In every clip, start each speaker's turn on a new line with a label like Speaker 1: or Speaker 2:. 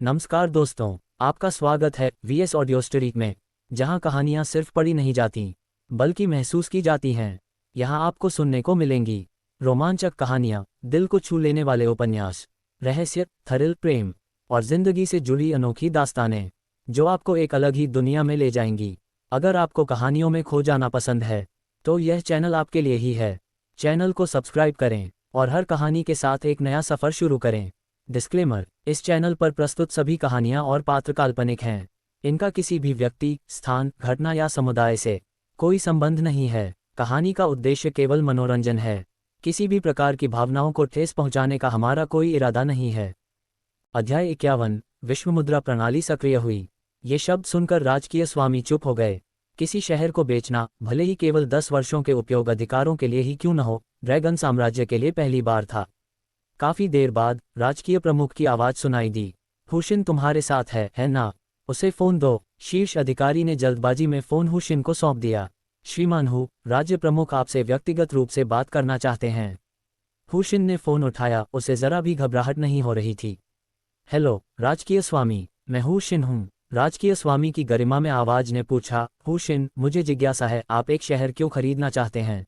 Speaker 1: नमस्कार दोस्तों, आपका स्वागत है वीएस ऑडियो स्टोरी में, जहां कहानियां सिर्फ पढ़ी नहीं जाती बल्कि महसूस की जाती हैं। यहां आपको सुनने को मिलेंगी रोमांचक कहानियां, दिल को छू लेने वाले उपन्यास, रहस्य, थ्रिल, प्रेम और जिंदगी से जुड़ी अनोखी दास्तानें जो आपको एक अलग ही दुनिया में ले जाएंगी। अगर आपको कहानियों में खो जाना पसंद है तो यह चैनल आपके लिए ही है। चैनल को सब्सक्राइब करें और हर कहानी के साथ एक नया सफ़र शुरू करें। डिस्क्लेमर: इस चैनल पर प्रस्तुत सभी कहानियां और पात्र काल्पनिक हैं। इनका किसी भी व्यक्ति, स्थान, घटना या समुदाय से कोई संबंध नहीं है। कहानी का उद्देश्य केवल मनोरंजन है। किसी भी प्रकार की भावनाओं को ठेस पहुंचाने का हमारा कोई इरादा नहीं है। अध्याय 51। विश्व मुद्रा प्रणाली सक्रिय हुई। ये शब्द सुनकर राजकीय स्वामी चुप हो गए। किसी शहर को बेचना, भले ही केवल 10 वर्षों के उपयोग अधिकारों के लिए ही क्यों न हो, ड्रैगन साम्राज्य के लिए पहली बार था। काफी देर बाद राजकीय प्रमुख की आवाज सुनाई दी। हुशिन तुम्हारे साथ है ना? उसे फोन दो। शीर्ष अधिकारी ने जल्दबाजी में फोन हुशिन को सौंप दिया। श्रीमान हु, राज्य प्रमुख आपसे व्यक्तिगत रूप से बात करना चाहते हैं। हुशिन ने फोन उठाया। उसे जरा भी घबराहट नहीं हो रही थी। हेलो राजकीय स्वामी, मैं हुशिन हूँ। राजकीय स्वामी की गरिमा में आवाज ने पूछा। हुशिन, मुझे जिज्ञासा है, आप एक शहर क्यों खरीदना चाहते हैं?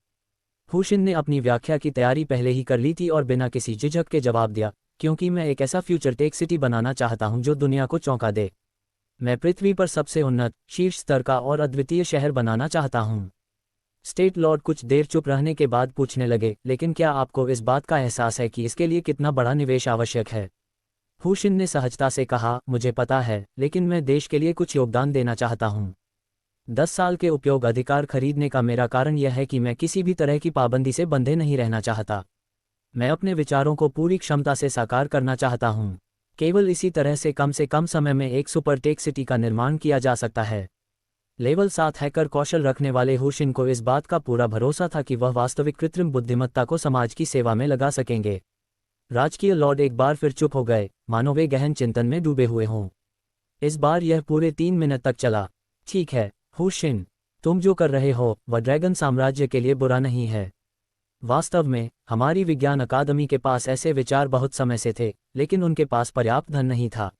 Speaker 1: हुशिन ने अपनी व्याख्या की तैयारी पहले ही कर ली थी और बिना किसी झिझक के जवाब दिया, क्योंकि मैं एक ऐसा फ्यूचर टेक सिटी बनाना चाहता हूं जो दुनिया को चौंका दे। मैं पृथ्वी पर सबसे उन्नत, शीर्ष स्तर का और अद्वितीय शहर बनाना चाहता हूं। स्टेट लॉर्ड कुछ देर चुप रहने के बाद पूछने लगे, लेकिन क्या आपको इस बात का एहसास है कि इसके लिए कितना बड़ा निवेश आवश्यक है? हुशिन ने सहजता से कहा, मुझे पता है, लेकिन मैं देश के लिए कुछ योगदान देना चाहता हूं। 10 साल के उपयोग अधिकार खरीदने का मेरा कारण यह है कि मैं किसी भी तरह की पाबंदी से बंधे नहीं रहना चाहता। मैं अपने विचारों को पूरी क्षमता से साकार करना चाहता हूं। केवल इसी तरह से कम समय में एक सुपर टेक सिटी का निर्माण किया जा सकता है। लेवल 7 हैकर कौशल रखने वाले हुशिन को इस बात का पूरा भरोसा था कि वह वास्तविक कृत्रिम बुद्धिमत्ता को समाज की सेवा में लगा सकेंगे। राजकीय लॉर्ड एक बार फिर चुप हो गए, मानो वे गहन चिंतन में डूबे हुए हों। इस बार यह पूरे 3 मिनट तक चला। ठीक है हुशिन, तुम जो कर रहे हो वह ड्रैगन साम्राज्य के लिए बुरा नहीं है। वास्तव में हमारी विज्ञान अकादमी के पास ऐसे विचार बहुत समय से थे, लेकिन उनके पास पर्याप्त धन नहीं था।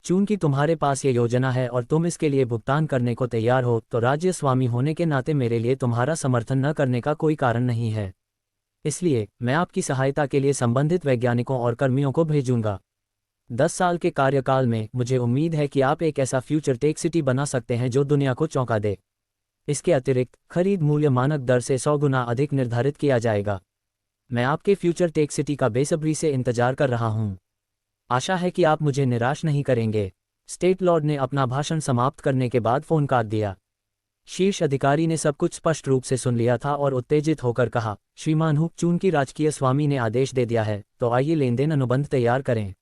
Speaker 1: चूंकि तुम्हारे पास ये योजना है और तुम इसके लिए भुगतान करने को तैयार हो, तो राज्य स्वामी होने के नाते मेरे लिए तुम्हारा समर्थन न करने का कोई कारण नहीं है। इसलिए मैं आपकी सहायता के लिए संबंधित वैज्ञानिकों और कर्मियों को भेजूंगा। 10 साल के कार्यकाल में मुझे उम्मीद है कि आप एक ऐसा फ्यूचर टेक सिटी बना सकते हैं जो दुनिया को चौंका दे। इसके अतिरिक्त खरीद मूल्य मानक दर से 100 गुना अधिक निर्धारित किया जाएगा। मैं आपके फ्यूचर टेक सिटी का बेसब्री से इंतजार कर रहा हूं। आशा है कि आप मुझे निराश नहीं करेंगे। स्टेट लॉर्ड ने अपना भाषण समाप्त करने के बाद फोन काट दिया। शीर्ष अधिकारी ने सब कुछ स्पष्ट रूप से सुन लिया था और उत्तेजित होकर कहा, श्रीमान हु, चूंकि राजकीय स्वामी ने आदेश दे दिया है तो आइए लेन देन अनुबंध तैयार करें।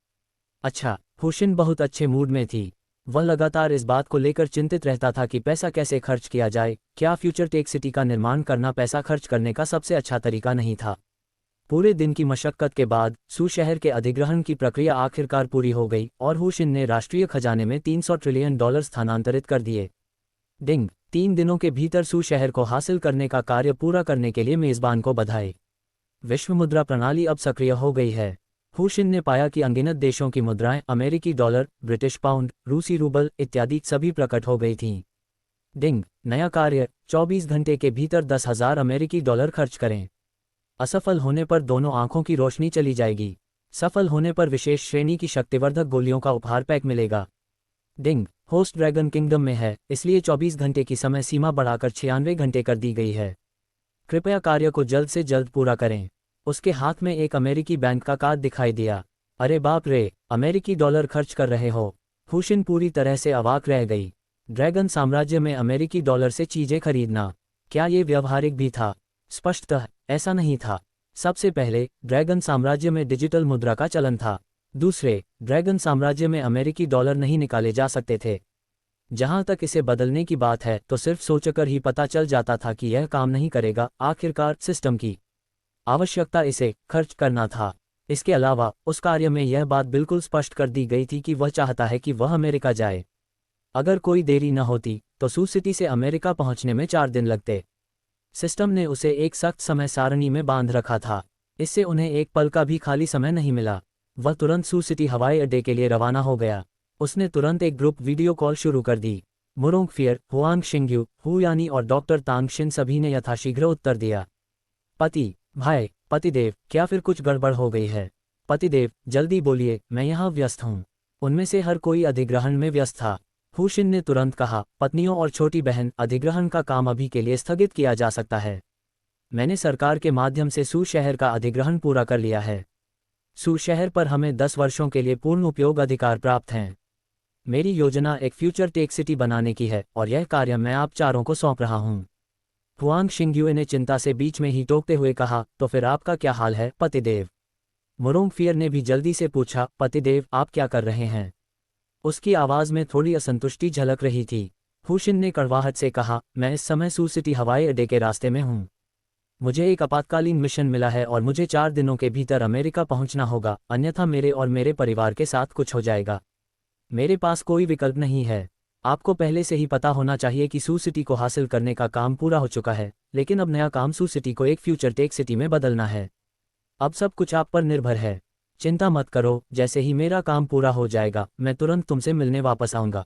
Speaker 1: अच्छा। हुशिन बहुत अच्छे मूड में थी। वह लगातार इस बात को लेकर चिंतित रहता था कि पैसा कैसे खर्च किया जाए। क्या फ्यूचर टेक सिटी का निर्माण करना पैसा खर्च करने का सबसे अच्छा तरीका नहीं था? पूरे दिन की मशक्कत के बाद सू शहर के अधिग्रहण की प्रक्रिया आखिरकार पूरी हो गई और हुशिन ने राष्ट्रीय खजाने में $300 ट्रिलियन स्थानांतरित कर दिए। डिंग। 3 दिनों के भीतर सू शहर को हासिल करने का कार्य पूरा करने के लिए मेजबान को बधाई। विश्व मुद्रा प्रणाली अब सक्रिय हो गई है। हुशिन ने पाया कि अनगिनत देशों की मुद्राएं, अमेरिकी डॉलर, ब्रिटिश पाउंड, रूसी रूबल इत्यादि सभी प्रकट हो गई थीं। डिंग। नया कार्य, 24 घंटे के भीतर 10,000 अमेरिकी डॉलर खर्च करें। असफल होने पर दोनों आंखों की रोशनी चली जाएगी। सफल होने पर विशेष श्रेणी की शक्तिवर्धक गोलियों का उपहार पैक मिलेगा। डिंग। होस्ट ड्रैगन किंगडम में है, इसलिए 24 घंटे की समय सीमा बढ़ाकर 96 घंटे कर दी गई है। कृपया कार्य को जल्द से जल्द पूरा करें। उसके हाथ में एक अमेरिकी बैंक का कार्ड दिखाई दिया। अरे बाप रे, अमेरिकी डॉलर खर्च कर रहे हो? हुशिन पूरी तरह से अवाक रह गई। ड्रैगन साम्राज्य में अमेरिकी डॉलर से चीजें खरीदना, क्या ये व्यवहारिक भी था? स्पष्टतः ऐसा नहीं था। सबसे पहले, ड्रैगन साम्राज्य में डिजिटल मुद्रा का चलन था। दूसरे, ड्रैगन साम्राज्य में अमेरिकी डॉलर नहीं निकाले जा सकते थे। जहां तक इसे बदलने की बात है तो सिर्फ सोचकर ही पता चल जाता था कि यह काम नहीं करेगा। आखिरकार सिस्टम की आवश्यकता इसे खर्च करना था। इसके अलावा उस कार्य में यह बात बिल्कुल स्पष्ट कर दी गई थी कि वह चाहता है कि वह अमेरिका जाए। अगर कोई देरी न होती तो सू सिटी से अमेरिका पहुंचने में 4 दिन लगते। सिस्टम ने उसे एक सख्त समय सारणी में बांध रखा था। इससे उन्हें एक पल का भी खाली समय नहीं मिला। वह तुरंत सू सिटी हवाई अड्डे के लिए रवाना हो गया। उसने तुरंत एक ग्रुप वीडियो कॉल शुरू कर दी। मुरोंगफियर, हुआंग शिंग्यू, हु यानी और डॉक्टर तांग शिन सभी ने यथाशीघ्र उत्तर दिया। पति, भाई, पतिदेव, क्या फिर कुछ गड़बड़ हो गई है? पतिदेव, जल्दी बोलिए, मैं यहाँ व्यस्त हूँ। उनमें से हर कोई अधिग्रहण में व्यस्त था। हुशिन ने तुरंत कहा, पत्नियों और छोटी बहन, अधिग्रहण का काम अभी के लिए स्थगित किया जा सकता है। मैंने सरकार के माध्यम से सू शहर का अधिग्रहण पूरा कर लिया है। सू शहर पर हमें 10 वर्षों के लिए पूर्ण उपयोग अधिकार प्राप्त हैं। मेरी योजना एक फ्यूचर टेक सिटी बनाने की है और यह कार्य मैं आप चारों को सौंप रहा हूँ। हुआंग शिंग्युए ने चिंता से बीच में ही टोकते हुए कहा, तो फिर आपका क्या हाल है, पतिदेव? मुरोंगफियर ने भी जल्दी से पूछा, पतिदेव, आप क्या कर रहे हैं? उसकी आवाज़ में थोड़ी असंतुष्टि झलक रही थी। हुशिन ने कड़वाहट से कहा, मैं इस समय सू सिटी हवाई अड्डे के रास्ते में हूँ। मुझे एक आपातकालीन मिशन मिला है और मुझे 4 दिनों के भीतर अमेरिका पहुंचना होगा, अन्यथा मेरे और मेरे परिवार के साथ कुछ हो जाएगा। मेरे पास कोई विकल्प नहीं है। आपको पहले से ही पता होना चाहिए कि सू सिटी को हासिल करने का काम पूरा हो चुका है, लेकिन अब नया काम सू सिटी को एक फ्यूचर टेक सिटी में बदलना है। अब सब कुछ आप पर निर्भर है। चिंता मत करो, जैसे ही मेरा काम पूरा हो जाएगा मैं तुरंत तुमसे मिलने वापस आऊँगा।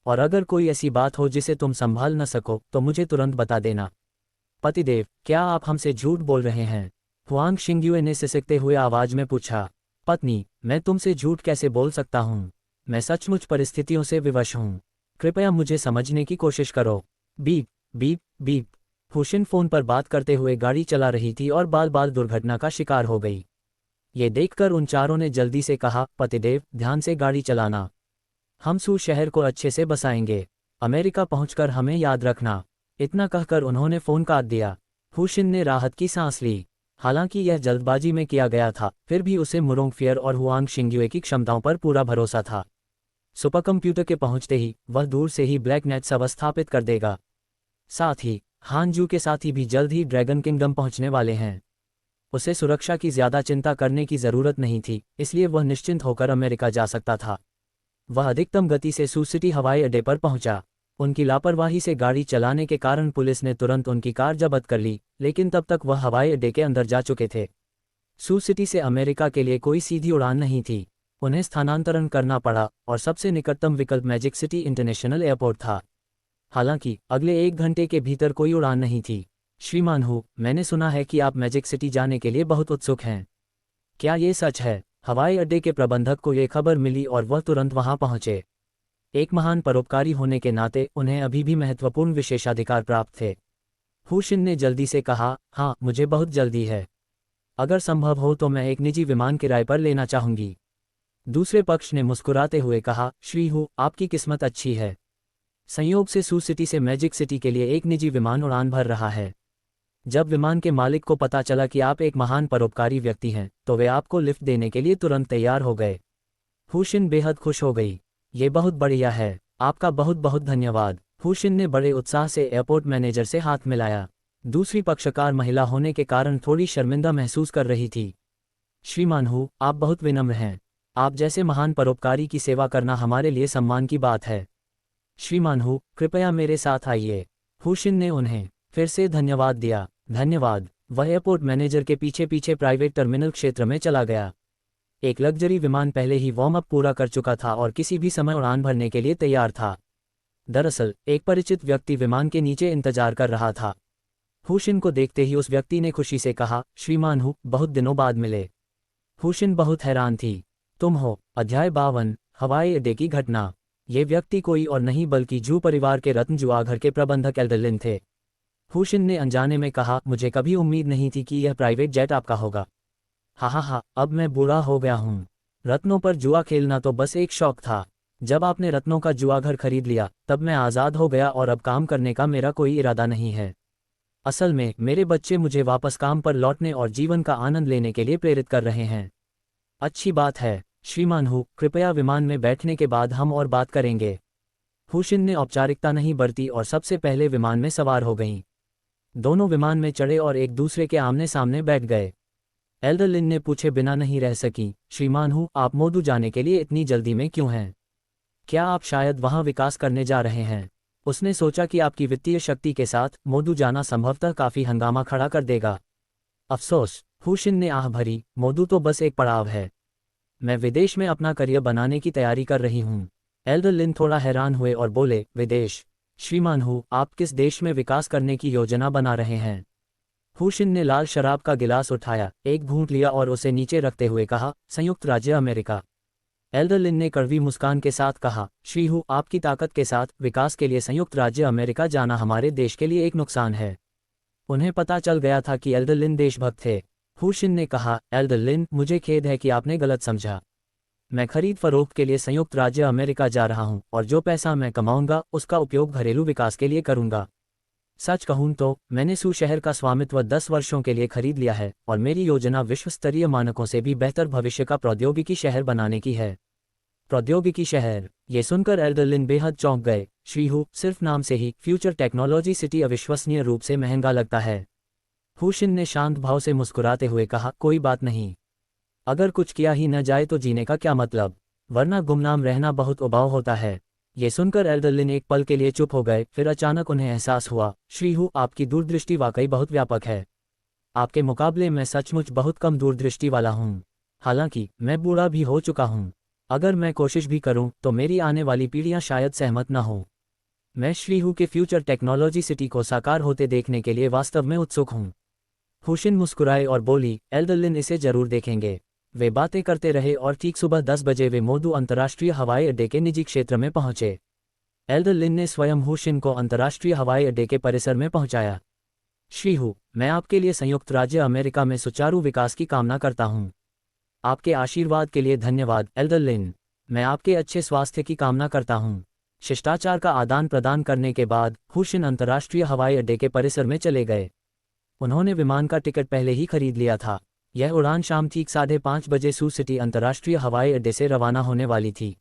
Speaker 1: और अगर कोई ऐसी बात हो जिसे तुम संभाल न सको तो मुझे तुरंत बता देना। पतिदेव, क्या आप हमसे झूठ बोल रहे हैं? हुआंग शिंग्युए ने सिसकते हुए आवाज में पूछा। पत्नी, मैं तुमसे झूठ कैसे बोल सकता हूँ? मैं सचमुच परिस्थितियों से विवश हूँ। कृपया मुझे समझने की कोशिश करो। Beep beep beep. हुशिन फोन पर बात करते हुए गाड़ी चला रही थी और बाल बाल दुर्घटना का शिकार हो गई। ये देखकर उन चारों ने जल्दी से कहा, पतिदेव, ध्यान से गाड़ी चलाना। हम सू शहर को अच्छे से बसाएंगे। अमेरिका पहुंचकर हमें याद रखना। इतना कहकर उन्होंने फोन काट दिया। हुशिन ने राहत की सांस ली। हालांकि यह जल्दबाजी में किया गया था, फिर भी उसे मुरोंगफियर और हुआंग शिंग्युए की क्षमताओं पर पूरा भरोसा था। सुपर कंप्यूटर के पहुंचते ही वह दूर से ही ब्लैक नेट स्थापित कर देगा। साथ ही हानजू के साथी भी जल्द ही ड्रैगन किंगडम पहुंचने वाले हैं। उसे सुरक्षा की ज्यादा चिंता करने की जरूरत नहीं थी, इसलिए वह निश्चिंत होकर अमेरिका जा सकता था। वह अधिकतम गति से सू सिटी हवाई अड्डे पर पहुंचा। उनकी लापरवाही से गाड़ी चलाने के कारण पुलिस ने तुरंत उनकी कार जब्त कर ली, लेकिन तब तक वह हवाई अड्डे के अंदर जा चुके थे। सू सिटी से अमेरिका के लिए कोई सीधी उड़ान नहीं थी। उन्हें स्थानांतरण करना पड़ा और सबसे निकटतम विकल्प मैजिक सिटी इंटरनेशनल एयरपोर्ट था। हालांकि अगले 1 घंटे के भीतर कोई उड़ान नहीं थी। श्रीमान हु, मैंने सुना है कि आप मैजिक सिटी जाने के लिए बहुत उत्सुक हैं। क्या ये सच है? हवाई अड्डे के प्रबंधक को ये खबर मिली और वह तुरंत वहां पहुंचे। एक महान परोपकारी होने के नाते उन्हें अभी भी महत्वपूर्ण विशेषाधिकार प्राप्त थे। हुशिन ने जल्दी से कहा, हाँ, मुझे बहुत जल्दी है। अगर संभव हो तो मैं एक निजी विमान किराए पर लेना चाहूंगी। दूसरे पक्ष ने मुस्कुराते हुए कहा, श्री हु, आपकी किस्मत अच्छी है। संयोग से सू सिटी से मैजिक सिटी के लिए एक निजी विमान उड़ान भर रहा है। जब विमान के मालिक को पता चला कि आप एक महान परोपकारी व्यक्ति हैं, तो वे आपको लिफ्ट देने के लिए तुरंत तैयार हो गए। हुशिन बेहद खुश हो गई। ये बहुत बढ़िया है, आपका बहुत बहुत धन्यवाद। हुशिन ने बड़े उत्साह से एयरपोर्ट मैनेजर से हाथ मिलाया। दूसरी पक्षकार महिला होने के कारण थोड़ी शर्मिंदा महसूस कर रही थी। श्रीमान हु, आप बहुत विनम्र हैं। आप जैसे महान परोपकारी की सेवा करना हमारे लिए सम्मान की बात है। श्रीमान हु, कृपया मेरे साथ आइए। हुशिन ने उन्हें फिर से धन्यवाद दिया। धन्यवाद। वह एयरपोर्ट मैनेजर के पीछे पीछे प्राइवेट टर्मिनल क्षेत्र में चला गया। एक लग्जरी विमान पहले ही वार्म अप पूरा कर चुका था और किसी भी समय उड़ान भरने के लिए तैयार था। दरअसल एक परिचित व्यक्ति विमान के नीचे इंतजार कर रहा था। हुशिन को देखते ही उस व्यक्ति ने खुशी से कहा, श्रीमान हु, बहुत दिनों बाद मिले। हुशिन बहुत हैरान थी। तुम हो? अध्याय 52, हवाई अड्डे की घटना। ये व्यक्ति कोई और नहीं बल्कि जू परिवार के रत्न जुआघर के प्रबंधक एल्डरलिन थे। हुशिन ने अनजाने में कहा, मुझे कभी उम्मीद नहीं थी कि यह प्राइवेट जेट आपका होगा। हा, अब मैं बूढ़ा हो गया हूँ। रत्नों पर जुआ खेलना तो बस एक शौक था। जब आपने रत्नों का जुआघर खरीद लिया तब मैं आज़ाद हो गया और अब काम करने का मेरा कोई इरादा नहीं है। असल में मेरे बच्चे मुझे वापस काम पर लौटने और जीवन का आनंद लेने के लिए प्रेरित कर रहे हैं। अच्छी बात है। श्रीमान हु, कृपया विमान में बैठने के बाद हम और बात करेंगे। हुशिन ने औपचारिकता नहीं बरती और सबसे पहले विमान में सवार हो गईं। दोनों विमान में चढ़े और एक दूसरे के आमने सामने बैठ गए। एल्डरलिन ने पूछे बिना नहीं रह सकी, श्रीमान हु, आप मोदू जाने के लिए इतनी जल्दी में क्यों हैं? क्या आप शायद वहां विकास करने जा रहे हैं? उसने सोचा कि आपकी वित्तीय शक्ति के साथ मोदू जाना संभवतः काफी हंगामा खड़ा कर देगा। अफसोस, हुशिन ने आह भरी, मोदू तो बस एक पड़ाव है। मैं विदेश में अपना करियर बनाने की तैयारी कर रही हूँ। एल्डर लिन थोड़ा हैरान हुए और बोले, विदेश? श्रीमान हु, आप किस देश में विकास करने की योजना बना रहे हैं? हुशिन ने लाल शराब का गिलास उठाया, एक घूंट लिया और उसे नीचे रखते हुए कहा, संयुक्त राज्य अमेरिका। एल्डर लिन ने कड़वी मुस्कान के साथ कहा, श्री हु, आपकी ताकत के साथ विकास के लिए संयुक्त राज्य अमेरिका जाना हमारे देश के लिए एक नुकसान है। उन्हें पता चल गया था कि एल्डर लिन देशभक्त थे। हुशिन ने कहा, एल्डर लिन, मुझे खेद है कि आपने गलत समझा। मैं खरीद फरोख्त के लिए संयुक्त राज्य अमेरिका जा रहा हूं और जो पैसा मैं कमाऊंगा उसका उपयोग घरेलू विकास के लिए करूंगा। सच कहूं तो मैंने सू शहर का स्वामित्व 10 वर्षों के लिए खरीद लिया है और मेरी योजना विश्व स्तरीय मानकों से भी बेहतर भविष्य का प्रौद्योगिकी शहर बनाने की है। प्रौद्योगिकी शहर? ये सुनकर एल्डर लिन बेहद चौंक गए। श्री हु, सिर्फ नाम से ही फ्यूचर टेक्नोलॉजी सिटी अविश्वसनीय रूप से महंगा लगता है। हुशिन ने शांत भाव से मुस्कुराते हुए कहा, कोई बात नहीं। अगर कुछ किया ही न जाए तो जीने का क्या मतलब, वरना गुमनाम रहना बहुत उबाऊ होता है। ये सुनकर एल्डर लिन एक पल के लिए चुप हो गए, फिर अचानक उन्हें एहसास हुआ, श्री हु, आपकी दूरदृष्टि वाकई बहुत व्यापक है। आपके मुकाबले मैं सचमुच बहुत कम दूरदृष्टि वाला हूँ। हालांकि मैं बूढ़ा भी हो चुका हूँ। अगर मैं कोशिश भी करूं तो मेरी आने वाली पीढ़ियां शायद सहमत न हो। मैं श्री हु के फ्यूचर टेक्नोलॉजी सिटी को साकार होते देखने के लिए वास्तव में उत्सुक हूं। हुशिन मुस्कुराए और बोली, एल्डर लिन इसे जरूर देखेंगे। वे बातें करते रहे और ठीक सुबह 10 बजे वे मोदू अंतर्राष्ट्रीय हवाई अड्डे के निजी क्षेत्र में पहुंचे। एल्डर लिन ने स्वयं हुशिन को अंतर्राष्ट्रीय हवाई अड्डे के परिसर में पहुंचाया। श्री हु, मैं आपके लिए संयुक्त राज्य अमेरिका में सुचारू विकास की कामना करता हूं। आपके आशीर्वाद के लिए धन्यवाद एल्डर लिन। मैं आपके अच्छे स्वास्थ्य की कामना करता हूं। शिष्टाचार का आदान प्रदान करने के बाद हुशिन अंतर्राष्ट्रीय हवाई अड्डे के परिसर में चले गए। उन्होंने विमान का टिकट पहले ही खरीद लिया था। यह उड़ान शाम ठीक 5:30 बजे सू सिटी अंतर्राष्ट्रीय हवाई अड्डे से रवाना होने वाली थी।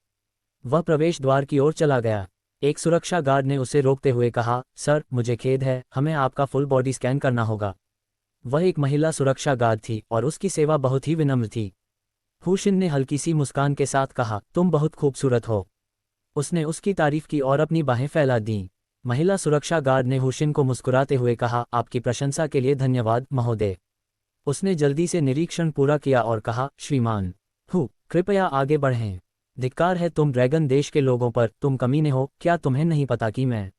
Speaker 1: वह प्रवेश द्वार की ओर चला गया। एक सुरक्षा गार्ड ने उसे रोकते हुए कहा, सर, मुझे खेद है, हमें आपका फुल बॉडी स्कैन करना होगा। वह एक महिला सुरक्षा गार्ड थी और उसकी सेवा बहुत ही विनम्र थी। हुशिन ने हल्की सी मुस्कान के साथ कहा, तुम बहुत खूबसूरत हो। उसने उसकी तारीफ की और अपनी बाहें फैला दीं। महिला सुरक्षा गार्ड ने हुशिन को मुस्कुराते हुए कहा, आपकी प्रशंसा के लिए धन्यवाद महोदय। उसने जल्दी से निरीक्षण पूरा किया और कहा, श्रीमान हु, कृपया आगे बढ़ें। धिक्कार है तुम ड्रैगन देश के लोगों पर, तुम कमीने हो, क्या तुम्हें नहीं पता कि मैं।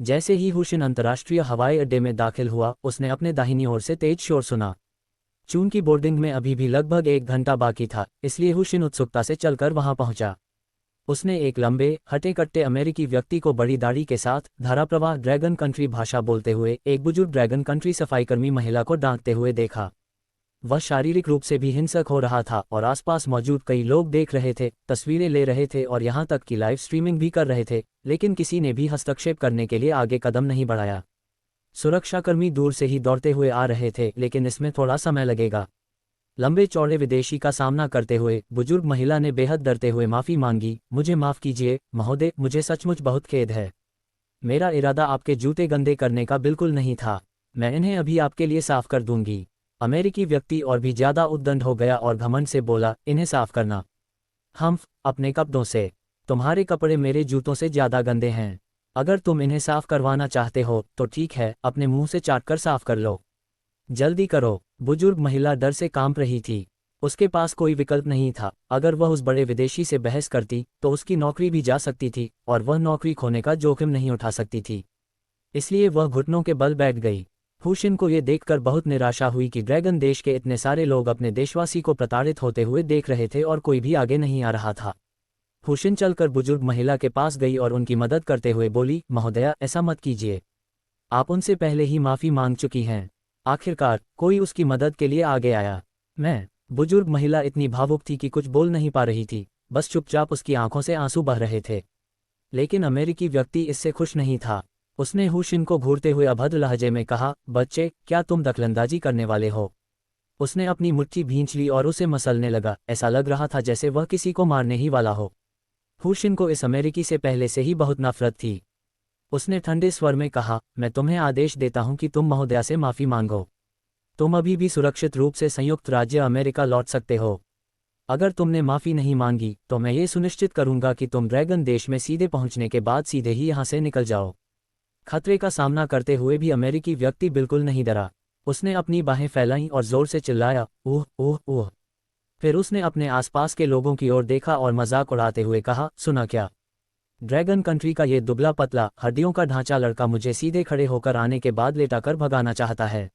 Speaker 1: जैसे ही हुशिन अंतर्राष्ट्रीय हवाई अड्डे में दाखिल हुआ, उसने अपने दाहिनी ओर से तेज शोर सुना। चूंकि बोर्डिंग में अभी भी लगभग 1 घंटा बाकी था, इसलिए हुशिन उत्सुकता से चलकर वहां पहुंचा। उसने एक लंबे हटे-कट्टे अमेरिकी व्यक्ति को बड़ी दाढ़ी के साथ धाराप्रवाह ड्रैगन कंट्री भाषा बोलते हुए एक बुजुर्ग ड्रैगन कंट्री सफाईकर्मी महिला को डांटते हुए देखा। वह शारीरिक रूप से भी हिंसक हो रहा था और आसपास मौजूद कई लोग देख रहे थे, तस्वीरें ले रहे थे और यहां तक कि लाइव स्ट्रीमिंग भी कर रहे थे, लेकिन किसी ने भी हस्तक्षेप करने के लिए आगे कदम नहीं बढ़ाया। सुरक्षाकर्मी दूर से ही दौड़ते हुए आ रहे थे, लेकिन इसमें थोड़ा समय लगेगा। लंबे चौड़े विदेशी का सामना करते हुए बुजुर्ग महिला ने बेहद डरते हुए माफ़ी मांगी, मुझे माफ़ कीजिए महोदय, मुझे सचमुच बहुत खेद है। मेरा इरादा आपके जूते गंदे करने का बिल्कुल नहीं था। मैं इन्हें अभी आपके लिए साफ कर दूंगी। अमेरिकी व्यक्ति और भी ज़्यादा उद्दंड हो गया और घमंड से बोला, इन्हें साफ करना। हम्फ, अपने कपड़ों से। तुम्हारे कपड़े मेरे जूतों से ज़्यादा गंदे हैं। अगर तुम इन्हें साफ करवाना चाहते हो तो ठीक है, अपने मुंह से चाटकर साफ कर लो। जल्दी करो। बुजुर्ग महिला डर से कांप रही थी। उसके पास कोई विकल्प नहीं था। अगर वह उस बड़े विदेशी से बहस करती तो उसकी नौकरी भी जा सकती थी और वह नौकरी खोने का जोखिम नहीं उठा सकती थी। इसलिए वह घुटनों के बल बैठ गई। हुशिन को यह देखकर बहुत निराशा हुई कि ड्रैगन देश के इतने सारे लोग अपने देशवासी को प्रताड़ित होते हुए देख रहे थे और कोई भी आगे नहीं आ रहा था। हुशिन चलकर बुजुर्ग महिला के पास गई और उनकी मदद करते हुए बोली, महोदया, ऐसा मत कीजिए। आप उनसे पहले ही माफ़ी मांग चुकी हैं। आखिरकार कोई उसकी मदद के लिए आगे आया। मैं। बुजुर्ग महिला इतनी भावुक थी कि कुछ बोल नहीं पा रही थी, बस चुपचाप उसकी आंखों से आंसू बह रहे थे। लेकिन अमेरिकी व्यक्ति इससे खुश नहीं था। उसने हुशिन को घूरते हुए अभद्र लहजे में कहा, बच्चे, क्या तुम दखलंदाजी करने वाले हो? उसने अपनी मुट्ठी भींच ली और उसे मसलने लगा। ऐसा लग रहा था जैसे वह किसी को मारने ही वाला हो। हुशिन को इस अमेरिकी से पहले से ही बहुत नफरत थी। उसने ठंडे स्वर में कहा, मैं तुम्हें आदेश देता हूं कि तुम महोदया से माफ़ी मांगो। तुम अभी भी सुरक्षित रूप से संयुक्त राज्य अमेरिका लौट सकते हो। अगर तुमने माफ़ी नहीं मांगी तो मैं ये सुनिश्चित करूंगा कि तुम ड्रैगन देश में सीधे पहुंचने के बाद सीधे ही यहां से निकल जाओ। खतरे का सामना करते हुए भी अमेरिकी व्यक्ति बिल्कुल नहीं डरा। उसने अपनी बाहें फैलाईं और जोर से चिल्लाया, ओह ओह ओह। फिर उसने अपने आसपास के लोगों की ओर देखा और मजाक उड़ाते हुए कहा, सुना क्या? ड्रैगन कंट्री का ये दुबला पतला हड्डियों का ढांचा लड़का मुझे सीधे खड़े होकर आने के बाद लेटाकर भगाना चाहता है।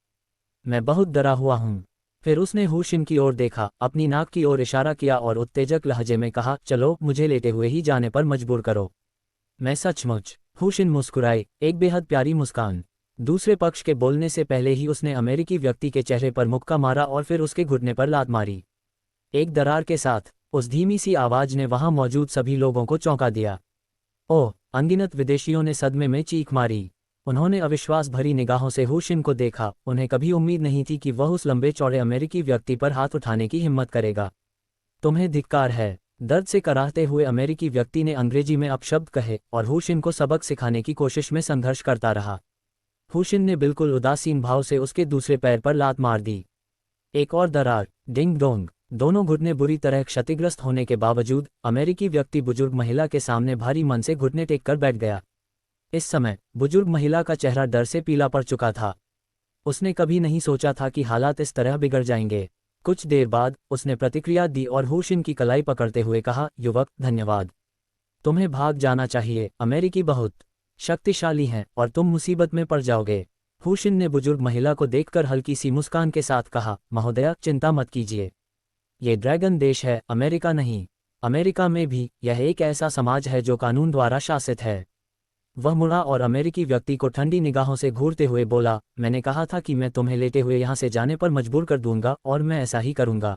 Speaker 1: मैं बहुत डरा हुआ हूँ। फिर उसने हुशिन की ओर देखा, अपनी नाक की ओर इशारा किया और उत्तेजक लहजे में कहा, चलो मुझे लेटे हुए ही जाने पर मजबूर करो। मैं सचमुच। हुशिन मुस्कुराई, एक बेहद प्यारी मुस्कान। दूसरे पक्ष के बोलने से पहले ही उसने अमेरिकी व्यक्ति के चेहरे पर मुक्का मारा और फिर उसके घुटने पर लात मारी। एक दरार के साथ उस धीमी सी आवाज ने वहां मौजूद सभी लोगों को चौंका दिया। ओह! अनगिनत विदेशियों ने सदमे में चीख मारी। उन्होंने अविश्वास भरी निगाहों से हुशिन को देखा। उन्हें कभी उम्मीद नहीं थी कि वह उस लंबे चौड़े अमेरिकी व्यक्ति पर हाथ उठाने की हिम्मत करेगा। तुम्हें धिक्कार है, दर्द से कराहते हुए अमेरिकी व्यक्ति ने अंग्रेजी में अपशब्द कहे और हुशिन को सबक सिखाने की कोशिश में संघर्ष करता रहा। हुशिन ने बिल्कुल उदासीन भाव से उसके दूसरे पैर पर लात मार दी। एक और दरार, डिंग डोंग। दोनों घुटने बुरी तरह क्षतिग्रस्त होने के बावजूद अमेरिकी व्यक्ति बुजुर्ग महिला के सामने भारी मन से घुटने टेक कर बैठ गया। इस समय बुजुर्ग महिला का चेहरा डर से पीला पड़ चुका था। उसने कभी नहीं सोचा था कि हालात इस तरह बिगड़ जाएंगे। कुछ देर बाद उसने प्रतिक्रिया दी और हुशिन की कलाई पकड़ते हुए कहा, युवक, धन्यवाद। तुम्हें भाग जाना चाहिए। अमेरिकी बहुत शक्तिशाली हैं और तुम मुसीबत में पड़ जाओगे। हुशिन ने बुजुर्ग महिला को देखकर हल्की सी मुस्कान के साथ कहा, महोदया, चिंता मत कीजिए। ये ड्रैगन देश है, अमेरिका नहीं। अमेरिका में भी यह एक ऐसा समाज है जो कानून द्वारा शासित है। वह मुड़ा और अमेरिकी व्यक्ति को ठंडी निगाहों से घूरते हुए बोला, मैंने कहा था कि मैं तुम्हें लेटे हुए यहाँ से जाने पर मजबूर कर दूंगा और मैं ऐसा ही करूंगा।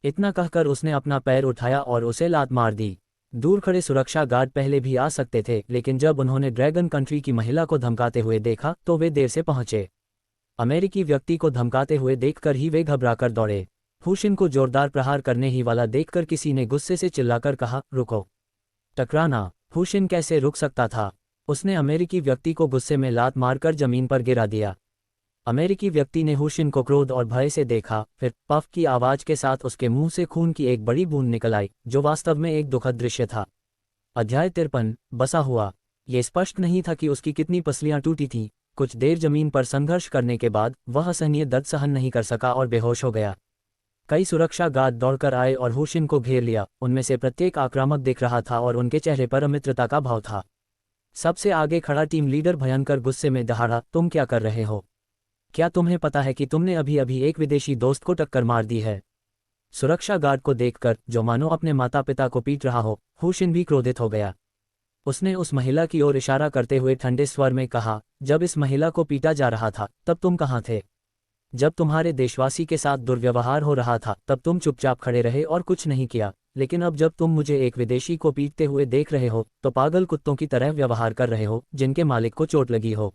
Speaker 1: इतना कहकर उसने अपना पैर उठाया और उसे लात मार दी। दूर खड़े सुरक्षा गार्ड पहले भी आ सकते थे, लेकिन जब उन्होंने ड्रैगन कंट्री की महिला को धमकाते हुए देखा तो वे देर से पहुंचे। अमेरिकी व्यक्ति को धमकाते हुए देखकर ही वे घबराकर दौड़े। हुशिन को जोरदार प्रहार करने ही वाला देखकर किसी ने गुस्से से चिल्लाकर कहा, रुको। टकराना। हुशिन कैसे रुक सकता था? उसने अमेरिकी व्यक्ति को गुस्से में लात मारकर जमीन पर गिरा दिया। अमेरिकी व्यक्ति ने हुशिन को क्रोध और भय से देखा, फिर पफ की आवाज के साथ उसके मुंह से खून की एक बड़ी बूंद निकल आई, जो वास्तव में एक दुखद दृश्य था। अध्याय 53, बसा हुआ। ये स्पष्ट नहीं था कि उसकी कितनी पसलियां टूटी थीं। कुछ देर जमीन पर संघर्ष करने के बाद वह असहनीय दर्द सहन नहीं कर सका और बेहोश हो गया। कई सुरक्षा गार्ड दौड़कर आए और हुशिन को घेर लिया। उनमें से प्रत्येक आक्रामक दिख रहा था और उनके चेहरे पर अमित्रता का भाव था। सबसे आगे खड़ा टीम लीडर भयंकर गुस्से में दहाड़ा, तुम क्या कर रहे हो? क्या तुम्हें पता है कि तुमने अभी अभी एक विदेशी दोस्त को टक्कर मार दी है? सुरक्षा गार्ड को देखकर, जो मानो अपने माता पिता को पीट रहा हो, हुशिन भी क्रोधित हो गया। उसने उस महिला की ओर इशारा करते हुए ठंडे स्वर में कहा, जब इस महिला को पीटा जा रहा था तब तुम कहाँ थे? जब तुम्हारे देशवासी के साथ दुर्व्यवहार हो रहा था तब तुम चुपचाप खड़े रहे और कुछ नहीं किया, लेकिन अब जब तुम मुझे एक विदेशी को पीटते हुए देख रहे हो तो पागल कुत्तों की तरह व्यवहार कर रहे हो जिनके मालिक को चोट लगी हो।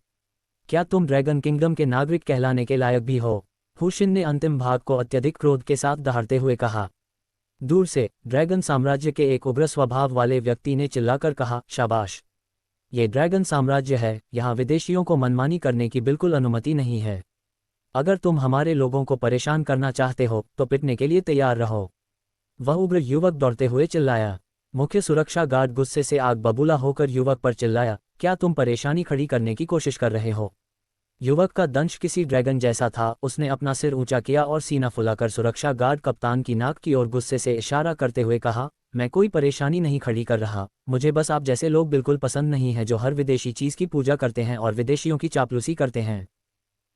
Speaker 1: क्या तुम ड्रैगन किंगडम के नागरिक कहलाने के लायक भी हो? हुशिन ने अंतिम भाग को अत्यधिक क्रोध के साथ दहाड़ते हुए कहा। दूर से ड्रैगन साम्राज्य के एक उग्र स्वभाव वाले व्यक्ति ने चिल्लाकर कहा, शाबाश। ये ड्रैगन साम्राज्य है, यहाँ विदेशियों को मनमानी करने की बिल्कुल अनुमति नहीं है। अगर तुम हमारे लोगों को परेशान करना चाहते हो तो पिटने के लिए तैयार रहो। वह उग्र युवक दौड़ते हुए चिल्लाया। मुख्य सुरक्षा गार्ड गुस्से से आग बबूला होकर युवक पर चिल्लाया, क्या तुम परेशानी खड़ी करने की कोशिश कर रहे हो? युवक का दंश किसी ड्रैगन जैसा था। उसने अपना सिर ऊंचा किया और सीना फुलाकर सुरक्षा गार्ड कप्तान की नाक की ओर गुस्से से इशारा करते हुए कहा, मैं कोई परेशानी नहीं खड़ी कर रहा। मुझे बस आप जैसे लोग बिल्कुल पसंद नहीं है जो हर विदेशी चीज की पूजा करते हैं और विदेशियों की चापलूसी करते हैं।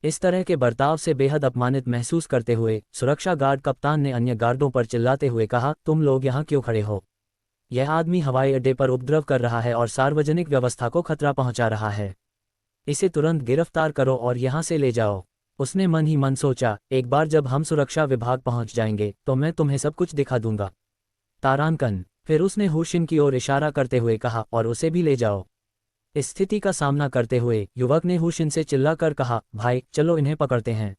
Speaker 1: इस तरह के बर्ताव से बेहद अपमानित महसूस करते हुए सुरक्षा गार्ड कप्तान ने अन्य गार्डों पर चिल्लाते हुए कहा, तुम लोग यहाँ क्यों खड़े हो? यह आदमी हवाई अड्डे पर उपद्रव कर रहा है और सार्वजनिक व्यवस्था को खतरा पहुंचा रहा है। इसे तुरंत गिरफ्तार करो और यहाँ से ले जाओ। उसने मन ही मन सोचा, एक बार जब हम सुरक्षा विभाग पहुंच जाएंगे तो मैं तुम्हें सब कुछ दिखा दूंगा। तारांकन। फिर उसने हुशिन की ओर इशारा करते हुए कहा, और उसे भी ले जाओ। इस स्थिति का सामना करते हुए युवक ने हुशिन से चिल्लाकर कहा, भाई चलो इन्हें पकड़ते हैं।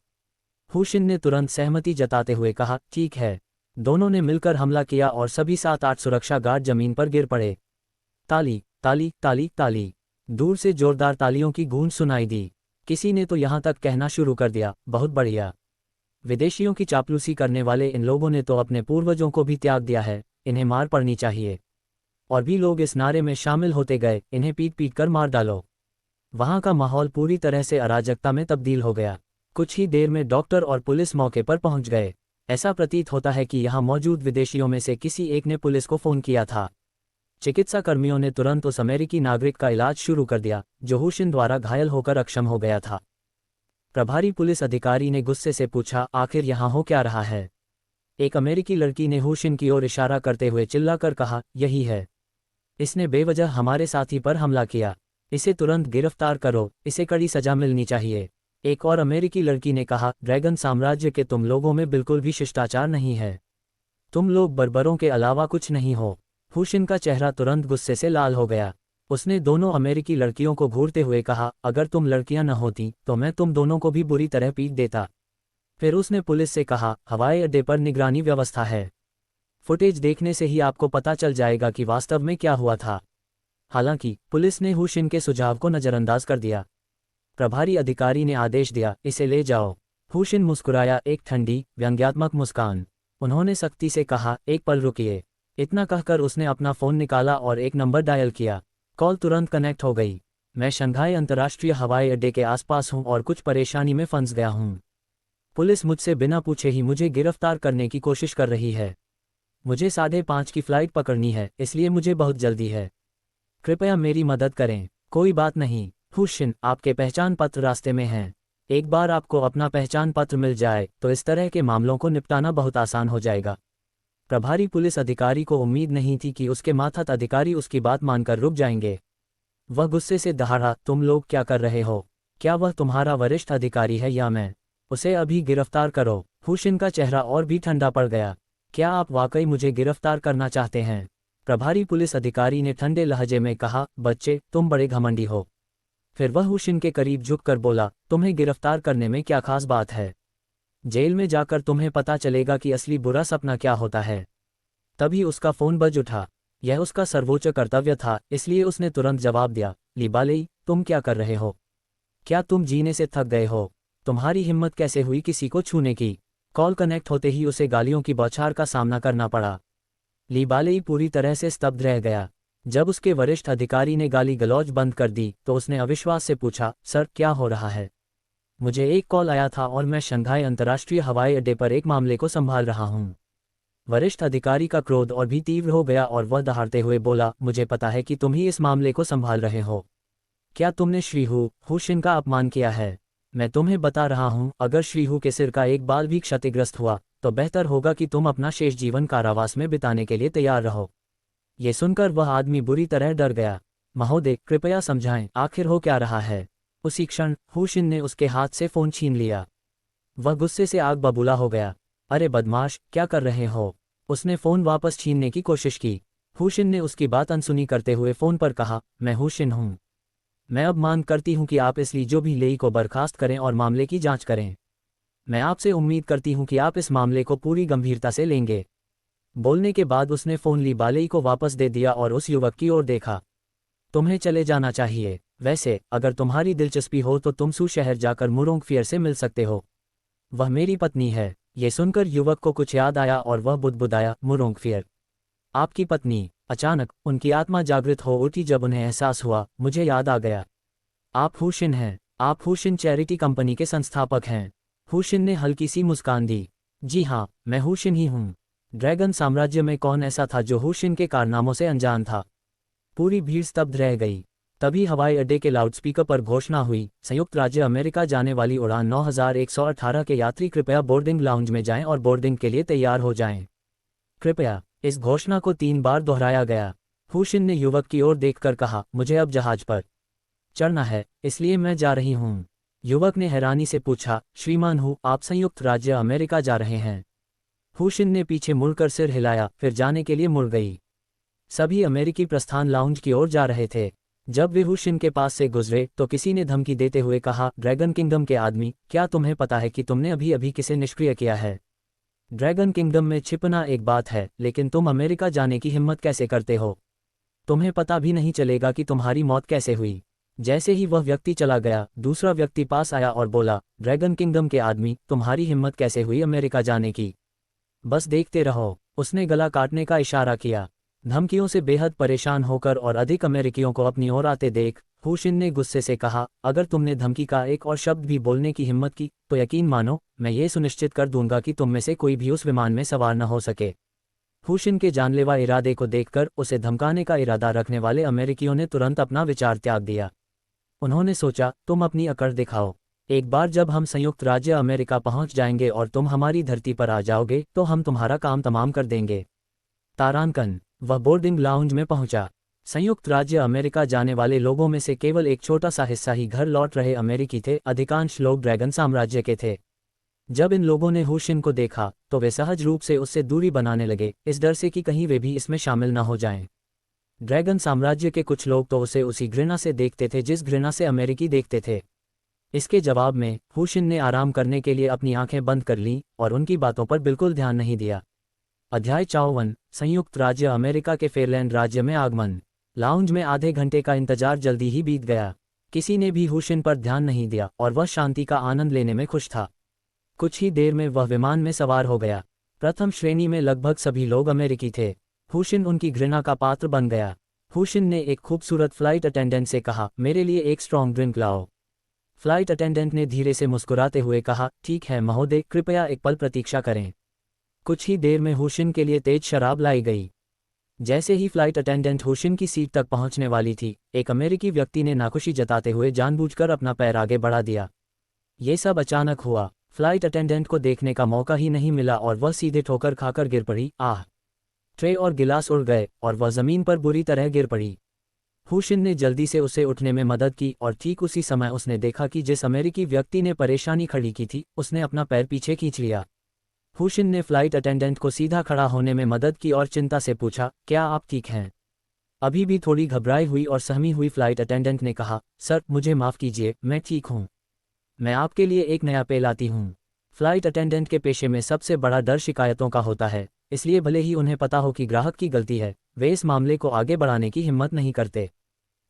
Speaker 1: हुशिन ने तुरंत सहमति जताते हुए कहा, ठीक है। दोनों ने मिलकर हमला किया और सभी 7-8 सुरक्षा गार्ड जमीन पर गिर पड़े। ताली ताली ताली ताली। दूर से जोरदार तालियों की गूंज सुनाई दी। किसी ने तो यहाँ तक कहना शुरू कर दिया, बहुत बढ़िया। विदेशियों की चापलूसी करने वाले इन लोगों ने तो अपने पूर्वजों को भी त्याग दिया है, इन्हें मार पड़नी चाहिए। और भी लोग इस नारे में शामिल होते गए, इन्हें पीट पीट कर मार डालो। वहां का माहौल पूरी तरह से अराजकता में तब्दील हो गया। कुछ ही देर में डॉक्टर और पुलिस मौके पर पहुंच गए। ऐसा प्रतीत होता है कि यहां मौजूद विदेशियों में से किसी एक ने पुलिस को फोन किया था। चिकित्सा कर्मियों ने तुरंत उस अमेरिकी नागरिक का इलाज शुरू कर दिया जो हुशिन द्वारा घायल होकर अक्षम हो गया था। प्रभारी पुलिस अधिकारी ने गुस्से से पूछा, आखिर यहाँ हो क्या रहा है? एक अमेरिकी लड़की ने हुशिन की ओर इशारा करते हुए चिल्लाकर कहा, यही है। इसने बेवजह हमारे साथी पर हमला किया। इसे तुरंत गिरफ्तार करो, इसे कड़ी सजा मिलनी चाहिए। एक और अमेरिकी लड़की ने कहा, ड्रैगन साम्राज्य के तुम लोगों में बिल्कुल भी शिष्टाचार नहीं है। तुम लोग बर्बरों के अलावा कुछ नहीं हो। हुशिन का चेहरा तुरंत गुस्से से लाल हो गया। उसने दोनों अमेरिकी लड़कियों को घूरते हुए कहा, अगर तुम लड़कियां न होती तो मैं तुम दोनों को भी बुरी तरह पीट देता। फिर उसने पुलिस से कहा, हवाई अड्डे पर निगरानी व्यवस्था है। फुटेज देखने से ही आपको पता चल जाएगा कि वास्तव में क्या हुआ था। हालांकि पुलिस ने हुशिन के सुझाव को नज़रअंदाज कर दिया। प्रभारी अधिकारी ने आदेश दिया, इसे ले जाओ। हुशिन मुस्कुराया, एक ठंडी व्यंग्यात्मक मुस्कान। उन्होंने सख्ती से कहा, एक पल रुकिए। इतना कहकर उसने अपना फ़ोन निकाला और एक नंबर डायल किया। कॉल तुरंत कनेक्ट हो गई। मैं शंघाई अंतर्राष्ट्रीय हवाई अड्डे के आसपास हूं और कुछ परेशानी में फंस गया हूं। पुलिस मुझसे बिना पूछे ही मुझे गिरफ्तार करने की कोशिश कर रही है। मुझे 5:30 की फ़्लाइट पकड़नी है, इसलिए मुझे बहुत जल्दी है। कृपया मेरी मदद करें। कोई बात नहीं हुशिन, आपके पहचान पत्र रास्ते में हैं। एक बार आपको अपना पहचान पत्र मिल जाए तो इस तरह के मामलों को निपटाना बहुत आसान हो जाएगा। प्रभारी पुलिस अधिकारी को उम्मीद नहीं थी कि उसके मातहत अधिकारी उसकी बात मानकर रुक जाएंगे। वह गुस्से से दहाड़ा, तुम लोग क्या कर रहे हो? क्या वह तुम्हारा वरिष्ठ अधिकारी है या मैं? उसे अभी गिरफ्तार करो। हुशिन का चेहरा और भी ठंडा पड़ गया। क्या आप वाकई मुझे गिरफ्तार करना चाहते हैं? प्रभारी पुलिस अधिकारी ने ठंडे लहजे में कहा, बच्चे तुम बड़े घमंडी हो। फिर वह हुशिन के करीब झुककर बोला, तुम्हें गिरफ्तार करने में क्या खास बात है? जेल में जाकर तुम्हें पता चलेगा कि असली बुरा सपना क्या होता है। तभी उसका फ़ोन बज उठा। यह उसका सर्वोच्च कर्तव्य था, इसलिए उसने तुरंत जवाब दिया, लिबालेई तुम क्या कर रहे हो? क्या तुम जीने से थक गए हो? तुम्हारी हिम्मत कैसे हुई किसी को छूने की? कॉल कनेक्ट होते ही उसे गालियों की बौछार का सामना करना पड़ा। लिबालेई पूरी तरह से स्तब्ध रह गया। जब उसके वरिष्ठ अधिकारी ने गाली गलौज बंद कर दी तो उसने अविश्वास से पूछा, सर क्या हो रहा है? मुझे एक कॉल आया था और मैं शंघाई अंतर्राष्ट्रीय हवाई अड्डे पर एक मामले को संभाल रहा हूँ। वरिष्ठ अधिकारी का क्रोध और भी तीव्र हो गया और वह दहाड़ते हुए बोला, मुझे पता है कि तुम ही इस मामले को संभाल रहे हो। क्या तुमने श्रीहू हुशिन का अपमान किया है? मैं तुम्हें बता रहा हूँ, अगर श्रीहू के सिर का एक बाल भी क्षतिग्रस्त हुआ तो बेहतर होगा कि तुम अपना शेष जीवन कारावास में बिताने के लिए तैयार रहो। ये सुनकर वह आदमी बुरी तरह डर गया। महोदय कृपया समझाएं, आखिर हो क्या रहा है? उसी क्षण हुशिन ने उसके हाथ से फ़ोन छीन लिया। वह गुस्से से आग बबूला हो गया। अरे बदमाश, क्या कर रहे हो? उसने फ़ोन वापस छीनने की कोशिश की। हुशिन ने उसकी बात अनसुनी करते हुए फ़ोन पर कहा, मैं हुशिन हूँ। मैं अब मांग करती हूँ कि आप इस लीजोभी-लेई को बर्खास्त करें और मामले की जांच करें। मैं आपसे उम्मीद करती हूँ कि आप इस मामले को पूरी गंभीरता से लेंगे। बोलने के बाद उसने फ़ोन लिबालेई को वापस दे दिया और उस युवक की ओर देखा। तुम्हें चले जाना चाहिए। वैसे अगर तुम्हारी दिलचस्पी हो तो तुम सू शहर जाकर मुरोंगफियर से मिल सकते हो। वह मेरी पत्नी है। ये सुनकर युवक को कुछ याद आया और वह बुदबुदाया, मुरोंगफियर? आपकी पत्नी? अचानक उनकी आत्मा जागृत हो उठी जब उन्हें एहसास हुआ, मुझे याद आ गया। आप हुशिन हैं। आप हुशिन चैरिटी कंपनी के संस्थापक हैं। हुशिन ने हल्की सी मुस्कान दी। जी हाँ, मैं हुशिन ही हूँ। ड्रैगन साम्राज्य में कौन ऐसा था जो हुशिन के कारनामों से अनजान था? पूरी भीड़ स्तब्ध रह गई। तभी हवाई अड्डे के लाउडस्पीकर पर घोषणा हुई, संयुक्त राज्य अमेरिका जाने वाली उड़ान 9118 के यात्री कृपया बोर्डिंग लाउंज में जाएं और बोर्डिंग के लिए तैयार हो जाएं। कृपया। इस घोषणा को 3 बार दोहराया गया। हुशिन ने युवक की ओर देखकर कहा, मुझे अब जहाज पर चढ़ना है, इसलिए मैं जा रही हूँ। युवक ने हैरानी से पूछा, श्रीमान हूँ, आप संयुक्त राज्य अमेरिका जा रहे हैं? हुशिन ने पीछे मुड़कर सिर हिलाया, फिर जाने के लिए मुड़ गई। सभी अमेरिकी प्रस्थान लाउंज की ओर जा रहे थे। जब वे हुशिन के पास से गुजरे तो किसी ने धमकी देते हुए कहा, ड्रैगन किंगडम के आदमी, क्या तुम्हें पता है कि तुमने अभी अभी किसे निष्क्रिय किया है? ड्रैगन किंगडम में छिपना एक बात है, लेकिन तुम अमेरिका जाने की हिम्मत कैसे करते हो? तुम्हें पता भी नहीं चलेगा कि तुम्हारी मौत कैसे हुई। जैसे ही वह व्यक्ति चला गया, दूसरा व्यक्ति पास आया और बोला, ड्रैगन किंगडम के आदमी, तुम्हारी हिम्मत कैसे हुई अमेरिका जाने की? बस देखते रहो। उसने गला काटने का इशारा किया। धमकियों से बेहद परेशान होकर और अधिक अमेरिकियों को अपनी ओर आते देख हुशिन ने गुस्से से कहा, अगर तुमने धमकी का एक और शब्द भी बोलने की हिम्मत की तो यकीन मानो, मैं ये सुनिश्चित कर दूंगा कि तुम में से कोई भी उस विमान में सवार न हो सके। हुशिन के जानलेवा इरादे को देखकर उसे धमकाने का इरादा रखने वाले अमेरिकियों ने तुरंत अपना विचार त्याग दिया। उन्होंने सोचा, तुम अपनी अकड़ दिखाओ। एक बार जब हम संयुक्त राज्य अमेरिका पहुंच जाएंगे और तुम हमारी धरती पर आ जाओगे तो हम तुम्हारा काम तमाम कर देंगे। तारांकन। वह बोर्डिंग लाउंज में पहुंचा। संयुक्त राज्य अमेरिका जाने वाले लोगों में से केवल एक छोटा सा हिस्सा ही घर लौट रहे अमेरिकी थे, अधिकांश लोग ड्रैगन साम्राज्य के थे। जब इन लोगों ने हुशिन को देखा तो वे सहज रूप से उससे दूरी बनाने लगे, इस डर से कि कहीं वे भी इसमें शामिल न हो जाएं। ड्रैगन साम्राज्य के कुछ लोग तो उसे उसी घृणा से देखते थे जिस घृणा से अमेरिकी देखते थे। इसके जवाब में हुशिन ने आराम करने के लिए अपनी आंखें बंद कर लीं और उनकी बातों पर बिल्कुल ध्यान नहीं दिया। अध्याय 54। संयुक्त राज्य अमेरिका के फेयरलैंड राज्य में आगमन। लाउंज में आधे घंटे का इंतजार जल्दी ही बीत गया। किसी ने भी हुशिन पर ध्यान नहीं दिया और वह शांति का आनंद लेने में खुश था। कुछ ही देर में वह विमान में सवार हो गया। प्रथम श्रेणी में लगभग सभी लोग अमेरिकी थे। हुशिन उनकी घृणा का पात्र बन गया। हुशिन ने एक खूबसूरत फ्लाइट अटेंडेंट से कहा, मेरे लिए एक स्ट्रॉन्ग ड्रिंक लाओ। फ्लाइट अटेंडेंट ने धीरे से मुस्कुराते हुए कहा, ठीक है महोदय, कृपया एक पल प्रतीक्षा करें। कुछ ही देर में हुशिन के लिए तेज शराब लाई गई। जैसे ही फ्लाइट अटेंडेंट हुशिन की सीट तक पहुंचने वाली थी, एक अमेरिकी व्यक्ति ने नाखुशी जताते हुए जानबूझकर अपना पैर आगे बढ़ा दिया। ये सब अचानक हुआ। फ्लाइट अटेंडेंट को देखने का मौका ही नहीं मिला और वह सीधे ठोकर खाकर गिर पड़ी। आह! ट्रे और गिलास उड़ गए और वह जमीन पर बुरी तरह गिर पड़ी। हुशिन ने जल्दी से उसे उठने में मदद की और ठीक उसी समय उसने देखा कि जिस अमेरिकी व्यक्ति ने परेशानी खड़ी की थी उसने अपना पैर पीछे खींच लिया। हुशिन ने फ्लाइट अटेंडेंट को सीधा खड़ा होने में मदद की और चिंता से पूछा, क्या आप ठीक हैं? अभी भी थोड़ी घबराई हुई और सहमी हुई फ्लाइट अटेंडेंट ने कहा, सर मुझे माफ़ कीजिए, मैं ठीक हूँ। मैं आपके लिए एक नया पेय लाती हूँ। फ्लाइट अटेंडेंट के पेशे में सबसे बड़ा डर शिकायतों का होता है, इसलिए भले ही उन्हें पता हो कि ग्राहक की गलती है, वे इस मामले को आगे बढ़ाने की हिम्मत नहीं करते।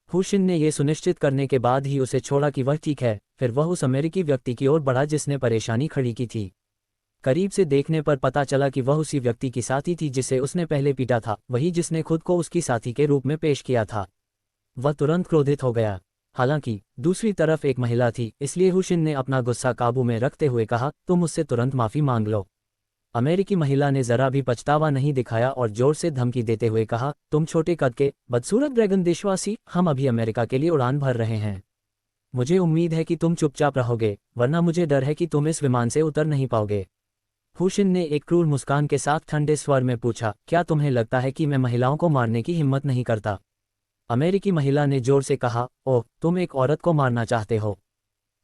Speaker 1: हुशिन ने यह सुनिश्चित करने के बाद ही उसे छोड़ा कि वह ठीक है। फिर वह उस अमेरिकी व्यक्ति की ओर बढ़ा जिसने परेशानी खड़ी की थी। करीब से देखने पर पता चला कि वह उसी व्यक्ति की साथी थी जिसे उसने पहले पीटा था, वही जिसने खुद को उसकी साथी के रूप में पेश किया था। वह तुरंत क्रोधित हो गया। हालांकि दूसरी तरफ एक महिला थी, इसलिए हुशिन ने अपना गुस्सा काबू में रखते हुए कहा, तुम मुझसे तुरंत माफ़ी मांग लो। अमेरिकी महिला ने जरा भी पछतावा नहीं दिखाया और जोर से धमकी देते हुए कहा, तुम छोटे कद के बदसूरत ड्रैगन देशवासी, हम अभी अमेरिका के लिए उड़ान भर रहे हैं। मुझे उम्मीद है कि तुम चुपचाप रहोगे, वरना मुझे डर है कि तुम इस विमान से उतर नहीं पाओगे। हुशिन ने एक क्रूर मुस्कान के साथ ठंडे स्वर में पूछा, क्या तुम्हें लगता है कि मैं महिलाओं को मारने की हिम्मत नहीं करता? अमेरिकी महिला ने जोर से कहा, ओह, तुम एक औरत को मारना चाहते हो?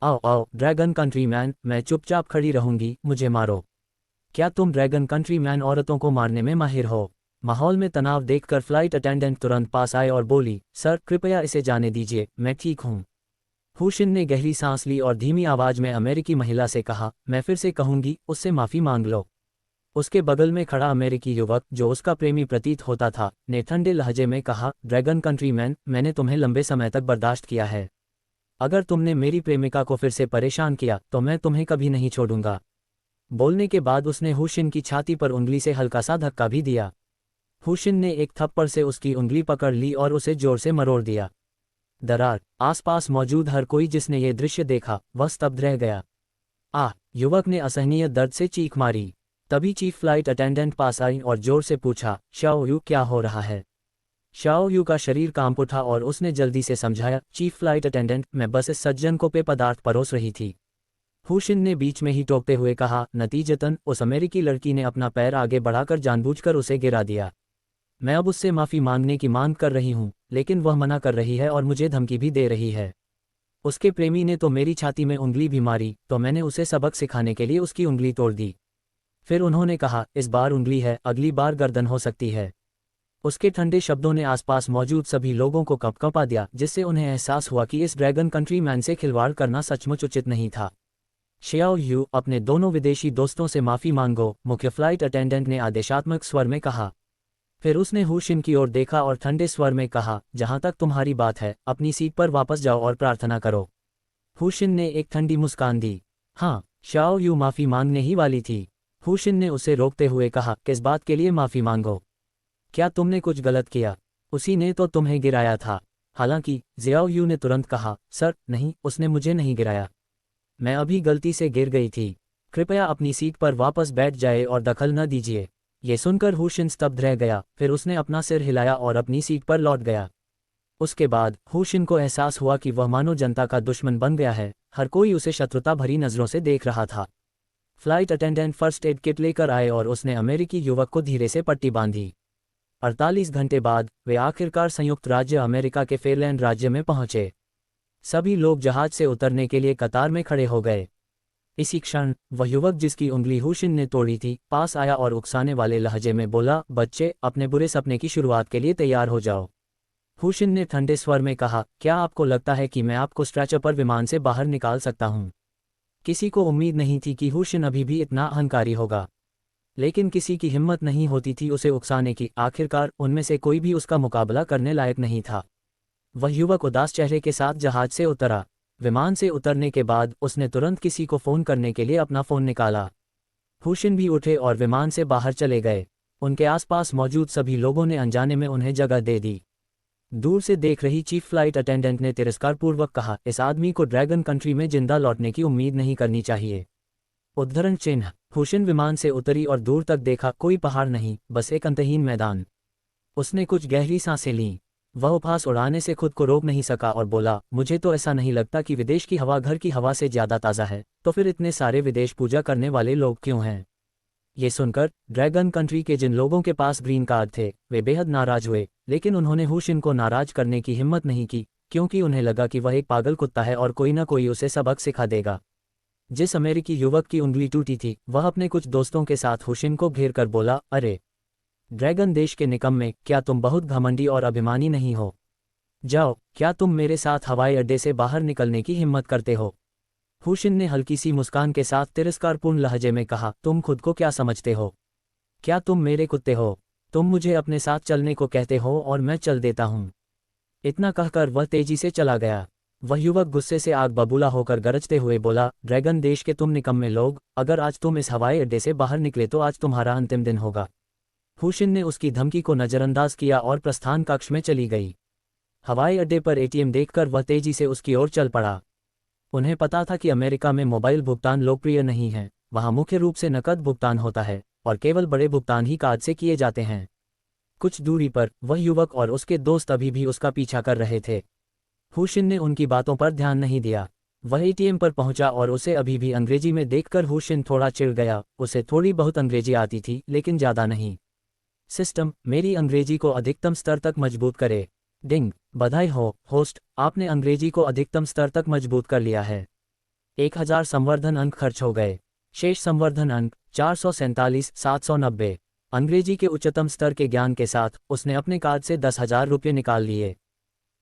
Speaker 1: आओ आओ ड्रैगन कंट्रीमैन, मैं चुपचाप खड़ी रहूंगी, मुझे मारो। क्या तुम ड्रैगन कंट्रीमैन औरतों को मारने में माहिर हो? माहौल में तनाव देखकर फ्लाइट अटेंडेंट तुरंत पास आए और बोली, सर कृपया इसे जाने दीजिए, मैं ठीक हूँ। हुशिन ने गहरी सांस ली और धीमी आवाज में अमेरिकी महिला से कहा, मैं फिर से कहूंगी, उससे माफ़ी मांग लो। उसके बगल में खड़ा अमेरिकी युवक, जो उसका प्रेमी प्रतीत होता था, ने ठंडे लहजे में कहा, ड्रैगन कंट्रीमैन, मैंने तुम्हें लंबे समय तक बर्दाश्त किया है। अगर तुमने मेरी प्रेमिका को फिर से परेशान किया तो मैं तुम्हें कभी नहीं छोड़ूंगा। बोलने के बाद उसने हुशिन की छाती पर उंगली से हल्का सा धक्का भी दिया। हुशिन ने एक थप्पड़ से उसकी उंगली पकड़ ली और उसे जोर से मरोड़ दिया। दरार। आसपास मौजूद हर कोई जिसने ये दृश्य देखा वह स्तब्ध रह गया। आह! युवक ने असहनीय दर्द से चीख मारी। तभी चीफ फ्लाइट अटेंडेंट पास आई और जोर से पूछा, शाओ यू, क्या हो रहा है? शाओ यू का शरीर कांप उठा और उसने जल्दी से समझाया, चीफ फ्लाइट अटेंडेंट, मैं बस इस सज्जन को पेय पदार्थ परोस रही थी। हुशिन ने बीच में ही टोकते हुए कहा, नतीजतन उस अमेरिकी लड़की ने अपना पैर आगे बढ़ाकर जानबूझकर उसे गिरा दिया। मैं अब उससे माफ़ी मांगने की मांग कर रही हूँ, लेकिन वह मना कर रही है और मुझे धमकी भी दे रही है। उसके प्रेमी ने तो मेरी छाती में उंगली भी मारी, तो मैंने उसे सबक सिखाने के लिए उसकी उंगली तोड़ दी। फिर उन्होंने कहा, इस बार उंगली है, अगली बार गर्दन हो सकती है। उसके ठंडे शब्दों ने आसपास मौजूद सभी लोगों को कंपा दिया, जिससे उन्हें एहसास हुआ कि इस ड्रैगन कंट्रीमैन से खिलवाड़ करना सचमुच उचित नहीं था। शाओ यू, अपने दोनों विदेशी दोस्तों से माफ़ी मांगो, मुख्य फ्लाइट अटेंडेंट ने आदेशात्मक स्वर में कहा। फिर उसने हुशिन की ओर देखा और ठंडे स्वर में कहा, जहां तक तुम्हारी बात है, अपनी सीट पर वापस जाओ और प्रार्थना करो। हुशिन ने एक ठंडी मुस्कान दी। हाँ, शाओ यू माफ़ी मांगने ही वाली थी। हुशिन ने उसे रोकते हुए कहा, किस बात के लिए माफ़ी मांगो? क्या तुमने कुछ गलत किया? उसी ने तो तुम्हें गिराया था। हालांकि ज़ियाओ यू ने तुरंत कहा, सर नहीं, उसने मुझे नहीं गिराया। मैं अभी गलती से गिर गई थी। कृपया अपनी सीट पर वापस बैठ जाए और दखल न दीजिए। ये सुनकर हुशिन स्तब्ध रह गया, फिर उसने अपना सिर हिलाया और अपनी सीट पर लौट गया। उसके बाद हुशिन को एहसास हुआ कि वह मानो जनता का दुश्मन बन गया है, हर कोई उसे शत्रुता भरी नज़रों से देख रहा था। Flight attendant first aid kit लेकर आए और उसने अमेरिकी युवक को धीरे से पट्टी बांधी। 48 घंटे बाद वे आखिरकार संयुक्त राज्य अमेरिका के फेयरलैंड राज्य में पहुंचे। सभी लोग जहाज से उतरने के लिए कतार में खड़े हो गए। इसी क्षण वह युवक जिसकी उंगली हुशिन ने तोड़ी थी पास आया और उकसाने वाले लहजे में बोला, बच्चे, अपने बुरे सपने की शुरुआत के लिए तैयार हो जाओ। हुशिन ने ठंडे स्वर में कहा, क्या आपको लगता है कि मैं आपको स्ट्रेचर पर विमान से बाहर निकाल सकता हूं? किसी को उम्मीद नहीं थी कि हुशिन अभी भी इतना अहंकारी होगा, लेकिन किसी की हिम्मत नहीं होती थी उसे उकसाने की। आखिरकार उनमें से कोई भी उसका मुकाबला करने लायक नहीं था। वह युवक उदास चेहरे के साथ जहाज से उतरा। विमान से उतरने के बाद उसने तुरंत किसी को फ़ोन करने के लिए अपना फ़ोन निकाला। हुशिन भी उठे और विमान से बाहर चले गए। उनके आसपास मौजूद सभी लोगों ने अनजाने में उन्हें जगह दे दी। दूर से देख रही चीफ फ्लाइट अटेंडेंट ने तिरस्कारपूर्वक कहा, इस आदमी को ड्रैगन कंट्री में जिंदा लौटने की उम्मीद नहीं करनी चाहिए। उद्धरण चिन्ह। हुशिन विमान से उतरी और दूर तक देखा, कोई पहाड़ नहीं, बस एक अंतहीन मैदान। उसने कुछ गहरी सांसें लीं। वह उपहास उड़ाने से खुद को रोक नहीं सका और बोला, मुझे तो ऐसा नहीं लगता कि विदेश की हवा घर की हवा से ज़्यादा ताज़ा है, तो फिर इतने सारे विदेश पूजा करने वाले लोग क्यों हैं? ये सुनकर ड्रैगन कंट्री के जिन लोगों के पास ग्रीन कार्ड थे वे बेहद नाराज हुए, लेकिन उन्होंने हुशिन को नाराज करने की हिम्मत नहीं की, क्योंकि उन्हें लगा कि वह एक पागल कुत्ता है और कोई ना कोई उसे सबक सिखा देगा। जिस अमेरिकी युवक की उंगली टूटी थी वह अपने कुछ दोस्तों के साथ हुशिन को घेर कर बोला, अरे ड्रैगन देश के निकम्मे, क्या तुम बहुत घमंडी और अभिमानी नहीं हो? जाओ, क्या तुम मेरे साथ हवाई अड्डे से बाहर निकलने की हिम्मत करते हो? हुशिन ने हल्की सी मुस्कान के साथ तिरस्कारपूर्ण लहजे में कहा, तुम खुद को क्या समझते हो? क्या तुम मेरे कुत्ते हो? तुम मुझे अपने साथ चलने को कहते हो और मैं चल देता हूँ। इतना कहकर वह तेजी से चला गया। वह युवक गुस्से से आग बबूला होकर गरजते हुए बोला, ड्रैगन देश के तुम निकम्मे लोग, अगर आज तुम इस हवाई अड्डे से बाहर निकले तो आज तुम्हारा अंतिम दिन होगा। हुशिन ने उसकी धमकी को नज़रअंदाज किया और प्रस्थान कक्ष में चली गई। हवाई अड्डे पर एटीएम देखकर वह तेजी से उसकी ओर चल पड़ा। उन्हें पता था कि अमेरिका में मोबाइल भुगतान लोकप्रिय नहीं है, वहाँ मुख्य रूप से नकद भुगतान होता है और केवल बड़े भुगतान ही कार्ड से किए जाते हैं। कुछ दूरी पर वह युवक और उसके दोस्त अभी भी उसका पीछा कर रहे थे। हुशिन ने उनकी बातों पर ध्यान नहीं दिया। वह एटीएम पर पहुंचा और उसे अभी भी अंग्रेजी में देखकर हुशिन थोड़ा चिढ़ गया। उसे थोड़ी बहुत अंग्रेजी आती थी, लेकिन ज़्यादा नहीं। सिस्टम मेरी अंग्रेजी को अधिकतम स्तर तक मजबूत करे। डिंग, बधाई हो होस्ट, आपने अंग्रेजी को अधिकतम स्तर तक मजबूत कर लिया है। 1000 संवर्धन अंक खर्च हो गए। शेष संवर्धन अंक 447,790। अंग्रेजी के उच्चतम स्तर के ज्ञान के साथ उसने अपने कार्ड से 10,000 रुपये निकाल लिए।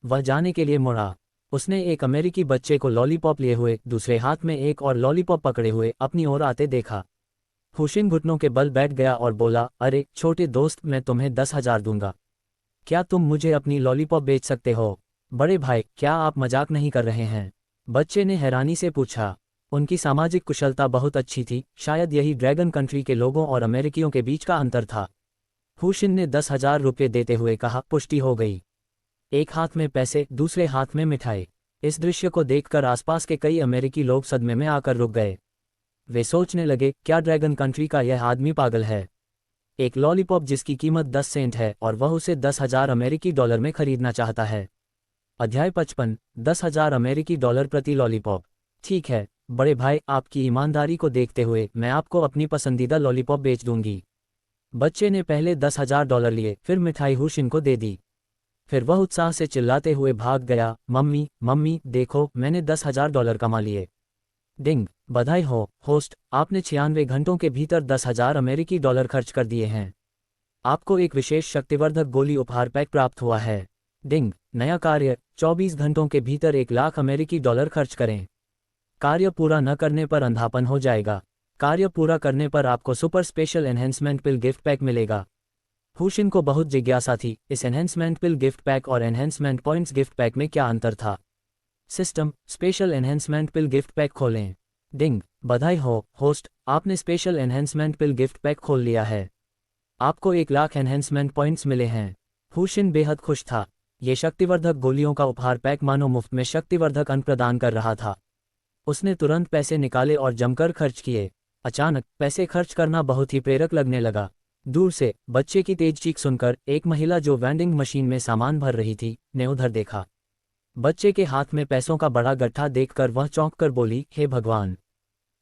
Speaker 1: वह जाने के लिए मुड़ा। उसने एक अमेरिकी बच्चे को लॉलीपॉप लिए हुए दूसरे हाथ में एक और लॉलीपॉप पकड़े हुए अपनी ओर आते देखा। हुशिन घुटनों के बल बैठ गया और बोला, अरे छोटे दोस्त, मैं तुम्हें 10,000 दूंगा। क्या तुम मुझे अपनी लॉलीपॉप बेच सकते हो? बड़े भाई, क्या आप मजाक नहीं कर रहे हैं? बच्चे ने हैरानी से पूछा। उनकी सामाजिक कुशलता बहुत अच्छी थी, शायद यही ड्रैगन कंट्री के लोगों और अमेरिकियों के बीच का अंतर था। हुशिन ने 10,000 रुपये देते हुए कहा, पुष्टि हो गई। एक हाथ में पैसे, दूसरे हाथ में मिठाई। इस दृश्य को देखकर आसपास के कई अमेरिकी लोग सदमे में आकर रुक गए। वे सोचने लगे, क्या ड्रैगन कंट्री का यह आदमी पागल है? एक लॉलीपॉप जिसकी कीमत 10 सेंट है और वह उसे 10,000 अमेरिकी डॉलर में खरीदना चाहता है। अध्याय 55, 10,000 अमेरिकी डॉलर प्रति लॉलीपॉप। ठीक है बड़े भाई, आपकी ईमानदारी को देखते हुए मैं आपको अपनी पसंदीदा लॉलीपॉप बेच दूंगी। बच्चे ने पहले 10,000 डॉलर लिए, फिर मिठाई हुशिन को दे दी। फिर वह उत्साह से चिल्लाते हुए भाग गया, मम्मी मम्मी देखो, मैंने 10,000 डॉलर कमा लिए। डिंग, बधाई हो होस्ट, आपने 96 घंटों के भीतर 10,000 अमेरिकी डॉलर खर्च कर दिए हैं। आपको एक विशेष शक्तिवर्धक गोली उपहार पैक प्राप्त हुआ है। डिंग, नया कार्य, 24 घंटों के भीतर 1,00,000 अमेरिकी डॉलर खर्च करें। कार्य पूरा न करने पर अंधापन हो जाएगा। कार्य पूरा करने पर आपको सुपर स्पेशल एनहेंसमेंट पिल गिफ्ट पैक मिलेगा। हुशिन को बहुत जिज्ञासा थी, इस एनहेंसमेंट पिल गिफ्ट पैक और एनहेंसमेंट पॉइंट्स गिफ्ट पैक में क्या अंतर था। सिस्टम, स्पेशल एनहेंसमेंट पिल गिफ्ट पैक खोलें। डिंग, बधाई हो होस्ट, आपने स्पेशल एनहेंसमेंट पिल गिफ्ट पैक खोल लिया है। आपको 1,00,000 एनहेंसमेंट पॉइंट्स मिले हैं। हुशिन बेहद खुश था। ये शक्तिवर्धक गोलियों का उपहार पैक मानो मुफ्त में शक्तिवर्धक अंक प्रदान कर रहा था। उसने तुरंत पैसे निकाले और जमकर खर्च किए। अचानक पैसे खर्च करना बहुत ही प्रेरक लगने लगा। दूर से बच्चे की तेज चीख सुनकर एक महिला जो वेंडिंग मशीन में सामान भर रही थी ने उधर देखा। बच्चे के हाथ में पैसों का बड़ा गट्ठा देखकर वह चौंक कर बोली, हे भगवान!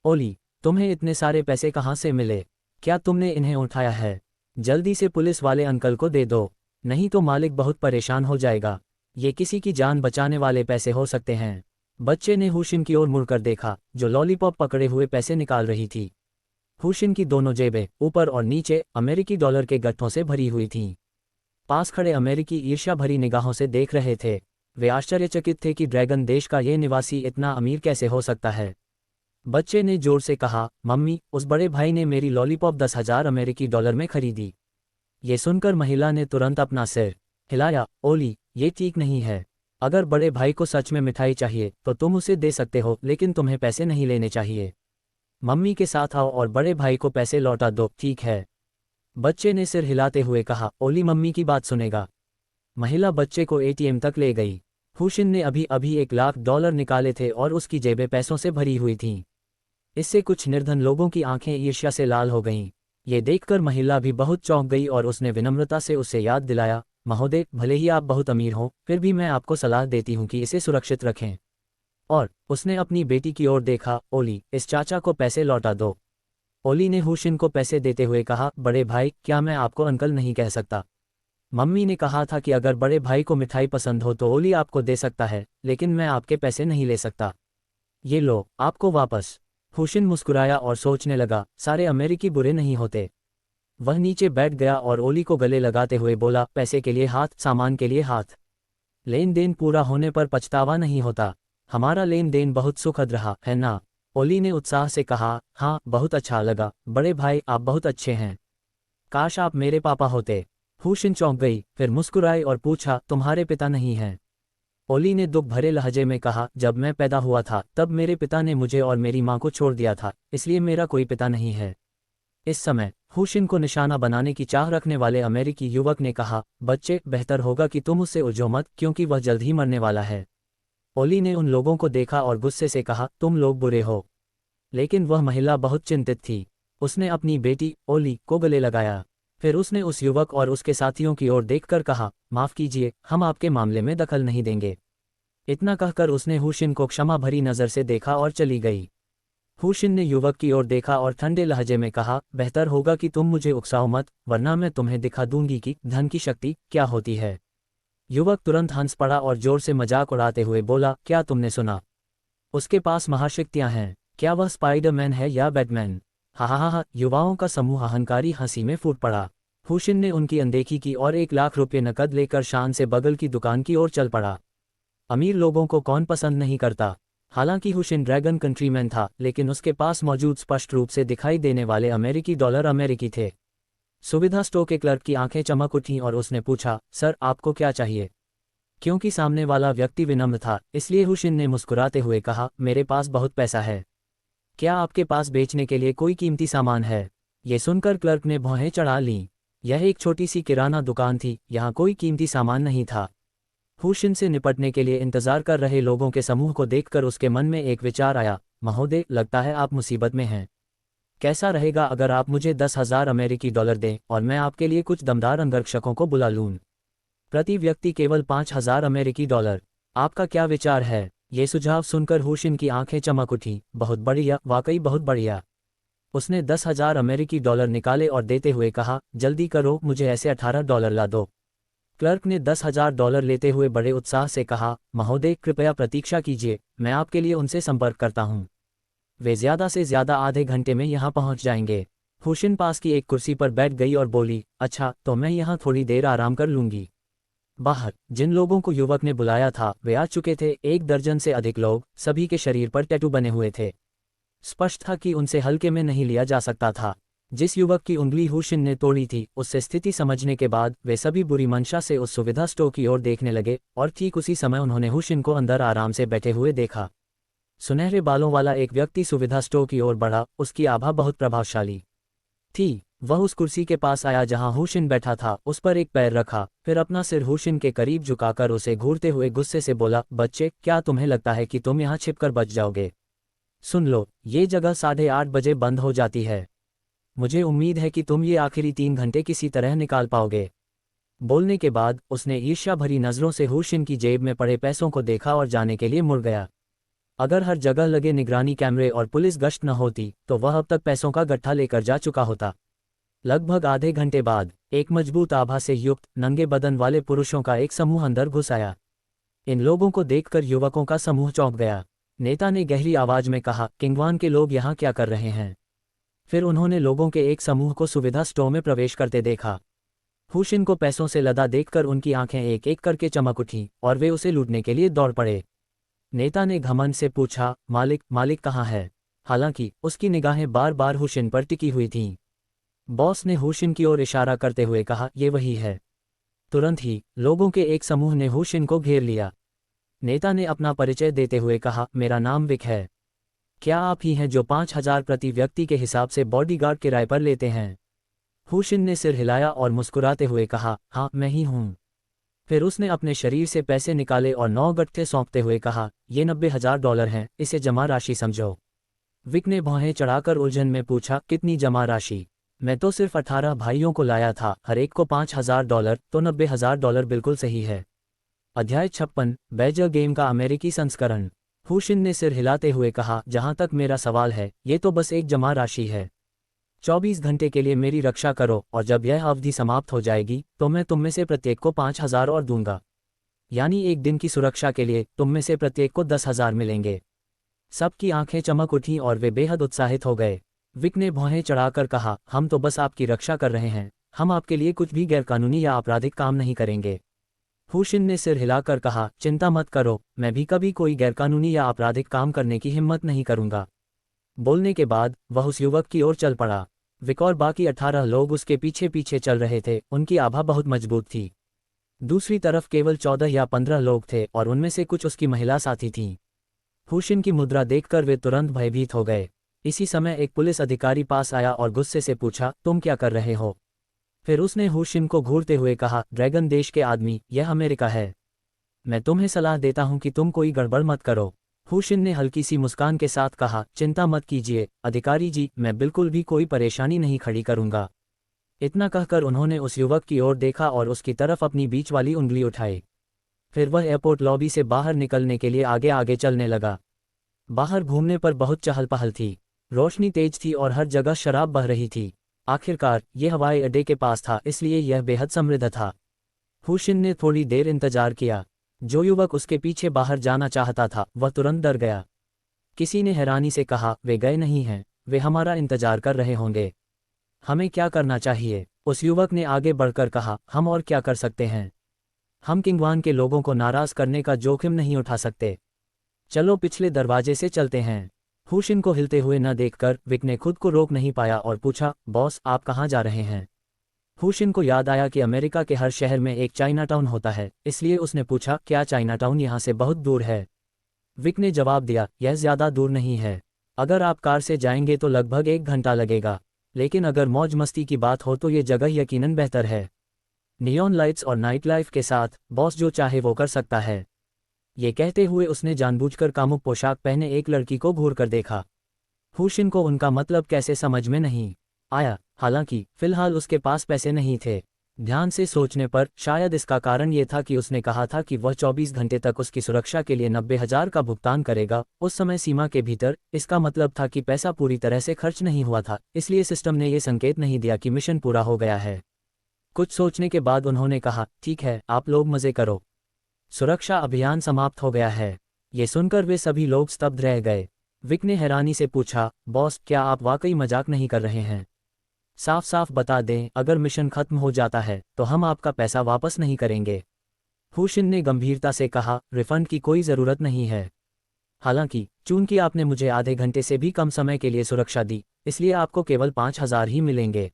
Speaker 1: ओली, तुम्हें इतने सारे पैसे कहाँ से मिले? क्या तुमने इन्हें उठाया है? जल्दी से पुलिस वाले अंकल को दे दो, नहीं तो मालिक बहुत परेशान हो जाएगा। ये किसी की जान बचाने वाले पैसे हो सकते हैं। बच्चे ने हुशिन की ओर मुड़कर देखा, जो लॉलीपॉप पकड़े हुए पैसे निकाल रही थी। हुशिन की दोनों जेबें ऊपर और नीचे अमेरिकी डॉलर के गट्ठों से भरी हुई थीं। पास खड़े अमेरिकी ईर्ष्या भरी निगाहों से देख रहे थे। वे आश्चर्यचकित थे कि ड्रैगन देश का ये निवासी इतना अमीर कैसे हो सकता है। बच्चे ने जोर से कहा, मम्मी, उस बड़े भाई ने मेरी लॉलीपॉप 10,000 अमेरिकी डॉलर में खरीदी। ये सुनकर महिला ने तुरंत अपना सिर हिलाया। ओली, ये ठीक नहीं है। अगर बड़े भाई को सच में मिठाई चाहिए तो तुम उसे दे सकते हो, लेकिन तुम्हें पैसे नहीं लेने चाहिए। मम्मी के साथ आओ और बड़े भाई को पैसे लौटा दो, ठीक है? बच्चे ने सिर हिलाते हुए कहा। ओली मम्मी की बात सुनेगा। महिला बच्चे को एटीएम तक ले गई। हुशिन ने अभी अभी $1,00,000 निकाले थे और उसकी जेबें पैसों से भरी हुई थीं। इससे कुछ निर्धन लोगों की आंखें ईर्ष्या से लाल हो गईं। ये देखकर महिला भी बहुत चौंक गई और उसने विनम्रता से उसे याद दिलाया, महोदय, भले ही आप बहुत अमीर हो, फिर भी मैं आपको सलाह देती हूँ कि इसे सुरक्षित रखें। और उसने अपनी बेटी की ओर देखा। ओली, इस चाचा को पैसे लौटा दो। ओली ने हुशिन को पैसे देते हुए कहा, बड़े भाई, क्या मैं आपको अंकल नहीं कह सकता? मम्मी ने कहा था कि अगर बड़े भाई को मिठाई पसंद हो तो ओली आपको दे सकता है, लेकिन मैं आपके पैसे नहीं ले सकता। ये लो, आपको वापस। हुशिन मुस्कुराया और सोचने लगा, सारे अमेरिकी बुरे नहीं होते। वह नीचे बैठ गया और ओली को गले लगाते हुए बोला, पैसे के लिए हाथ, सामान के लिए हाथ। लेन देन पूरा होने पर पछतावा नहीं होता। हमारा लेन देन बहुत सुखद रहा, है ना? ओली ने उत्साह से कहा, हाँ, बहुत अच्छा लगा। बड़े भाई, आप बहुत अच्छे हैं। काश आप मेरे पापा होते। हुशिन चौंक गई, फिर मुस्कुराई और पूछा, तुम्हारे पिता नहीं हैं? ओली ने दुख भरे लहजे में कहा, जब मैं पैदा हुआ था तब मेरे पिता ने मुझे और मेरी माँ को छोड़ दिया था, इसलिए मेरा कोई पिता नहीं है। इस समय हुशिन को निशाना बनाने की चाह रखने वाले अमेरिकी युवक ने कहा, बच्चे, बेहतर होगा कि तुम उससे उलझो मत, क्योंकि वह जल्द ही मरने वाला है। ओली ने उन लोगों को देखा और गुस्से से कहा, तुम लोग बुरे हो। लेकिन वह महिला बहुत चिंतित थी। उसने अपनी बेटी ओली को गले लगाया। फिर उसने उस युवक और उसके साथियों की ओर देखकर कहा, माफ़ कीजिए, हम आपके मामले में दखल नहीं देंगे। इतना कहकर उसने हुशिन को क्षमा भरी नज़र से देखा और चली गई। हुशिन ने युवक की ओर देखा और ठंडे लहजे में कहा, बेहतर होगा कि तुम मुझे उकसाओ मत, वरना मैं तुम्हें दिखा दूंगी कि धन की शक्ति क्या होती है। युवक तुरंत हंस पड़ा और जोर से मजाक उड़ाते हुए बोला, क्या तुमने सुना? उसके पास महाशक्तियां हैं। क्या वह स्पाइडरमैन है या बैटमैन? हा हा हा। युवाओं का समूह अहंकारी हंसी में फूट पड़ा। हुशिन ने उनकी अनदेखी की और $1,00,000 नकद लेकर शान से बगल की दुकान की ओर चल पड़ा। अमीर लोगों को कौन पसंद नहीं करता? हालांकि हुशिन ड्रैगन कंट्रीमैन था, लेकिन उसके पास मौजूद स्पष्ट रूप से दिखाई देने वाले अमेरिकी डॉलर अमेरिकी थे। सुविधा स्टोर के क्लर्क की आंखें चमक उठीं और उसने पूछा, सर, आपको क्या चाहिए? क्योंकि सामने वाला व्यक्ति विनम्र था, इसलिए हुशिन ने मुस्कुराते हुए कहा, मेरे पास बहुत पैसा है। क्या आपके पास बेचने के लिए कोई कीमती सामान है? ये सुनकर क्लर्क ने भौहें चढ़ा लीं। यह एक छोटी सी किराना दुकान थी, यहाँ कोई कीमती सामान नहीं था। हुशिन से निपटने के लिए इंतजार कर रहे लोगों के समूह को देखकर उसके मन में एक विचार आया, महोदय, लगता है आप मुसीबत में हैं। कैसा रहेगा अगर आप मुझे 10,000 अमेरिकी डॉलर दें और मैं आपके लिए कुछ दमदार अंगरक्षकों को बुला लूँ? प्रति व्यक्ति केवल 5,000 अमेरिकी डॉलर। आपका क्या विचार है? ये सुझाव सुनकर हुशिन की आंखें चमक उठी। बहुत बढ़िया, वाकई बहुत बढ़िया। उसने 10,000 अमेरिकी डॉलर निकाले और देते हुए कहा, जल्दी करो, मुझे ऐसे $18 ला दो। क्लर्क ने 10,000 डॉलर लेते हुए बड़े उत्साह से कहा, महोदय, कृपया प्रतीक्षा कीजिए, मैं आपके लिए उनसे संपर्क करता हूँ। वे ज़्यादा से ज़्यादा आधे घंटे में यहाँ पहुँच जाएंगे। हुशिन पास की एक कुर्सी पर बैठ गई और बोली, अच्छा, तो मैं यहाँ थोड़ी देर आराम कर लूँगी। बाहर जिन लोगों को युवक ने बुलाया था वे आ चुके थे। 1 दर्जन से अधिक लोग, सभी के शरीर पर टैटू बने हुए थे। स्पष्ट था कि उनसे हल्के में नहीं लिया जा सकता था। जिस युवक की उंगली हुशिन ने तोड़ी थी, उससे स्थिति समझने के बाद वे सभी बुरी मंशा से उस सुविधा स्टोर की ओर देखने लगे और ठीक उसी समय उन्होंने हुशिन को अंदर आराम से बैठे हुए देखा। सुनहरे बालों वाला एक व्यक्ति सुविधा स्टोर की ओर बढ़ा। उसकी आभा बहुत प्रभावशाली थी। वह उस कुर्सी के पास आया जहां हुशिन बैठा था, उस पर एक पैर रखा, फिर अपना सिर हुशिन के करीब झुकाकर उसे घूरते हुए गुस्से से बोला, बच्चे, क्या तुम्हें लगता है कि तुम यहाँ छिपकर बच जाओगे? सुन लो, ये जगह 8:30 बजे बंद हो जाती है। मुझे उम्मीद है कि तुम ये आखिरी 3 घंटे किसी तरह निकाल पाओगे। बोलने के बाद उसने ईर्ष्या भरी नज़रों से हुशिन की जेब में पड़े पैसों को देखा और जाने के लिए मुड़ गया। अगर हर जगह लगे निगरानी कैमरे और पुलिस गश्त न होती तो वह अब तक पैसों का गट्ठा लेकर जा चुका होता। लगभग आधे घंटे बाद एक मजबूत आभा से युक्त नंगे बदन वाले पुरुषों का एक समूह अंदर घुस आया। इन लोगों को देखकर युवकों का समूह चौंक गया। नेता ने गहरी आवाज में कहा, किंगवान के लोग यहाँ क्या कर रहे हैं? फिर उन्होंने लोगों के एक समूह को सुविधा स्टोर में प्रवेश करते देखा। हुशिन को पैसों से लदा देखकर उनकी आंखें एक एक करके चमक उठीं और वे उसे लूटने के लिए दौड़ पड़े। नेता ने घमंड से पूछा, मालिक कहाँ है? हालांकि उसकी निगाहें बार बार हुशिन पर टिकी हुई थीं। बॉस ने हुशिन की ओर इशारा करते हुए कहा, ये वही है। तुरंत ही लोगों के एक समूह ने हुशिन को घेर लिया। नेता ने अपना परिचय देते हुए कहा, मेरा नाम विक है। क्या आप ही हैं जो 5,000 प्रति व्यक्ति के हिसाब से बॉडीगार्ड किराए पर लेते हैं? हुशिन ने सिर हिलाया और मुस्कुराते हुए कहा, हाँ मैं ही हूँ। फिर उसने अपने शरीर से पैसे निकाले और 9 गट्ठे सौंपते हुए कहा, ये $90,000 हैं, इसे जमा राशि समझो। विक ने भौहें चढ़ाकर उलझन में पूछा, कितनी जमा राशि? मैं तो सिर्फ 18 भाइयों को लाया था, हर एक को $5,000, तो $90,000 बिल्कुल सही है। अध्याय 56, बैजर गेम का अमेरिकी संस्करण। हुशिन ने सिर हिलाते हुए कहा, जहां तक मेरा सवाल है, ये तो बस एक जमा राशि है। 24 घंटे के लिए मेरी रक्षा करो और जब यह अवधि समाप्त हो जाएगी तो मैं तुम में से प्रत्येक को 5,000 और दूंगा। यानी एक दिन की सुरक्षा के लिए तुम में से प्रत्येक को 10,000 मिलेंगे। सबकी आंखें चमक उठीं और वे बेहद उत्साहित हो गए। विक ने भौहें चढ़ाकर कहा, हम तो बस आपकी रक्षा कर रहे हैं, हम आपके लिए कुछ भी गैरकानूनी या आपराधिक काम नहीं करेंगे। हुशिन ने सिर हिलाकर कहा, चिंता मत करो, मैं भी कभी कोई गैरकानूनी या आपराधिक काम करने की हिम्मत नहीं करूंगा। बोलने के बाद वह उस युवक की ओर चल पड़ा। विक और बाकी 18 लोग उसके पीछे पीछे चल रहे थे, उनकी आभा बहुत मजबूत थी। दूसरी तरफ केवल 14 या 15 लोग थे और उनमें से कुछ उसकी महिला साथी थीं। हुशिन की मुद्रा देखकर वे तुरंत भयभीत हो गए। इसी समय एक पुलिस अधिकारी पास आया और गुस्से से पूछा, तुम क्या कर रहे हो? फिर उसने हुशिन को घूरते हुए कहा, ड्रैगन देश के आदमी, यह अमेरिका है। मैं तुम्हें सलाह देता हूं कि तुम कोई गड़बड़ मत करो। हुशिन ने हल्की सी मुस्कान के साथ कहा, चिंता मत कीजिए अधिकारी जी, मैं बिल्कुल भी कोई परेशानी नहीं खड़ी करूंगा। इतना कहकर उन्होंने उस युवक की ओर देखा और उसकी तरफ अपनी बीच वाली उंगली उठाई। फिर वह एयरपोर्ट लॉबी से बाहर निकलने के लिए आगे आगे चलने लगा। बाहर घूमने पर बहुत चहल पहल थी, रोशनी तेज थी और हर जगह शराब बह रही थी। आखिरकार ये हवाई अड्डे के पास था, इसलिए यह बेहद समृद्ध था। हुशिन ने थोड़ी देर इंतजार किया। जो युवक उसके पीछे बाहर जाना चाहता था वह तुरंत डर गया। किसी ने हैरानी से कहा, वे गए नहीं हैं, वे हमारा इंतजार कर रहे होंगे। हमें क्या करना चाहिए? उस युवक ने आगे बढ़कर कहा, हम और क्या कर सकते हैं? हम किंगवान के लोगों को नाराज करने का जोखिम नहीं उठा सकते। चलो पिछले दरवाजे से चलते हैं। हुशिन को हिलते हुए न देखकर विक ने खुद को रोक नहीं पाया और पूछा, बॉस आप कहाँ जा रहे हैं? हुशिन को याद आया कि अमेरिका के हर शहर में एक चाइनाटाउन होता है, इसलिए उसने पूछा, क्या चाइनाटाउन यहाँ से बहुत दूर है? विक ने जवाब दिया, यह ज़्यादा दूर नहीं है। अगर आप कार से जाएंगे तो लगभग 1 घंटा लगेगा, लेकिन अगर मौज मस्ती की बात हो तो ये जगह यकीनन बेहतर है। नियॉन लाइट्स और नाइट लाइफ के साथ बॉस जो चाहे वो कर सकता है। ये कहते हुए उसने जानबूझकर कामुक पोशाक पहने एक लड़की को घूर कर देखा। हुशिन को उनका मतलब कैसे समझ में नहीं आया, हालांकि फिलहाल उसके पास पैसे नहीं थे। ध्यान से सोचने पर शायद इसका कारण ये था कि उसने कहा था कि वह 24 घंटे तक उसकी सुरक्षा के लिए 90,000 का भुगतान करेगा, उस समय सीमा के भीतर। इसका मतलब था कि पैसा पूरी तरह से खर्च नहीं हुआ था, इसलिए सिस्टम ने यह संकेत नहीं दिया कि मिशन पूरा हो गया है। कुछ सोचने के बाद उन्होंने कहा, ठीक है, आप लोग मजे करो, सुरक्षा अभियान समाप्त हो गया है। ये सुनकर वे सभी लोग स्तब्ध रह गए। विक ने हैरानी से पूछा, बॉस क्या आप वाकई मजाक नहीं कर रहे हैं? साफ साफ बता दें, अगर मिशन खत्म हो जाता है तो हम आपका पैसा वापस नहीं करेंगे। हुशिन ने गंभीरता से कहा, रिफंड की कोई ज़रूरत नहीं है। हालांकि चूंकि आपने मुझे आधे घंटे से भी कम समय के लिए सुरक्षा दी, इसलिए आपको केवल 5,000 ही मिलेंगे।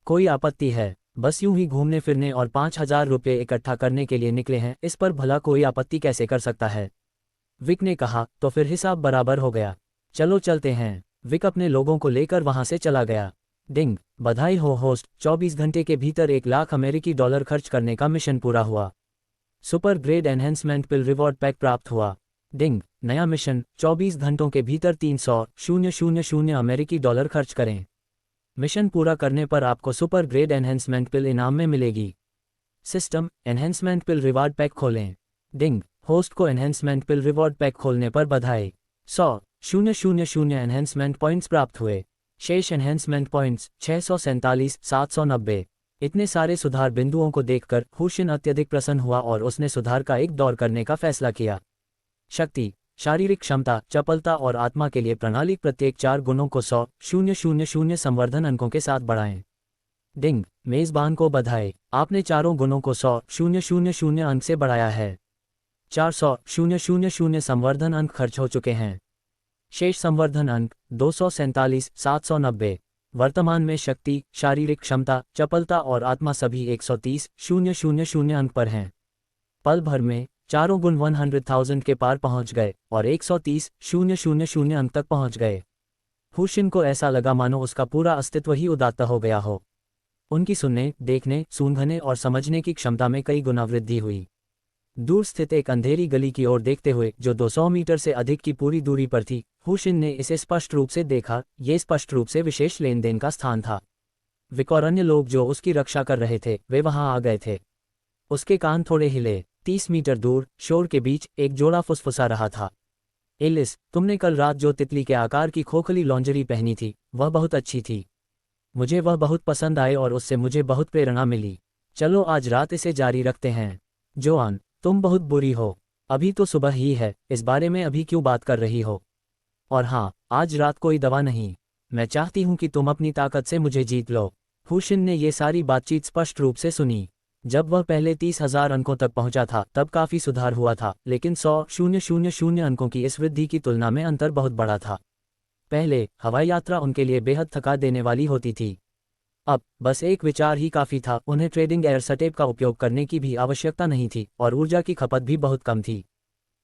Speaker 1: कोई आपत्ति है? बस यूं ही घूमने फिरने और 5,000 रुपये इकट्ठा करने के लिए निकले हैं, इस पर भला कोई आपत्ति कैसे कर सकता है? विक ने कहा, तो फिर हिसाब बराबर हो गया, चलो चलते हैं। विक अपने लोगों को लेकर वहां से चला गया। डिंग, बधाई हो होस्ट, 24 घंटे के भीतर 1 लाख अमेरिकी डॉलर खर्च करने का मिशन पूरा हुआ। सुपर ग्रेड एनहेंसमेंट पिल रिवॉर्ड पैक प्राप्त हुआ। डिंग, नया मिशन, 24 घंटों के भीतर 300,000 अमेरिकी डॉलर खर्च करें। मिशन पूरा करने पर आपको सुपर ग्रेड एनहेंसमेंट पिल इनाम में मिलेगी। सिस्टम एनहेंसमेंट पिल रिवार्ड पैक खोलें। डिंग, होस्ट को एनहेंसमेंट पिल रिवॉर्ड पैक खोलने पर बधाई। 100,000 एनहेंसमेंट पॉइंट्स प्राप्त हुए। शेष एनहेंसमेंट पॉइंट्स 647,790। इतने सारे सुधार बिंदुओं को देखकर हुशिन अत्यधिक प्रसन्न हुआ और उसने सुधार का एक दौर करने का फैसला किया। शक्ति, शारीरिक क्षमता, चपलता और आत्मा के लिए प्रणाली प्रत्येक 4 गुणों को 100,000 संवर्धन अंकों के साथ बढ़ाएं। डिंग, मेजबान को बधाई, आपने चारों गुणों को 100,000 अंक से बढ़ाया है। 400,000 संवर्धन अंक खर्च हो चुके हैं। शेष संवर्धन अंक 247,790। वर्तमान में शक्ति, शारीरिक क्षमता, चपलता और आत्मा सभी 130,000 अंक पर हैं। पल भर में चारों गुण 100,000 के पार पहुंच गए और 130,000 अंक तक पहुंच गए। हुशिन को ऐसा लगा मानो उसका पूरा अस्तित्व ही उदात्त हो गया हो। उनकी सुनने, देखने, सूंघने और समझने की क्षमता में कई गुना वृद्धि हुई। दूर स्थित एक अंधेरी गली की ओर देखते हुए, जो 200 मीटर से अधिक की पूरी दूरी पर थी, हुशिन ने इसे स्पष्ट रूप से देखा। ये स्पष्ट रूप से विशेष लेन देन का स्थान था। विकौरण्य लोग जो उसकी रक्षा कर रहे थे, वे वहां आ गए थे। उसके कान थोड़े हिले। 30 मीटर दूर, शोर के बीच, एक जोड़ा फुसफुसा रहा था। एलिस, तुमने कल रात जो तितली के आकार की खोखली लॉन्जरी पहनी थी, वह बहुत अच्छी थी। मुझे वह बहुत पसंद आए और उससे मुझे बहुत प्रेरणा मिली। चलो आज रात इसे जारी रखते हैं। जोआन, तुम बहुत बुरी हो। अभी तो सुबह ही है, इस बारे में अभी क्यों बात कर रही हो? और हाँ, आज रात कोई दवा नहीं। मैं चाहती हूं कि तुम अपनी ताकत से मुझे जीत लो। हुशिन ने ये सारी बातचीत स्पष्ट रूप से सुनी। जब वह पहले 30,000 अंकों तक पहुंचा था तब काफ़ी सुधार हुआ था, लेकिन 100,000 अंकों की इस वृद्धि की तुलना में अंतर बहुत बड़ा था। पहले हवाई यात्रा उनके लिए बेहद थका देने वाली होती थी। अब बस एक विचार ही काफ़ी था। उन्हें ट्रेडिंग एयरसटेप का उपयोग करने की भी आवश्यकता नहीं थी और ऊर्जा की खपत भी बहुत कम थी।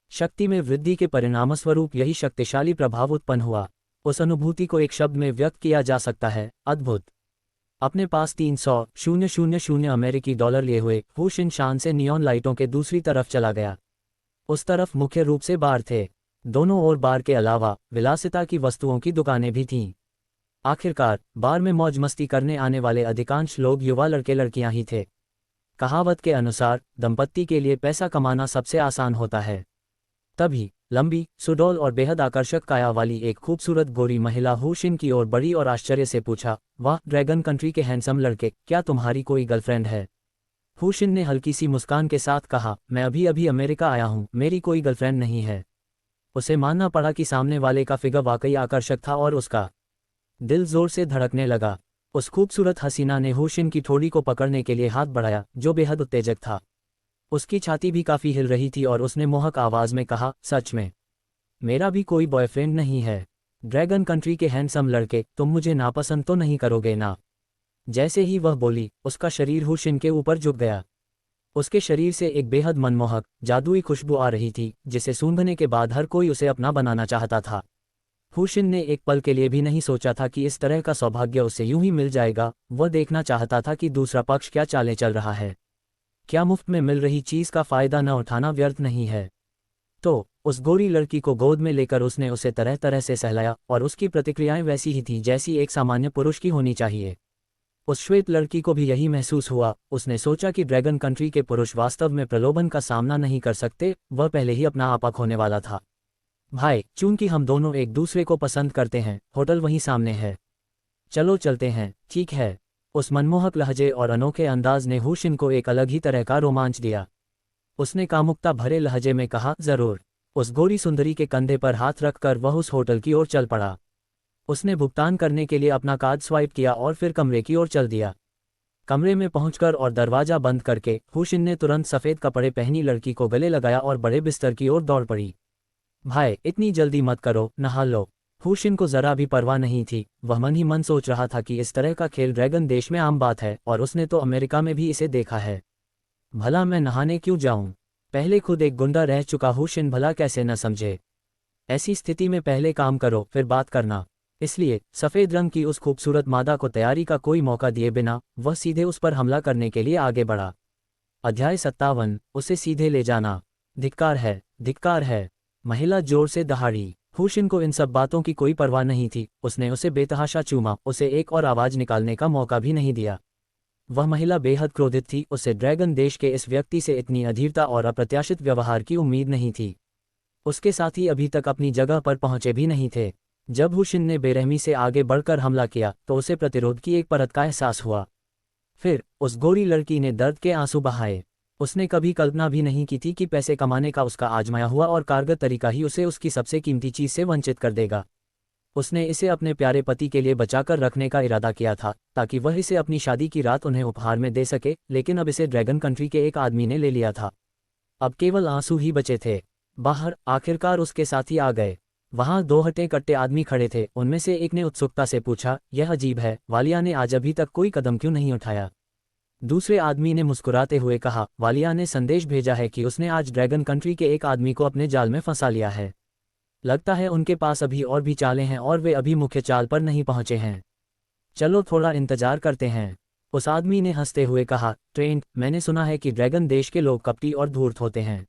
Speaker 1: शक्ति में वृद्धि के परिणामस्वरूप यही शक्तिशाली प्रभाव उत्पन्न हुआ। उस अनुभूति को एक शब्द में व्यक्त किया जा सकता है, अद्भुत। अपने पास 300,000 अमेरिकी डॉलर लिए हुए हुशिन शान से नियॉन लाइटों के दूसरी तरफ चला गया। उस तरफ मुख्य रूप से बार थे। दोनों ओर बार के अलावा विलासिता की वस्तुओं की दुकानें भी थीं। आखिरकार बार में मौज मस्ती करने आने वाले अधिकांश लोग युवा लड़के लड़कियां ही थे। कहावत के अनुसार दंपत्ति के लिए पैसा कमाना सबसे आसान होता है। तभी लंबी, सुडौल और बेहद आकर्षक काया वाली एक खूबसूरत गोरी महिला हुशिन की ओर बढ़ी और आश्चर्य से पूछा, वाह ड्रैगन कंट्री के हैंडसम लड़के, क्या तुम्हारी कोई गर्लफ्रेंड है? हुशिन ने हल्की सी मुस्कान के साथ कहा, मैं अभी अभी अमेरिका आया हूँ, मेरी कोई गर्लफ्रेंड नहीं है। उसे मानना पड़ा कि सामने वाले का फिगर वाकई आकर्षक था और उसका दिल जोर से धड़कने लगा। उस खूबसूरत हसीना ने हुशिन की ठोड़ी को पकड़ने के लिए हाथ बढ़ाया, जो बेहद उत्तेजक था। उसकी छाती भी काफ़ी हिल रही थी और उसने मोहक आवाज़ में कहा, सच में? मेरा भी कोई बॉयफ्रेंड नहीं है। ड्रैगन कंट्री के हैंडसम लड़के, तुम मुझे नापसंद तो नहीं करोगे ना? जैसे ही वह बोली, उसका शरीर हुशिन के ऊपर झुक गया। उसके शरीर से एक बेहद मनमोहक, जादुई खुशबू आ रही थी, जिसे सूंघने के बाद हर कोई उसे अपना बनाना चाहता था। हुशिन ने एक पल के लिए भी नहीं सोचा था कि इस तरह का सौभाग्य उसे यूं ही मिल जाएगा। वह देखना चाहता था कि दूसरा पक्ष क्या चालें चल रहा है। क्या मुफ्त में मिल रही चीज़ का फ़ायदा न उठाना व्यर्थ नहीं है? तो उस गोरी लड़की को गोद में लेकर उसने उसे तरह तरह से सहलाया और उसकी प्रतिक्रियाएं वैसी ही थीं जैसी एक सामान्य पुरुष की होनी चाहिए। उस श्वेत लड़की को भी यही महसूस हुआ। उसने सोचा कि ड्रैगन कंट्री के पुरुष वास्तव में प्रलोभन का सामना नहीं कर सकते। वह पहले ही अपना आपा खोने वाला था। भाई, चूंकि हम दोनों एक दूसरे को पसंद करते हैं, होटल वहीं सामने है। चलो चलते हैं। ठीक है। उस मनमोहक लहजे और अनोखे अंदाज ने हुशिन को एक अलग ही तरह का रोमांच दिया। उसने कामुकता भरे लहजे में कहा, जरूर। उस गोरी सुंदरी के कंधे पर हाथ रखकर वह उस होटल की ओर चल पड़ा। उसने भुगतान करने के लिए अपना कार्ड स्वाइप किया और फिर कमरे की ओर चल दिया। कमरे में पहुंचकर और दरवाजा बंद करके हुशिन ने तुरंत सफ़ेद कपड़े पहनी लड़की को गले लगाया और बड़े बिस्तर की ओर दौड़ पड़ी। भाई, इतनी जल्दी मत करो, नहा लो। हुशिन को जरा भी परवाह नहीं थी। वह मन ही मन सोच रहा था कि इस तरह का खेल ड्रैगन देश में आम बात है और उसने तो अमेरिका में भी इसे देखा है। भला मैं नहाने क्यों जाऊं? पहले खुद एक गुंडा रह चुका हुशिन भला कैसे न समझे? ऐसी स्थिति में पहले काम करो फिर बात करना। इसलिए सफ़ेद रंग की उस खूबसूरत मादा को तैयारी का कोई मौका दिए बिना वह सीधे उस पर हमला करने के लिए आगे बढ़ा। अध्याय 57, उसे सीधे ले जाना। धिक्कार है, धिक्कार है। महिला जोर से दहाड़ी। हुशिन को इन सब बातों की कोई परवाह नहीं थी। उसने उसे बेतहाशा चूमा, उसे एक और आवाज़ निकालने का मौका भी नहीं दिया। वह महिला बेहद क्रोधित थी। उसे ड्रैगन देश के इस व्यक्ति से इतनी अधीरता और अप्रत्याशित व्यवहार की उम्मीद नहीं थी। उसके साथी अभी तक अपनी जगह पर पहुंचे भी नहीं थे। जब हुशिन ने बेरहमी से आगे बढ़कर हमला किया तो उसे प्रतिरोध की एक परत का एहसास हुआ। फिर उस गोरी लड़की ने दर्द के आंसू बहाए। उसने कभी कल्पना भी नहीं की थी कि पैसे कमाने का उसका आजमाया हुआ और कारगर तरीका ही उसे उसकी सबसे कीमती चीज़ से वंचित कर देगा। उसने इसे अपने प्यारे पति के लिए बचाकर रखने का इरादा किया था, ताकि वह इसे अपनी शादी की रात उन्हें उपहार में दे सके, लेकिन अब इसे ड्रैगन कंट्री के एक आदमी ने ले लिया था। अब केवल आंसू ही बचे थे। बाहर आखिरकार उसके साथी आ गए। वहां दो हट्टे कट्टे आदमी खड़े थे। उनमें से एक ने उत्सुकता से पूछा, यह अजीब है, वालिया ने आज अभी तक कोई कदम क्यों नहीं उठाया? दूसरे आदमी ने मुस्कुराते हुए कहा, वालिया ने संदेश भेजा है कि उसने आज ड्रैगन कंट्री के एक आदमी को अपने जाल में फंसा लिया है। लगता है उनके पास अभी और भी चालें हैं और वे अभी मुख्य चाल पर नहीं पहुंचे हैं। चलो थोड़ा इंतजार करते हैं। उस आदमी ने हंसते हुए कहा, ट्रेंट, मैंने सुना है कि ड्रैगन देश के लोग कपटी और धूर्त होते हैं।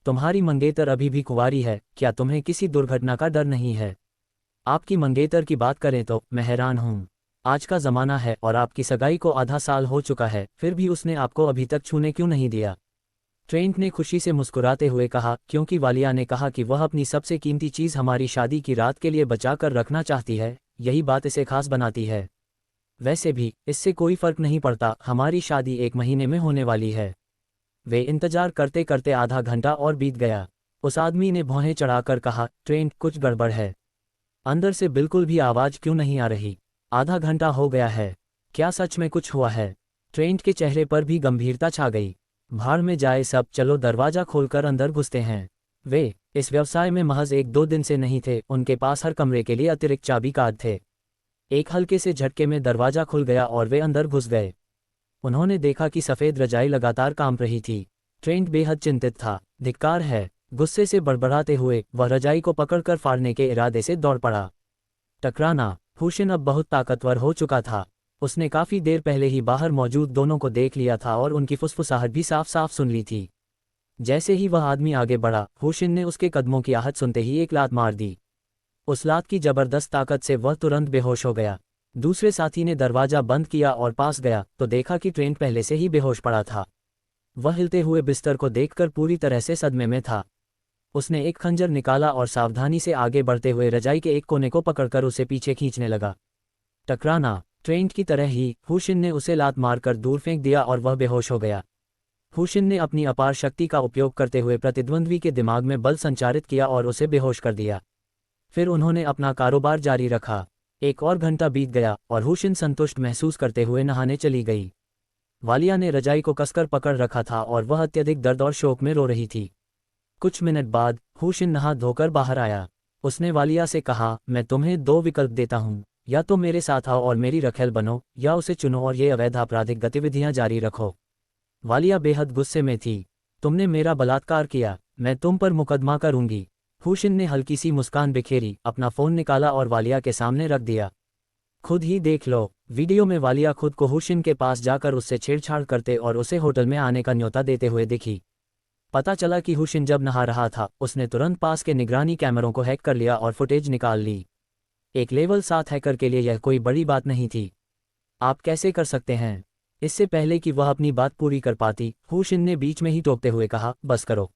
Speaker 1: तुम्हारी मंगेतर अभी भी कुंवारी है, क्या तुम्हें किसी दुर्घटना का डर नहीं है? आपकी मंगेतर की बात करें तो मैं हैरान हूँ। आज का ज़माना है और आपकी सगाई को आधा साल हो चुका है, फिर भी उसने आपको अभी तक छूने क्यों नहीं दिया? ट्रेंट ने खुशी से मुस्कुराते हुए कहा, क्योंकि वालिया ने कहा कि वह अपनी सबसे कीमती चीज़ हमारी शादी की रात के लिए बचा कर रखना चाहती है। यही बात इसे खास बनाती है। वैसे भी इससे कोई फर्क नहीं पड़ता, हमारी शादी 1 महीने में होने वाली है। वे इंतजार करते करते आधा घंटा और बीत गया। उस आदमी ने भौहें चढ़ाकर कहा, ट्रेंट, कुछ गड़बड़ है। अंदर से बिल्कुल भी आवाज़ क्यों नहीं आ रही? आधा घंटा हो गया है। क्या सच में कुछ हुआ है? ट्रेंट के चेहरे पर भी गंभीरता छा गई। भाड़ में जाए सब, चलो दरवाज़ा खोलकर अंदर घुसते हैं। वे इस व्यवसाय में महज 1-2 दिन से नहीं थे। उनके पास हर कमरे के लिए अतिरिक्त चाबी कार्ड थे। एक हल्के से झटके में दरवाज़ा खुल गया और वे अंदर घुस गए। उन्होंने देखा कि सफ़ेद रजाई लगातार कांप रही थी। ट्रेंट बेहद चिंतित था। धिक्कार है, गुस्से से बड़बड़ाते हुए वह रजाई को पकड़कर फाड़ने के इरादे से दौड़ पड़ा। टकराना। हुशिन अब बहुत ताकतवर हो चुका था। उसने काफ़ी देर पहले ही बाहर मौजूद दोनों को देख लिया था और उनकी फुसफुसाहट भी साफ साफ सुन ली थी। जैसे ही वह आदमी आगे बढ़ा, हुशिन ने उसके कदमों की आहट सुनते ही एक लात मार दी। उस लात की जबरदस्त ताकत से वह तुरंत बेहोश हो गया। दूसरे साथी ने दरवाज़ा बंद किया और पास गया तो देखा कि ट्रेंट पहले से ही बेहोश पड़ा था। वह हिलते हुए बिस्तर को देखकर पूरी तरह से सदमे में था। उसने एक खंजर निकाला और सावधानी से आगे बढ़ते हुए रजाई के एक कोने को पकड़कर उसे पीछे खींचने लगा। टकराना। ट्रेंट की तरह ही हुशिन ने उसे लात मारकर दूर फेंक दिया और वह बेहोश हो गया। हुशिन ने अपनी अपार शक्ति का उपयोग करते हुए प्रतिद्वंद्वी के दिमाग में बल संचारित किया और उसे बेहोश कर दिया। फिर उन्होंने अपना कारोबार जारी रखा। 1 और घंटा बीत गया और हुशिन संतुष्ट महसूस करते हुए नहाने चली गई। वालिया ने रजाई को कसकर पकड़ रखा था और वह अत्यधिक दर्द और शोक में रो रही थी। कुछ मिनट बाद हुशिन नहा धोकर बाहर आया। उसने वालिया से कहा, मैं तुम्हें 2 विकल्प देता हूँ, या तो मेरे साथ आओ और मेरी रखेल बनो, या उसे चुनो और ये अवैध आपराधिक गतिविधियां जारी रखो। वालिया बेहद गुस्से में थी। तुमने मेरा बलात्कार किया, मैं तुम पर मुकदमा करूंगी। हुशिन ने हल्की सी मुस्कान बिखेरी, अपना फ़ोन निकाला और वालिया के सामने रख दिया। खुद ही देख लो। वीडियो में वालिया खुद को हुशिन के पास जाकर उससे छेड़छाड़ करते और उसे होटल में आने का न्योता देते हुए दिखी। पता चला कि हुशिन जब नहा रहा था, उसने तुरंत पास के निगरानी कैमरों को हैक कर लिया और फुटेज निकाल ली। एक लेवल 7 हैकर के लिए यह कोई बड़ी बात नहीं थी। आप कैसे कर सकते हैं? इससे पहले कि वह अपनी बात पूरी कर पाती, हुशिन ने बीच में ही टोकते हुए कहा, बस करो।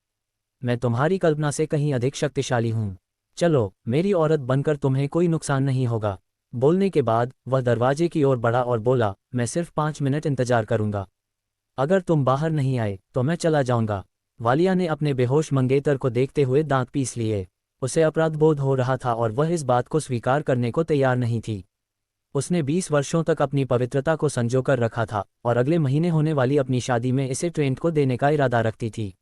Speaker 1: मैं तुम्हारी कल्पना से कहीं अधिक शक्तिशाली हूँ। चलो, मेरी औरत बनकर तुम्हें कोई नुकसान नहीं होगा। बोलने के बाद वह दरवाजे की ओर बढ़ा और बोला, मैं सिर्फ 5 मिनट इंतजार करूंगा। अगर तुम बाहर नहीं आए तो मैं चला जाऊंगा। वालिया ने अपने बेहोश मंगेतर को देखते हुए दांत पीस लिए। उसे अपराधबोध हो रहा था और वह इस बात को स्वीकार करने को तैयार नहीं थी। उसने 20 वर्षों तक अपनी पवित्रता को संजो कर रखा था और अगले महीने होने वाली अपनी शादी में इसे ट्रेंट को देने का इरादा रखती थी।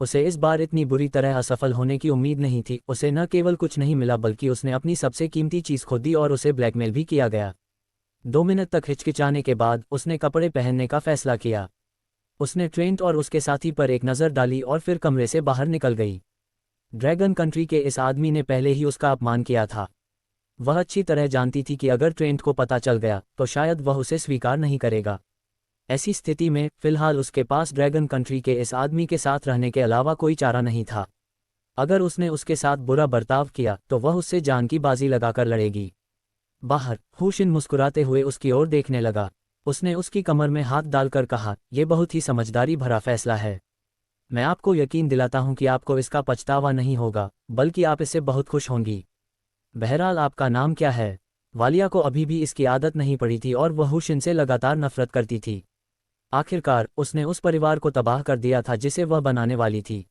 Speaker 1: उसे इस बार इतनी बुरी तरह असफल होने की उम्मीद नहीं थी। उसे न केवल कुछ नहीं मिला बल्कि उसने अपनी सबसे कीमती चीज़ खो दी और उसे ब्लैकमेल भी किया गया। 2 मिनट तक हिचकिचाने के बाद उसने कपड़े पहनने का फैसला किया। उसने ट्रेंट और उसके साथी पर एक नज़र डाली और फिर कमरे से बाहर निकल गई। ड्रैगन कंट्री के इस आदमी ने पहले ही उसका अपमान किया था। वह अच्छी तरह जानती थी कि अगर ट्रेंट को पता चल गया तो शायद वह उसे स्वीकार नहीं करेगा। ऐसी स्थिति में फिलहाल उसके पास ड्रैगन कंट्री के इस आदमी के साथ रहने के अलावा कोई चारा नहीं था। अगर उसने उसके साथ बुरा बर्ताव किया तो वह उससे जान की बाजी लगाकर लड़ेगी। बाहर हुशिन मुस्कुराते हुए उसकी ओर देखने लगा। उसने उसकी कमर में हाथ डालकर कहा, यह बहुत ही समझदारी भरा फैसला है। मैं आपको यकीन दिलाता हूं कि आपको इसका पछतावा नहीं होगा, बल्कि आप इससे बहुत खुश होंगी। बहरहाल आपका नाम क्या है? वालिया को अभी भी इसकी आदत नहीं पड़ी थी और वह हुशिन से लगातार नफरत करती थी। आखिरकार उसने उस परिवार को तबाह कर दिया था जिसे वह बनाने वाली थी।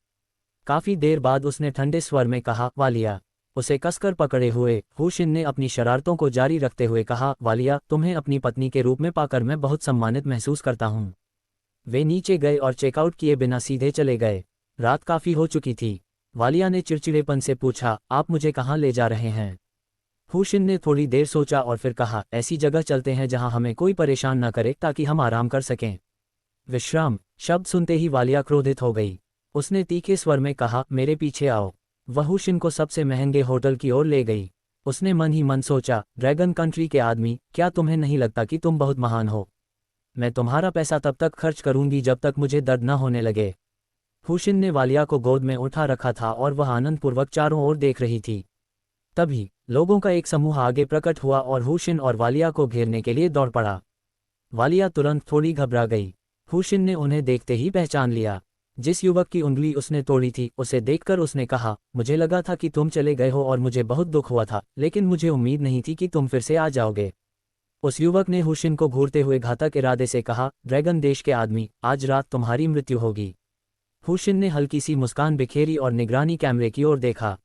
Speaker 1: काफी देर बाद उसने ठंडे स्वर में कहा, वालिया। उसे कसकर पकड़े हुए हुशिन ने अपनी शरारतों को जारी रखते हुए कहा, वालिया, तुम्हें अपनी पत्नी के रूप में पाकर मैं बहुत सम्मानित महसूस करता हूँ। वे नीचे गए और चेकआउट किए बिना सीधे चले गए। रात काफी हो चुकी थी। वालिया ने चिड़चिड़ेपन से पूछा, आप मुझे कहाँ ले जा रहे हैं? हुशिन ने थोड़ी देर सोचा और फिर कहा, ऐसी जगह चलते हैं जहां हमें कोई परेशान न करे ताकि हम आराम कर सकें। विश्राम शब्द सुनते ही वालिया क्रोधित हो गई। उसने तीखे स्वर में कहा, मेरे पीछे आओ। वह हुशिन को सबसे महंगे होटल की ओर ले गई। उसने मन ही मन सोचा, ड्रैगन कंट्री के आदमी, क्या तुम्हें नहीं लगता कि तुम बहुत महान हो? मैं तुम्हारा पैसा तब तक खर्च करूंगी जब तक मुझे दर्द न होने लगे। हुशिन ने वालिया को गोद में उठा रखा था और वह आनंदपूर्वक चारों ओर देख रही थी। तभी लोगों का एक समूह आगे प्रकट हुआ और हुशिन और वालिया को घेरने के लिए दौड़ पड़ा। वालिया तुरंत थोड़ी घबरा गई। हुशिन ने उन्हें देखते ही पहचान लिया। जिस युवक की उंगली उसने तोड़ी थी उसे देखकर उसने कहा, मुझे लगा था कि तुम चले गए हो और मुझे बहुत दुख हुआ था, लेकिन मुझे उम्मीद नहीं थी कि तुम फिर से आ जाओगे। उस युवक ने हुशिन को घूरते हुए घातक इरादे से कहा, ड्रैगन देश के आदमी, आज रात तुम्हारी मृत्यु होगी। हुशिन ने हल्की सी मुस्कान बिखेरी और निगरानी कैमरे की ओर देखा।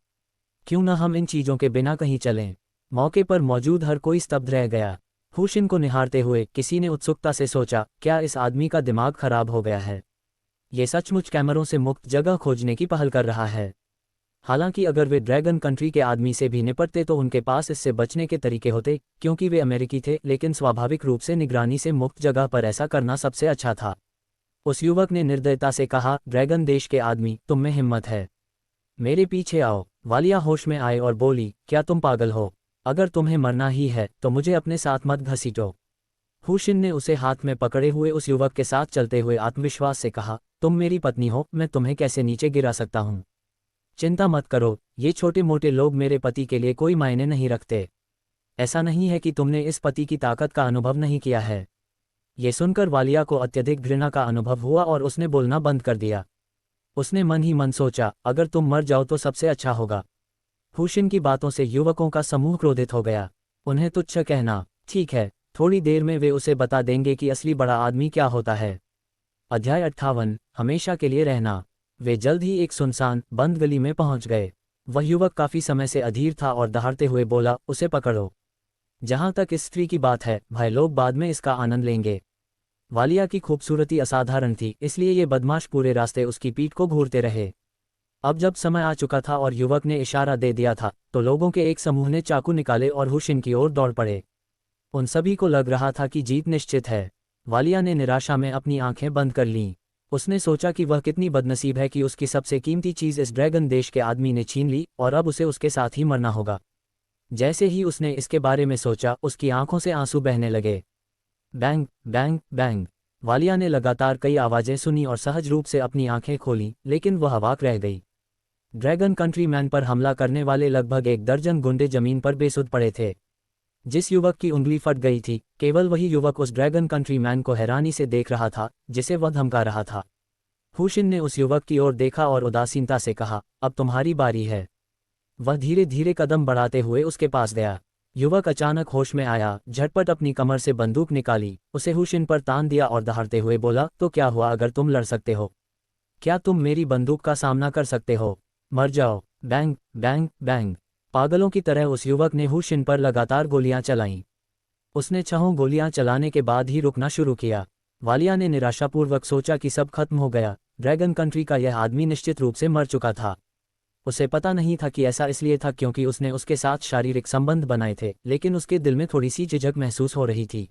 Speaker 1: क्यों न हम इन चीजों के बिना कहीं चलें? मौके पर मौजूद हर कोई स्तब्ध रह गया। हुशिन को निहारते हुए किसी ने उत्सुकता से सोचा, क्या इस आदमी का दिमाग खराब हो गया है? ये सचमुच कैमरों से मुक्त जगह खोजने की पहल कर रहा है। हालांकि अगर वे ड्रैगन कंट्री के आदमी से भी निपटते तो उनके पास इससे बचने के तरीके होते, क्योंकि वे अमेरिकी थे, लेकिन स्वाभाविक रूप से निगरानी से मुक्त जगह पर ऐसा करना सबसे अच्छा था। उस युवक ने निर्दयता से कहा, ड्रैगन देश के आदमी, तुम में हिम्मत है? मेरे पीछे आओ। वालिया होश में आए और बोली, क्या तुम पागल हो? अगर तुम्हें मरना ही है तो मुझे अपने साथ मत घसीटो। हुशिन ने उसे हाथ में पकड़े हुए उस युवक के साथ चलते हुए आत्मविश्वास से कहा, तुम मेरी पत्नी हो, मैं तुम्हें कैसे नीचे गिरा सकता हूँ? चिंता मत करो, ये छोटे मोटे लोग मेरे पति के लिए कोई मायने नहीं रखते। ऐसा नहीं है कि तुमने इस पति की ताकत का अनुभव नहीं किया है। ये सुनकर वालिया को अत्यधिक घृणा का अनुभव हुआ और उसने बोलना बंद कर दिया। उसने मन ही मन सोचा, अगर तुम मर जाओ तो सबसे अच्छा होगा। हुशिन की बातों से युवकों का समूह क्रोधित हो गया। उन्हें तुच्छ कहना, ठीक है, थोड़ी देर में वे उसे बता देंगे कि असली बड़ा आदमी क्या होता है। अध्याय 58, हमेशा के लिए रहना। वे जल्द ही एक सुनसान बंद गली में पहुंच गए। वह युवक काफी समय से अधीर था और दहाड़ते हुए बोला, उसे पकड़ो। जहां तक इस स्त्री की बात है, भाई लोग बाद में इसका आनंद लेंगे। वालिया की खूबसूरती असाधारण थी, इसलिए ये बदमाश पूरे रास्ते उसकी पीठ को घूरते रहे। अब जब समय आ चुका था और युवक ने इशारा दे दिया था, तो लोगों के एक समूह ने चाकू निकाले और हुशिन की ओर दौड़ पड़े। उन सभी को लग रहा था कि जीत निश्चित है। वालिया ने निराशा में अपनी आंखें बंद कर लीं। उसने सोचा कि वह कितनी बदनसीब है कि उसकी सबसे कीमती चीज इस ड्रैगन देश के आदमी ने छीन ली और अब उसे उसके साथ ही मरना होगा। जैसे ही उसने इसके बारे में सोचा, उसकी आंखों से आंसू बहने लगे। Bang bang bang. वालिया ने लगातार कई आवाजें सुनी और सहज रूप से अपनी आंखें खोलीं, लेकिन वह अवाक रह गई। ड्रैगन कंट्री मैन पर हमला करने वाले लगभग 1 दर्जन गुंडे जमीन पर बेसुध पड़े थे। जिस युवक की उंगली फट गई थी, केवल वही युवक उस ड्रैगन कंट्री मैन को हैरानी से देख रहा था जिसे वह धमका रहा था। हुशिन ने उस युवक की ओर देखा और उदासीनता से कहा, अब तुम्हारी बारी है। वह धीरे धीरे कदम बढ़ाते हुए उसके पास गया। युवक अचानक होश में आया, झटपट अपनी कमर से बंदूक निकाली, उसे हुशिन पर तान दिया और दहाड़ते हुए बोला, तो क्या हुआ अगर तुम लड़ सकते हो? क्या तुम मेरी बंदूक का सामना कर सकते हो? मर जाओ। Bang bang bang. पागलों की तरह उस युवक ने हुशिन पर लगातार गोलियां चलाईं। उसने 6 गोलियां चलाने के बाद ही रुकना शुरू किया। वालिया ने निराशापूर्वक सोचा कि सब खत्म हो गया। ड्रैगन कंट्री का यह आदमी निश्चित रूप से मर चुका था। उसे पता नहीं था कि ऐसा इसलिए था क्योंकि उसने उसके साथ शारीरिक संबंध बनाए थे, लेकिन उसके दिल में थोड़ी सी झिझक महसूस हो रही थी।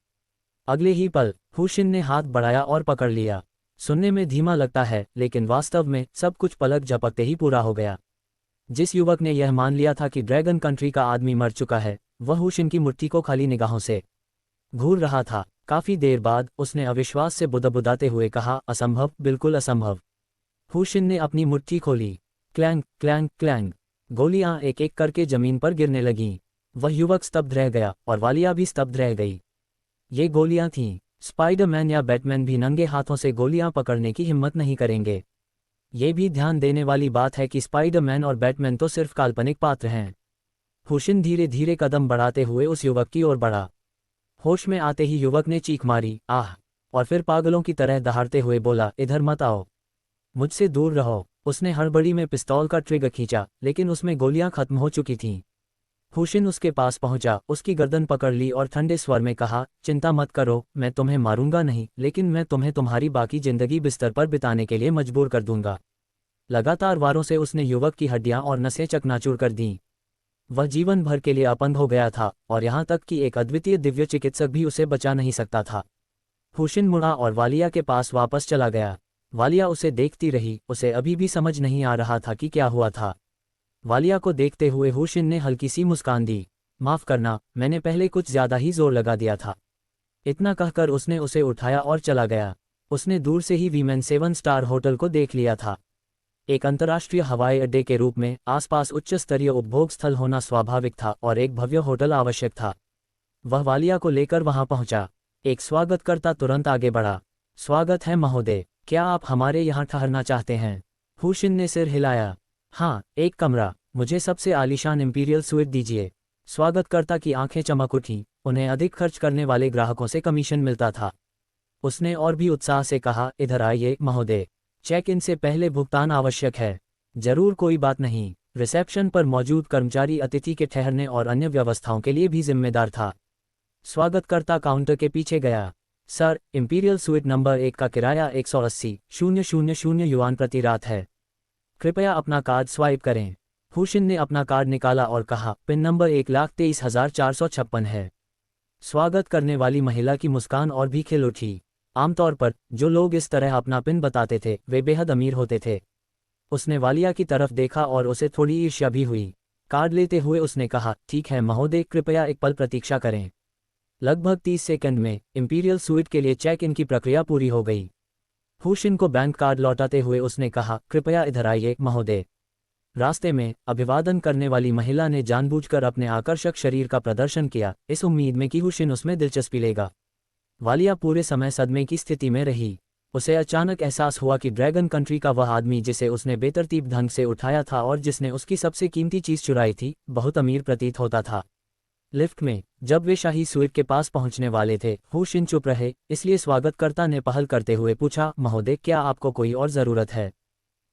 Speaker 1: अगले ही पल हुशिन ने हाथ बढ़ाया और पकड़ लिया। सुनने में धीमा लगता है, लेकिन वास्तव में सब कुछ पलक झपकते ही पूरा हो गया। जिस युवक ने यह मान लिया था कि ड्रैगन कंट्री का आदमी मर चुका है, वह हुशिन की मुट्ठी को खाली निगाहों से घूर रहा था। काफी देर बाद उसने अविश्वास से बुदबुदाते हुए कहा, असंभव, बिल्कुल असंभव। हुशिन ने अपनी मुट्ठी खोली। क्लैंग क्लैंग क्लैंग, गोलियां एक एक करके जमीन पर गिरने लगीं। वह युवक स्तब्ध रह गया और वालिया भी स्तब्ध रह गई। ये गोलियां थीं। स्पाइडरमैन या बैटमैन भी नंगे हाथों से गोलियां पकड़ने की हिम्मत नहीं करेंगे। ये भी ध्यान देने वाली बात है कि स्पाइडरमैन और बैटमैन तो सिर्फ काल्पनिक पात्र हैं। हुशिन धीरे धीरे कदम बढ़ाते हुए उस युवक की ओर बढ़ा। होश में आते ही युवक ने चीख मारी, आह! और फिर पागलों की तरह दहाड़ते हुए बोला, इधर मत आओ, मुझसे दूर रहो। उसने हड़बड़ी में पिस्तौल का ट्रिगर खींचा, लेकिन उसमें गोलियां खत्म हो चुकी थीं। हुशिन उसके पास पहुंचा, उसकी गर्दन पकड़ ली और ठंडे स्वर में कहा, चिंता मत करो, मैं तुम्हें मारूंगा नहीं, लेकिन मैं तुम्हें तुम्हारी बाकी जिंदगी बिस्तर पर बिताने के लिए मजबूर कर दूंगा। लगातार वारों से उसने युवक की हड्डियां और नसें चकनाचूर कर दीं। वह जीवन भर के लिए अपंग हो गया था और यहाँ तक कि एक अद्वितीय दिव्य चिकित्सक भी उसे बचा नहीं सकता था। हुशिन मुड़ा और वालिया के पास वापस चला गया। वालिया उसे देखती रही, उसे अभी भी समझ नहीं आ रहा था कि क्या हुआ था। वालिया को देखते हुए हुशिन ने हल्की सी मुस्कान दी। माफ़ करना, मैंने पहले कुछ ज़्यादा ही जोर लगा दिया था। इतना कहकर उसने उसे उठाया और चला गया। उसने दूर से ही वीमेन 7 स्टार होटल को देख लिया था। एक अंतर्राष्ट्रीय हवाई अड्डे के रूप में आसपास उच्च स्तरीय उपभोग स्थल होना स्वाभाविक था और एक भव्य होटल आवश्यक था। वह वालिया को लेकर वहां पहुंचा। एक स्वागतकर्ता तुरंत आगे बढ़ा। स्वागत है महोदय, क्या आप हमारे यहाँ ठहरना चाहते हैं? हुशिन ने सिर हिलाया। हाँ, एक कमरा, मुझे सबसे आलीशान इंपीरियल स्वीट दीजिए। स्वागतकर्ता की आंखें चमक उठीं, उन्हें अधिक खर्च करने वाले ग्राहकों से कमीशन मिलता था। उसने और भी उत्साह से कहा, इधर आइए महोदय, चेक इन से पहले भुगतान आवश्यक है। जरूर, कोई बात नहीं। रिसेप्शन पर मौजूद कर्मचारी अतिथि के ठहरने और अन्य व्यवस्थाओं के लिए भी जिम्मेदार था। स्वागतकर्ता काउंटर के पीछे गया। सर, इंपीरियल स्वीट नंबर 1 का किराया 180,000 युआन प्रति रात है। कृपया अपना कार्ड स्वाइप करें। हुशिन ने अपना कार्ड निकाला और कहा, पिन नंबर 1,23,456 है। स्वागत करने वाली महिला की मुस्कान और भी खिल उठी। आमतौर पर जो लोग इस तरह अपना पिन बताते थे वे बेहद अमीर होते थे। उसने वालिया की तरफ देखा और उसे थोड़ी ईर्ष्या भी हुई। कार्ड लेते हुए उसने कहा, ठीक है महोदय, कृपया एक पल प्रतीक्षा करें। लगभग 30 सेकंड में इंपीरियल स्वीट के लिए चेक इन की प्रक्रिया पूरी हो गई। हुशिन को बैंक कार्ड लौटाते हुए उसने कहा, कृपया इधर आइए महोदय। रास्ते में अभिवादन करने वाली महिला ने जानबूझकर अपने आकर्षक शरीर का प्रदर्शन किया, इस उम्मीद में कि हुशिन उसमें दिलचस्पी लेगा। वालिया पूरे समय सदमे की स्थिति में रही। उसे अचानक एहसास हुआ कि ड्रैगन कंट्री का वह आदमी जिसे उसने बेतरतीब ढंग से उठाया था और जिसने उसकी सबसे कीमती चीज चुराई थी, बहुत अमीर प्रतीत होता था। लिफ्ट में जब वे शाही स्वीट के पास पहुंचने वाले थे, हुशिन चुप रहे, इसलिए स्वागतकर्ता ने पहल करते हुए पूछा, महोदय, क्या आपको कोई और ज़रूरत है?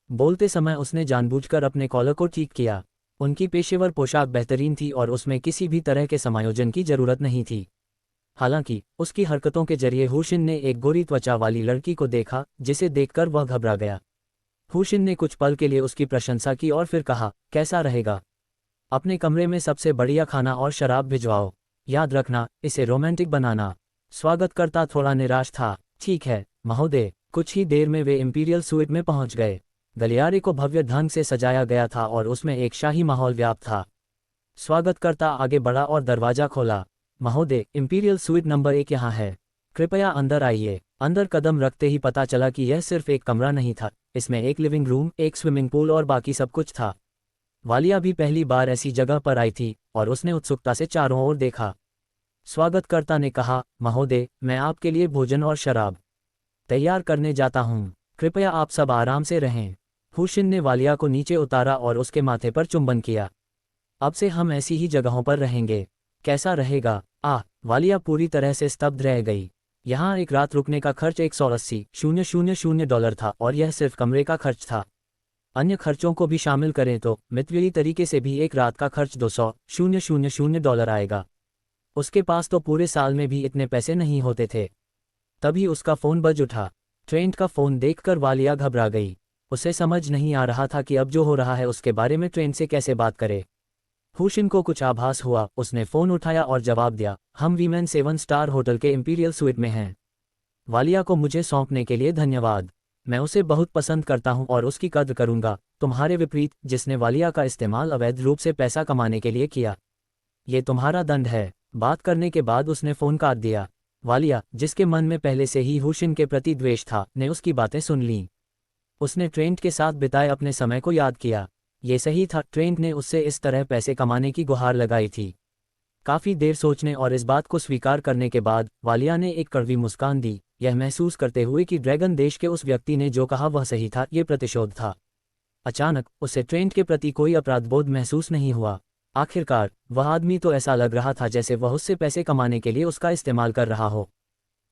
Speaker 1: बोलते समय उसने जानबूझकर अपने कॉलर को ठीक किया। उनकी पेशेवर पोशाक बेहतरीन थी और उसमें किसी भी तरह के समायोजन की जरूरत नहीं थी। हालांकि उसकी हरकतों के जरिए हुशिन ने एक गोरी त्वचा वाली लड़की को देखा, जिसे देखकर वह घबरा गया। हुशिन ने कुछ पल के लिए उसकी प्रशंसा की और फिर कहा, कैसा रहेगा? अपने कमरे में सबसे बढ़िया खाना और शराब भिजवाओ। याद रखना, इसे रोमांटिक बनाना। स्वागतकर्ता थोड़ा निराश था। ठीक है महोदय। कुछ ही देर में वे इंपीरियल स्वीट में पहुंच गए। गलियारे को भव्य ढंग से सजाया गया था और उसमें एक शाही माहौल व्याप्त था। स्वागतकर्ता आगे बढ़ा और दरवाजा खोला। महोदय, इंपीरियल स्वीट नंबर 1 यहाँ है। कृपया अंदर आइए। अंदर कदम रखते ही पता चला कि यह सिर्फ एक कमरा नहीं था, इसमें एक लिविंग रूम, एक स्विमिंग पूल और बाकी सब कुछ था। वालिया भी पहली बार ऐसी जगह पर आई थी और उसने उत्सुकता से चारों ओर देखा। स्वागतकर्ता ने कहा, महोदय, मैं आपके लिए भोजन और शराब तैयार करने जाता हूँ। कृपया आप सब आराम से रहें। हुशिन ने वालिया को नीचे उतारा और उसके माथे पर चुंबन किया। अब से हम ऐसी ही जगहों पर रहेंगे। कैसा रहेगा? वालिया पूरी तरह से स्तब्ध रह गई। यहाँ एक रात रुकने का खर्च 180,000 डॉलर था और यह सिर्फ कमरे का खर्च था। अन्य खर्चों को भी शामिल करें तो मितव्ययी तरीके से भी एक रात का खर्च 200,000 डॉलर आएगा। उसके पास तो पूरे साल में भी इतने पैसे नहीं होते थे। तभी उसका फ़ोन बज उठा। ट्रेंट का फ़ोन देखकर वालिया घबरा गई। उसे समझ नहीं आ रहा था कि अब जो हो रहा है उसके बारे में ट्रेंट से कैसे बात करे। हुशिन को कुछ आभास हुआ। उसने फ़ोन उठाया और जवाब दिया, हम वीमेन 7 स्टार होटल के इंपीरियल स्वीट में हैं। वालिया को मुझे सौंपने के लिए धन्यवाद। मैं उसे बहुत पसंद करता हूं और उसकी कद्र करूंगा, तुम्हारे विपरीत जिसने वालिया का इस्तेमाल अवैध रूप से पैसा कमाने के लिए किया। ये तुम्हारा दंड है। बात करने के बाद उसने फ़ोन काट दिया। वालिया, जिसके मन में पहले से ही हुशिन के प्रति द्वेष था, ने उसकी बातें सुन लीं। उसने ट्रेंट के साथ बिताए अपने समय को याद किया। ये सही था, ट्रेंट ने उससे इस तरह पैसे कमाने की गुहार लगाई थी। काफ़ी देर सोचने और इस बात को स्वीकार करने के बाद वालिया ने एक कड़वी मुस्कान दी, यह महसूस करते हुए कि ड्रैगन देश के उस व्यक्ति ने जो कहा वह सही था, ये प्रतिशोध था। अचानक उसे ट्रेंट के प्रति कोई अपराधबोध महसूस नहीं हुआ। आखिरकार वह आदमी तो ऐसा लग रहा था जैसे वह उससे पैसे कमाने के लिए उसका इस्तेमाल कर रहा हो।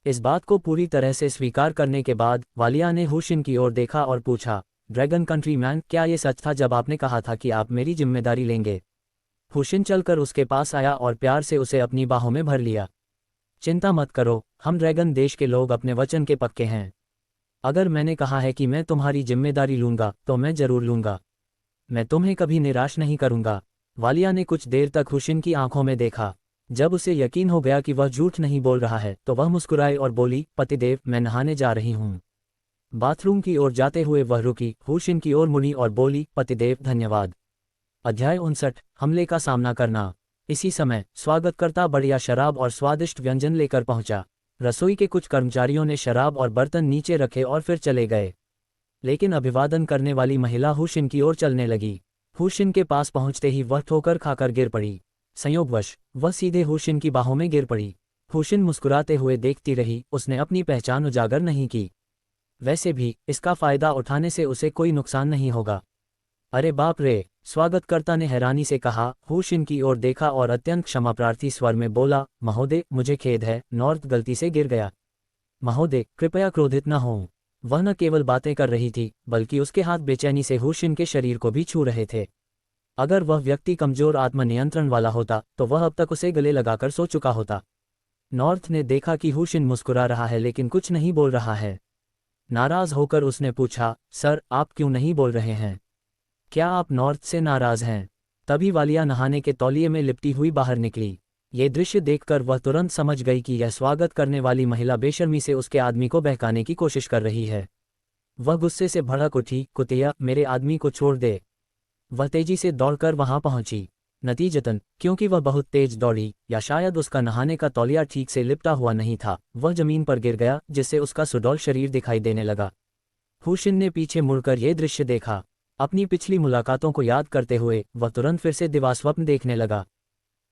Speaker 1: इस बात को पूरी तरह से स्वीकार करने के बाद वालिया ने हुशिन की ओर देखा और पूछा, ड्रैगन कंट्री मैन, क्या ये सच था जब आपने कहा था कि आप मेरी जिम्मेदारी लेंगे? हुशिन चलकर उसके पास आया और प्यार से उसे अपनी बाहों में भर लिया। चिंता मत करो, हम ड्रैगन देश के लोग अपने वचन के पक्के हैं। अगर मैंने कहा है कि मैं तुम्हारी जिम्मेदारी लूंगा तो मैं जरूर लूंगा। मैं तुम्हें कभी निराश नहीं करूंगा। वालिया ने कुछ देर तक हुशिन की आंखों में देखा। जब उसे यकीन हो गया कि वह झूठ नहीं बोल रहा है तो वह मुस्कुराई और बोली, पतिदेव, मैं नहाने जा रही हूँ। बाथरूम की ओर जाते हुए वह रुकी, हुशिन की ओर मुड़ी और बोली, पतिदेव, धन्यवाद। अध्याय 59, हमले का सामना करना। इसी समय स्वागतकर्ता बढ़िया शराब और स्वादिष्ट व्यंजन लेकर पहुंचा। रसोई के कुछ कर्मचारियों ने शराब और बर्तन नीचे रखे और फिर चले गए। लेकिन अभिवादन करने वाली महिला हुशिन की ओर चलने लगी। हुशिन के पास पहुंचते ही वह ठोकर खाकर गिर पड़ी। संयोगवश वह सीधे हुशिन की बाहों में गिर पड़ी। हुशिन मुस्कुराते हुए देखती रही, उसने अपनी पहचान उजागर नहीं की। वैसे भी इसका फायदा उठाने से उसे कोई नुकसान नहीं होगा। अरे बाप रे, स्वागतकर्ता ने हैरानी से कहा। हुशिन की ओर देखा और अत्यंत क्षमाप्रार्थी स्वर में बोला, महोदय, मुझे खेद है, नॉर्थ गलती से गिर गया। महोदय, कृपया क्रोधित न हों। वह न केवल बातें कर रही थी बल्कि उसके हाथ बेचैनी से हुशिन के शरीर को भी छू रहे थे। अगर वह व्यक्ति कमजोर आत्मनियंत्रण वाला होता तो वह अब तक उसे गले लगाकर सो चुका होता। नॉर्थ ने देखा कि हुशिन मुस्कुरा रहा है लेकिन कुछ नहीं बोल रहा है। नाराज होकर उसने पूछा, सर, आप क्यों नहीं बोल रहे हैं? क्या आप नॉर्थ से नाराज हैं? तभी वालिया नहाने के तौलिए में लिपटी हुई बाहर निकली। ये दृश्य देखकर वह तुरंत समझ गई कि यह स्वागत करने वाली महिला बेशर्मी से उसके आदमी को बहकाने की कोशिश कर रही है। वह गुस्से से भड़क उठी, कुतिया, मेरे आदमी को छोड़ दे। वह तेजी से दौड़कर वहां पहुंची। नतीजतन, क्योंकि वह बहुत तेज दौड़ी या शायद उसका नहाने का तौलिया ठीक से लिपटा हुआ नहीं था, वह जमीन पर गिर गया जिससे उसका सुडौल शरीर दिखाई देने लगा। हुशिन ने पीछे मुड़कर यह दृश्य देखा। अपनी पिछली मुलाकातों को याद करते हुए वह तुरंत फिर से दिवास्वप्न देखने लगा।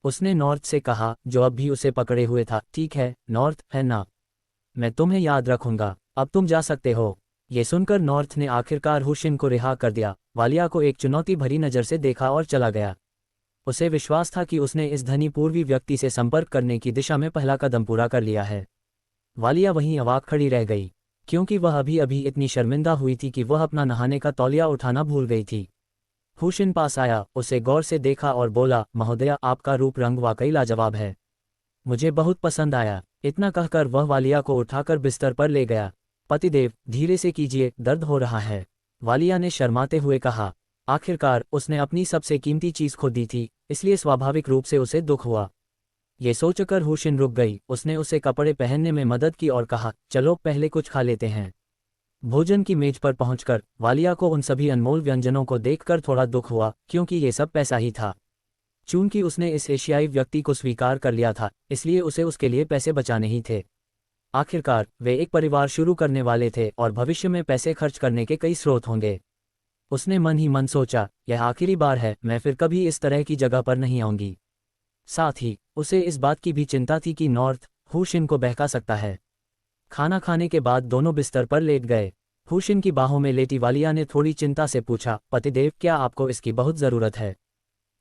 Speaker 1: उसने नॉर्थ से कहा, जो अब भी उसे पकड़े हुए था, ठीक है नॉर्थ, है ना? मैं तुम्हें याद रखूंगा, अब तुम जा सकते हो। ये सुनकर नॉर्थ ने आखिरकार हुशिन को रिहा कर दिया, वालिया को एक चुनौती भरी नज़र से देखा और चला गया। उसे विश्वास था कि उसने इस धनी पूर्वी व्यक्ति से संपर्क करने की दिशा में पहला कदम पूरा कर लिया है। वालिया वहीं अवाक खड़ी रह गई, क्योंकि वह अभी अभी इतनी शर्मिंदा हुई थी कि वह अपना नहाने का तौलिया उठाना भूल गई थी। हुशिन पास आया, उसे गौर से देखा और बोला, महोदया, आपका रूप रंग वाकई लाजवाब है, मुझे बहुत पसंद आया। इतना कहकर वह वालिया को उठाकर बिस्तर पर ले गया। पतिदेव, धीरे से कीजिए, दर्द हो रहा है, वालिया ने शर्माते हुए कहा। आखिरकार उसने अपनी सबसे कीमती चीज खो दी थी, इसलिए स्वाभाविक रूप से उसे दुख हुआ। ये सोचकर हुशिन रुक गई। उसने उसे कपड़े पहनने में मदद की और कहा, चलो पहले कुछ खा लेते हैं। भोजन की मेज पर पहुंचकर वालिया को उन सभी अनमोल व्यंजनों को देखकर थोड़ा दुख हुआ, क्योंकि ये सब पैसा ही था। चूंकि उसने इस एशियाई व्यक्ति को स्वीकार कर लिया था, इसलिए उसे उसके लिए पैसे बचाने ही थे। आखिरकार वे एक परिवार शुरू करने वाले थे और भविष्य में पैसे खर्च करने के कई स्रोत होंगे। उसने मन ही मन सोचा, यह आखिरी बार है, मैं फिर कभी इस तरह की जगह पर नहीं आऊंगी। साथ ही उसे इस बात की भी चिंता थी कि नॉर्थ हुशिन को बहका सकता है। खाना खाने के बाद दोनों बिस्तर पर लेट गए। हुशिन की बाहों में लेटी वालिया ने थोड़ी चिंता से पूछा, पतिदेव, क्या आपको इसकी बहुत ज़रूरत है?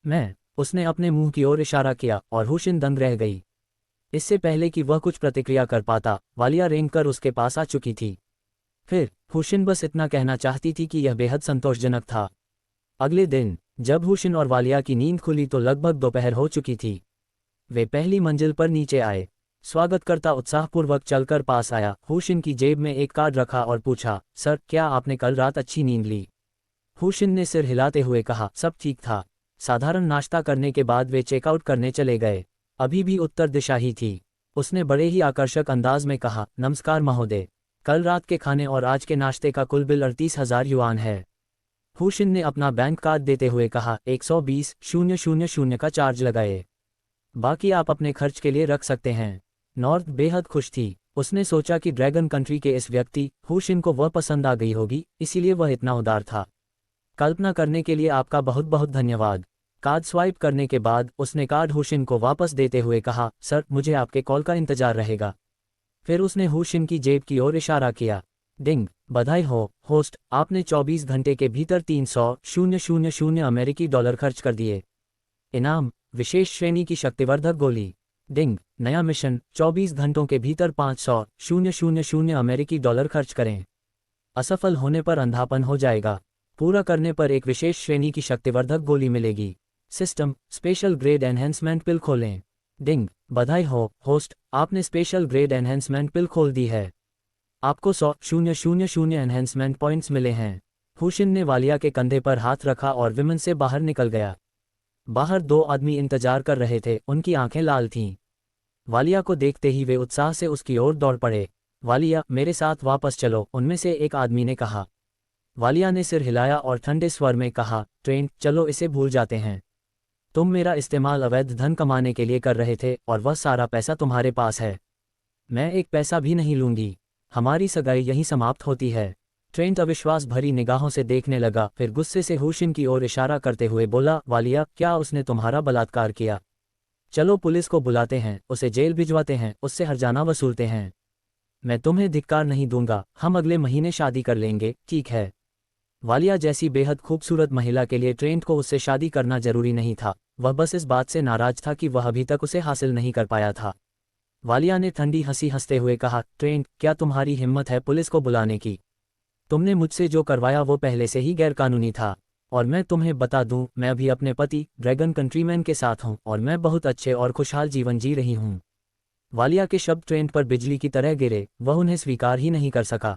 Speaker 1: मैं, उसने अपने मुंह की ओर इशारा किया और हुशिन दंग रह गई। इससे पहले कि वह कुछ प्रतिक्रिया कर पाता, वालिया रेंगकर उसके पास आ चुकी थी। फिर हुशिन बस इतना कहना चाहती थी कि यह बेहद संतोषजनक था। अगले दिन जब हुशिन और वालिया की नींद खुली तो लगभग दोपहर हो चुकी थी। वे पहली मंजिल पर नीचे आए। स्वागतकर्ता उत्साहपूर्वक चलकर पास आया, हुशिन की जेब में एक कार्ड रखा और पूछा, सर, क्या आपने कल रात अच्छी नींद ली? हुशिन ने सिर हिलाते हुए कहा, सब ठीक था। साधारण नाश्ता करने के बाद वे चेकआउट करने चले गए। अभी भी उत्तर दिशा ही थी। उसने बड़े ही आकर्षक अंदाज में कहा, नमस्कार महोदय, कल रात के खाने और आज के नाश्ते का कुल बिल 38,000 युआन है। हुशिन ने अपना बैंक कार्ड देते हुए कहा, 120,000 का चार्ज लगाए, बाकी आप अपने खर्च के लिए रख सकते हैं। नॉर्थ बेहद खुश थी। उसने सोचा कि ड्रैगन कंट्री के इस व्यक्ति हुशिन को वह पसंद आ गई होगी, इसीलिए वह इतना उदार था। कल्पना करने के लिए आपका बहुत बहुत धन्यवाद। कार्ड स्वाइप करने के बाद उसने कार्ड हुशिन को वापस देते हुए कहा, सर मुझे आपके कॉल का इंतजार रहेगा। फिर उसने हुशिन की जेब की ओर इशारा किया। डिंग, बधाई हो होस्ट, आपने 24 घंटे के भीतर 300,000 अमेरिकी डॉलर खर्च कर दिए। इनाम, विशेष श्रेणी की शक्तिवर्धक गोली। डिंग, नया मिशन, 24 घंटों के भीतर 500,000 अमेरिकी डॉलर खर्च करें। असफल होने पर अंधापन हो जाएगा। पूरा करने पर एक विशेष श्रेणी की शक्तिवर्धक गोली मिलेगी। सिस्टम, स्पेशल ग्रेड एनहेंसमेंट पिल खोलें। डिंग, बधाई हो होस्ट, आपने स्पेशल ग्रेड एनहेंसमेंट पिल खोल दी है। आपको 100,000 एनहेंसमेंट पॉइंट्स मिले हैं। हुशिन ने वालिया के कंधे पर हाथ रखा और विमन से बाहर निकल गया। बाहर 2 आदमी इंतजार कर रहे थे, उनकी आंखें लाल थीं। वालिया को देखते ही वे उत्साह से उसकी ओर दौड़ पड़े। वालिया, मेरे साथ वापस चलो, उनमें से एक आदमी ने कहा। वालिया ने सिर हिलाया और ठंडे स्वर में कहा, ट्रेंट, चलो इसे भूल जाते हैं। तुम मेरा इस्तेमाल अवैध धन कमाने के लिए कर रहे थे और वह सारा पैसा तुम्हारे पास है। मैं एक पैसा भी नहीं लूंगी। हमारी सगाई यहीं समाप्त होती है। ट्रेंट अविश्वास भरी निगाहों से देखने लगा, फिर गुस्से से हुशिन की ओर इशारा करते हुए बोला, वालिया, क्या उसने तुम्हारा बलात्कार किया? चलो पुलिस को बुलाते हैं, उसे जेल भिजवाते हैं, उससे हर्जाना वसूलते हैं। मैं तुम्हें धिक्कार नहीं दूंगा, हम अगले महीने शादी कर लेंगे, ठीक है? वालिया जैसी बेहद खूबसूरत महिला के लिए ट्रेंट को उससे शादी करना जरूरी नहीं था। वह बस इस बात से नाराज था कि वह अभी तक उसे हासिल नहीं कर पाया था। वालिया ने ठंडी हंसी हंसते हुए कहा, ट्रेंट, क्या तुम्हारी हिम्मत है पुलिस को बुलाने की? तुमने मुझसे जो करवाया वो पहले से ही गैरकानूनी था। और मैं तुम्हें बता दूं, मैं अभी अपने पति ड्रैगन कंट्रीमैन के साथ हूं और मैं बहुत अच्छे और खुशहाल जीवन जी रही हूं। वालिया के शब्द ट्रेंट पर बिजली की तरह गिरे, वह उन्हें स्वीकार ही नहीं कर सका।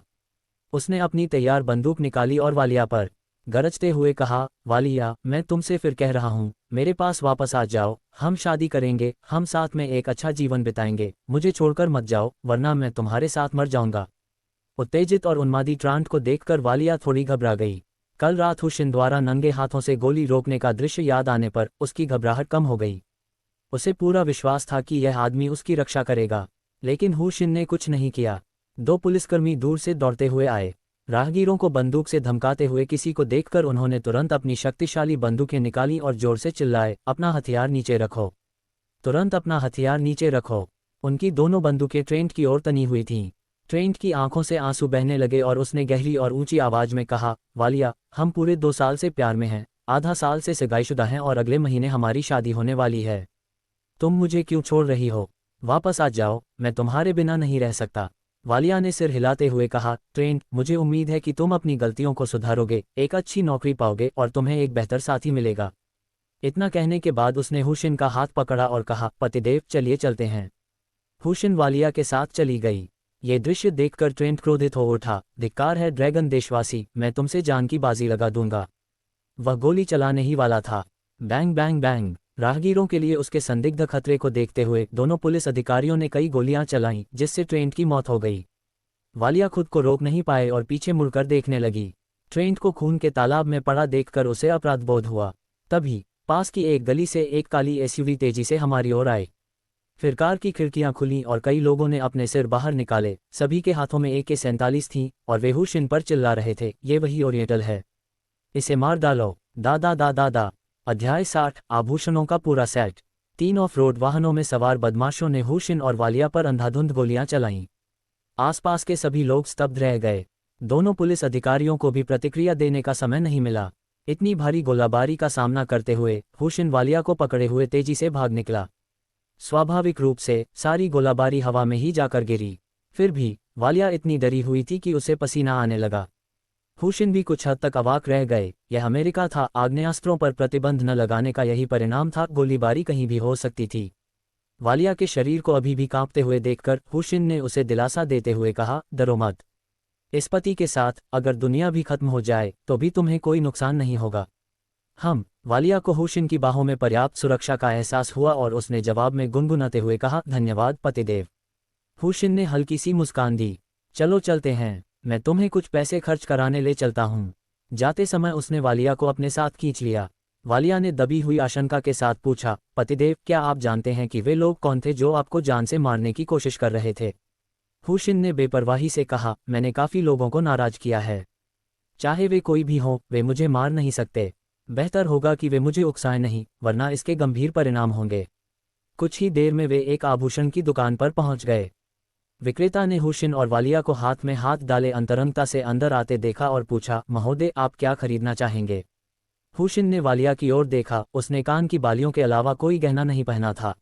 Speaker 1: उसने अपनी तैयार बंदूक निकाली और वालिया पर गरजते हुए कहा, वालिया, मैं तुमसे फिर कह रहा हूं, मेरे पास वापस आ जाओ, हम शादी करेंगे, हम साथ में एक अच्छा जीवन बिताएंगे, मुझे छोड़कर मत जाओ, वरना मैं तुम्हारे साथ मर जाऊंगा। उत्तेजित और उन्मादी ट्रांट को देखकर वालिया थोड़ी घबरा गई। कल रात हुशिन द्वारा नंगे हाथों से गोली रोकने का दृश्य याद आने पर उसकी घबराहट कम हो गई। उसे पूरा विश्वास था कि यह आदमी उसकी रक्षा करेगा, लेकिन हुशिन ने कुछ नहीं किया। 2 पुलिसकर्मी दूर से दौड़ते हुए आए। राहगीरों को बंदूक से धमकाते हुए किसी को देखकर उन्होंने तुरंत अपनी शक्तिशाली बंदूकें निकाली और जोर से चिल्लाए, अपना हथियार नीचे रखो, तुरंत अपना हथियार नीचे रखो। उनकी दोनों बंदूकें ट्रेंट की ओर तनी हुई थीं। ट्रेंट की आंखों से आंसू बहने लगे और उसने गहरी और ऊंची आवाज में कहा, वालिया, हम पूरे 2 साल से प्यार में हैं, आधा साल से सगाईशुदा हैं और अगले महीने हमारी शादी होने वाली है। तुम मुझे क्यों छोड़ रही हो? वापस आ जाओ, मैं तुम्हारे बिना नहीं रह सकता। वालिया ने सिर हिलाते हुए कहा, ट्रेंट, मुझे उम्मीद है कि तुम अपनी गलतियों को सुधारोगे, एक अच्छी नौकरी पाओगे और तुम्हें एक बेहतर साथी मिलेगा। इतना कहने के बाद उसने हुशिन का हाथ पकड़ा और कहा, पतिदेव, चलिए चलते हैं। हुशिन वालिया के साथ चली गई। ये दृश्य देखकर ट्रेंट क्रोधित हो उठा, धिक्कार है ड्रैगन देशवासी, मैं तुमसे जान की बाजी लगा दूंगा। वह गोली चलाने ही वाला था। Bang bang bang. राहगीरों के लिए उसके संदिग्ध खतरे को देखते हुए दोनों पुलिस अधिकारियों ने कई गोलियां चलाईं, जिससे ट्रेंट की मौत हो गई। वालिया खुद को रोक नहीं पाए और पीछे मुड़कर देखने लगी। ट्रेंट को खून के तालाब में पड़ा देखकर उसे अपराध बोध हुआ। तभी पास की एक गली से एक काली एसयूवी तेजी से हमारी ओर आई। फिर कार की खिड़कियां खुलीं और कई लोगों ने अपने सिर बाहर निकाले। सभी के हाथों में AK-47 थीं और वे हुशिन पर चिल्ला रहे थे, ये वही ओरिएंटल है, इसे मार डालो। दादा दादा दा। अध्याय 60, आभूषणों का पूरा सेट। 3 ऑफ रोड वाहनों में सवार बदमाशों ने हुशिन और वालिया पर अंधाधुंध गोलियां चलाईं। आसपास के सभी लोग स्तब्ध रह गए। दोनों पुलिस अधिकारियों को भी प्रतिक्रिया देने का समय नहीं मिला। इतनी भारी गोलाबारी का सामना करते हुए हुशिन वालिया को पकड़े हुए तेजी से भाग निकला। स्वाभाविक रूप से सारी गोलाबारी हवा में ही जाकर गिरी। फिर भी वालिया इतनी डरी हुई थी कि उसे पसीना आने लगा। हुशिन भी कुछ हद तक अवाक रह गए। यह अमेरिका था, आग्नेयास्त्रों पर प्रतिबंध न लगाने का यही परिणाम था, गोलीबारी कहीं भी हो सकती थी। वालिया के शरीर को अभी भी कांपते हुए देखकर हुशिन ने उसे दिलासा देते हुए कहा, डरो मत। इस पति के साथ अगर दुनिया भी खत्म हो जाए तो भी तुम्हें कोई नुकसान नहीं होगा। वालिया को हुशिन की बाहों में पर्याप्त सुरक्षा का एहसास हुआ और उसने जवाब में गुनगुनाते हुए कहा, धन्यवाद पतिदेव। हुशिन ने हल्की सी मुस्कान दी। चलो चलते हैं, मैं तुम्हें कुछ पैसे खर्च कराने ले चलता हूँ। जाते समय उसने वालिया को अपने साथ खींच लिया। वालिया ने दबी हुई आशंका के साथ पूछा, पतिदेव, क्या आप जानते हैं कि वे लोग कौन थे जो आपको जान से मारने की कोशिश कर रहे थे? हुशिन ने बेपरवाही से कहा, मैंने काफ़ी लोगों को नाराज किया है। चाहे वे कोई भी हों, वे मुझे मार नहीं सकते। बेहतर होगा कि वे मुझे उकसाएं नहीं, वरना इसके गंभीर परिणाम होंगे। कुछ ही देर में वे एक आभूषण की दुकान पर पहुंच गए। विक्रेता ने हुशिन और वालिया को हाथ में हाथ डाले अंतरंगता से अंदर आते देखा और पूछा, महोदय, आप क्या खरीदना चाहेंगे? हुशिन ने वालिया की ओर देखा। उसने कान की बालियों के अलावा कोई गहना नहीं पहना था।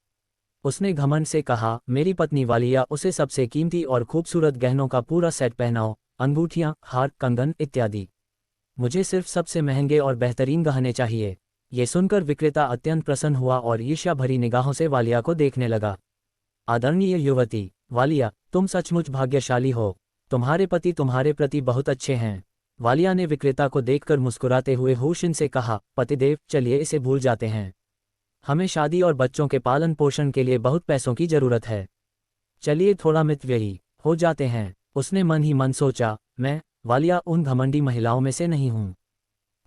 Speaker 1: उसने घमंड से कहा, मेरी पत्नी वालिया, उसे सबसे कीमती और खूबसूरत गहनों का पूरा सेट पहनाओ, अंगूठियां, हार, कंगन इत्यादि। मुझे सिर्फ सबसे महंगे और बेहतरीन गहने चाहिए। ये सुनकर विक्रेता अत्यंत प्रसन्न हुआ और ईर्ष्या भरी निगाहों से वालिया को देखने लगा। आदरणीय युवती, वालिया, तुम सचमुच भाग्यशाली हो। तुम्हारे पति तुम्हारे प्रति बहुत अच्छे हैं। वालिया ने विक्रेता को देखकर मुस्कुराते हुए हुशिन से कहा, पतिदेव, चलिए इसे भूल जाते हैं। हमें शादी और बच्चों के पालन पोषण के लिए बहुत पैसों की जरूरत है। चलिए थोड़ा मितव्ययी हो जाते हैं। उसने मन ही मन सोचा, मैं, वालिया, उन घमंडी महिलाओं में से नहीं हूँ।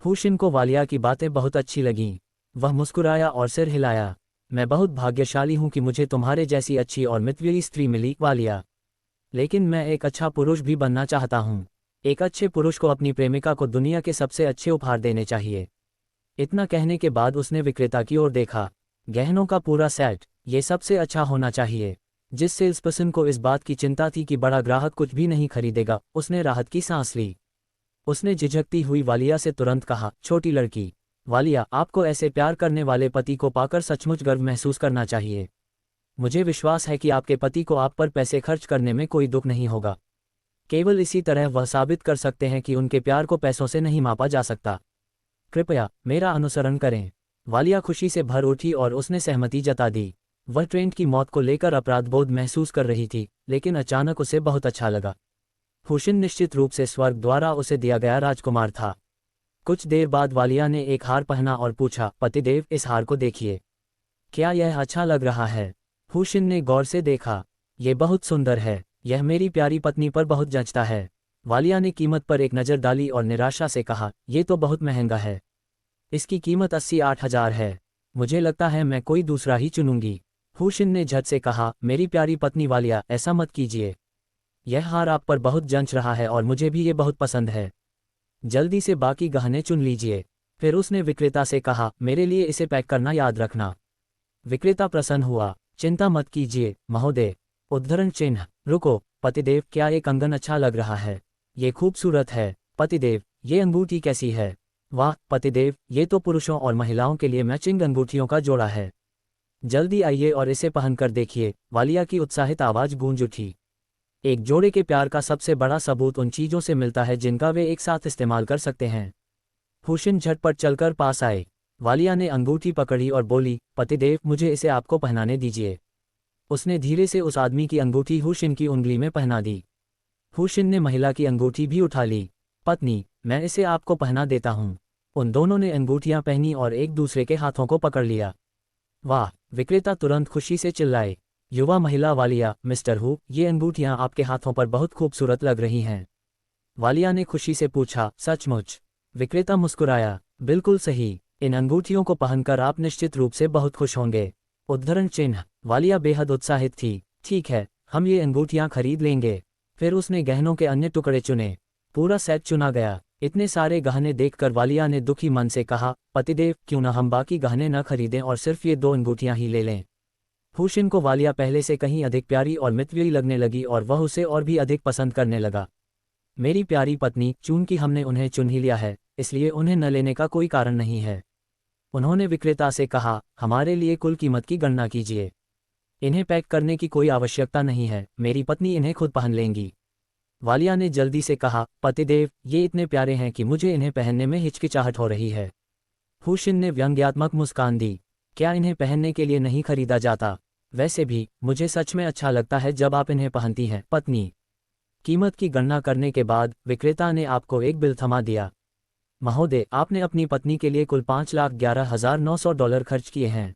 Speaker 1: हुशिन को वालिया की बातें बहुत अच्छी लगीं। वह मुस्कुराया और सिर हिलाया। मैं बहुत भाग्यशाली हूँ कि मुझे तुम्हारे जैसी अच्छी और मितव्ययी स्त्री मिली, वालिया। लेकिन मैं एक अच्छा पुरुष भी बनना चाहता हूँ। एक अच्छे पुरुष को अपनी प्रेमिका को दुनिया के सबसे अच्छे उपहार देने चाहिए। इतना कहने के बाद उसने विक्रेता की ओर देखा। गहनों का पूरा सेट, ये सबसे अच्छा होना चाहिए। जिस सेल्सपर्सन को इस बात की चिंता थी कि बड़ा ग्राहक कुछ भी नहीं खरीदेगा, उसने राहत की सांस ली। उसने झिझकती हुई वालिया से तुरंत कहा, छोटी लड़की, वालिया, आपको ऐसे प्यार करने वाले पति को पाकर सचमुच गर्व महसूस करना चाहिए। मुझे विश्वास है कि आपके पति को आप पर पैसे खर्च करने में कोई दुख नहीं होगा। केवल इसी तरह वह साबित कर सकते हैं कि उनके प्यार को पैसों से नहीं मापा जा सकता। कृपया मेरा अनुसरण करें। वालिया खुशी से भर उठी और उसने सहमति जता दी। वह ट्रेंट की मौत को लेकर अपराधबोध महसूस कर रही थी, लेकिन अचानक उसे बहुत अच्छा लगा। हुशिन निश्चित रूप से स्वर्ग द्वारा उसे दिया गया राजकुमार था। कुछ देर बाद वालिया ने एक हार पहना और पूछा, पतिदेव, इस हार को देखिए। क्या यह अच्छा लग रहा है? हुशिन ने गौर से देखा। यह बहुत सुंदर है। यह मेरी प्यारी पत्नी पर बहुत जचता है। वालिया ने कीमत पर एक नज़र डाली और निराशा से कहा, यह तो बहुत महंगा है। इसकी कीमत 88,000 है। मुझे लगता है मैं कोई दूसरा ही चुनूंगी। हुशिन ने झट से कहा, मेरी प्यारी पत्नी वालिया, ऐसा मत कीजिए। यह हार आप पर बहुत जंच रहा है और मुझे भी ये बहुत पसंद है। जल्दी से बाकी गहने चुन लीजिए। फिर उसने विक्रेता से कहा, मेरे लिए इसे पैक करना याद रखना। विक्रेता प्रसन्न हुआ। चिंता मत कीजिए, महोदय। उद्धरण चिन्ह, रुको, पतिदेव, क्या ये कंगन अच्छा लग रहा है? ये खूबसूरत है। पतिदेव, ये अंगूठी कैसी है? वाह पतिदेव, ये तो पुरुषों और महिलाओं के लिए मैचिंग अंगूठियों का जोड़ा है। जल्दी आइए और इसे पहनकर देखिए। वालिया की उत्साहित आवाज़ गूंज उठी। एक जोड़े के प्यार का सबसे बड़ा सबूत उन चीज़ों से मिलता है जिनका वे एक साथ इस्तेमाल कर सकते हैं। हुशिन झटपट चलकर पास आए। वालिया ने अंगूठी पकड़ी और बोली, पतिदेव, मुझे इसे आपको पहनाने दीजिए। उसने धीरे से उस आदमी की अंगूठी हुशिन की उंगली में पहना दी। हुशिन ने महिला की अंगूठी भी उठा ली। पत्नी, मैं इसे आपको पहना देता हूँ। उन दोनों ने अंगूठियाँ पहनी और एक दूसरे के हाथों को पकड़ लिया। वाह, विक्रेता तुरंत खुशी से चिल्लाए। युवा महिला वालिया, मिस्टर हु, ये अंगूठियाँ आपके हाथों पर बहुत खूबसूरत लग रही हैं। वालिया ने खुशी से पूछा, सचमुच? विक्रेता मुस्कुराया, बिल्कुल सही। इन अंगूठियों को पहनकर आप निश्चित रूप से बहुत खुश होंगे। उद्धरण चिन्ह, वालिया बेहद उत्साहित थी। ठीक है, हम ये अंगूठियाँ खरीद लेंगे। फिर उसने गहनों के अन्य टुकड़े चुने। पूरा सेट चुना गया। इतने सारे गहने देखकर वालिया ने दुखी मन से कहा, पतिदेव, क्यों न हम बाकी गहने न खरीदें और सिर्फ ये 2 अंगूठियाँ ही ले लें। हुशिन को वालिया पहले से कहीं अधिक प्यारी और मितव्ययी लगने लगी और वह उसे और भी अधिक पसंद करने लगा। मेरी प्यारी पत्नी, चूंकि हमने उन्हें चुन ही लिया है, इसलिए उन्हें न लेने का कोई कारण नहीं है। उन्होंने विक्रेता से कहा, हमारे लिए कुल कीमत की गणना कीजिए। इन्हें पैक करने की कोई आवश्यकता नहीं है, मेरी पत्नी इन्हें खुद पहन लेंगी। वालिया ने जल्दी से कहा, पतिदेव, ये इतने प्यारे हैं कि मुझे इन्हें पहनने में हिचकिचाहट हो रही है। हुशिन ने व्यंग्यात्मक मुस्कान दी। क्या इन्हें पहनने के लिए नहीं खरीदा जाता? वैसे भी, मुझे सच में अच्छा लगता है जब आप इन्हें पहनती हैं, पत्नी। कीमत की गणना करने के बाद विक्रेता ने आपको एक बिल थमा दिया। महोदय, आपने अपनी पत्नी के लिए कुल $5,11,900 खर्च किए हैं।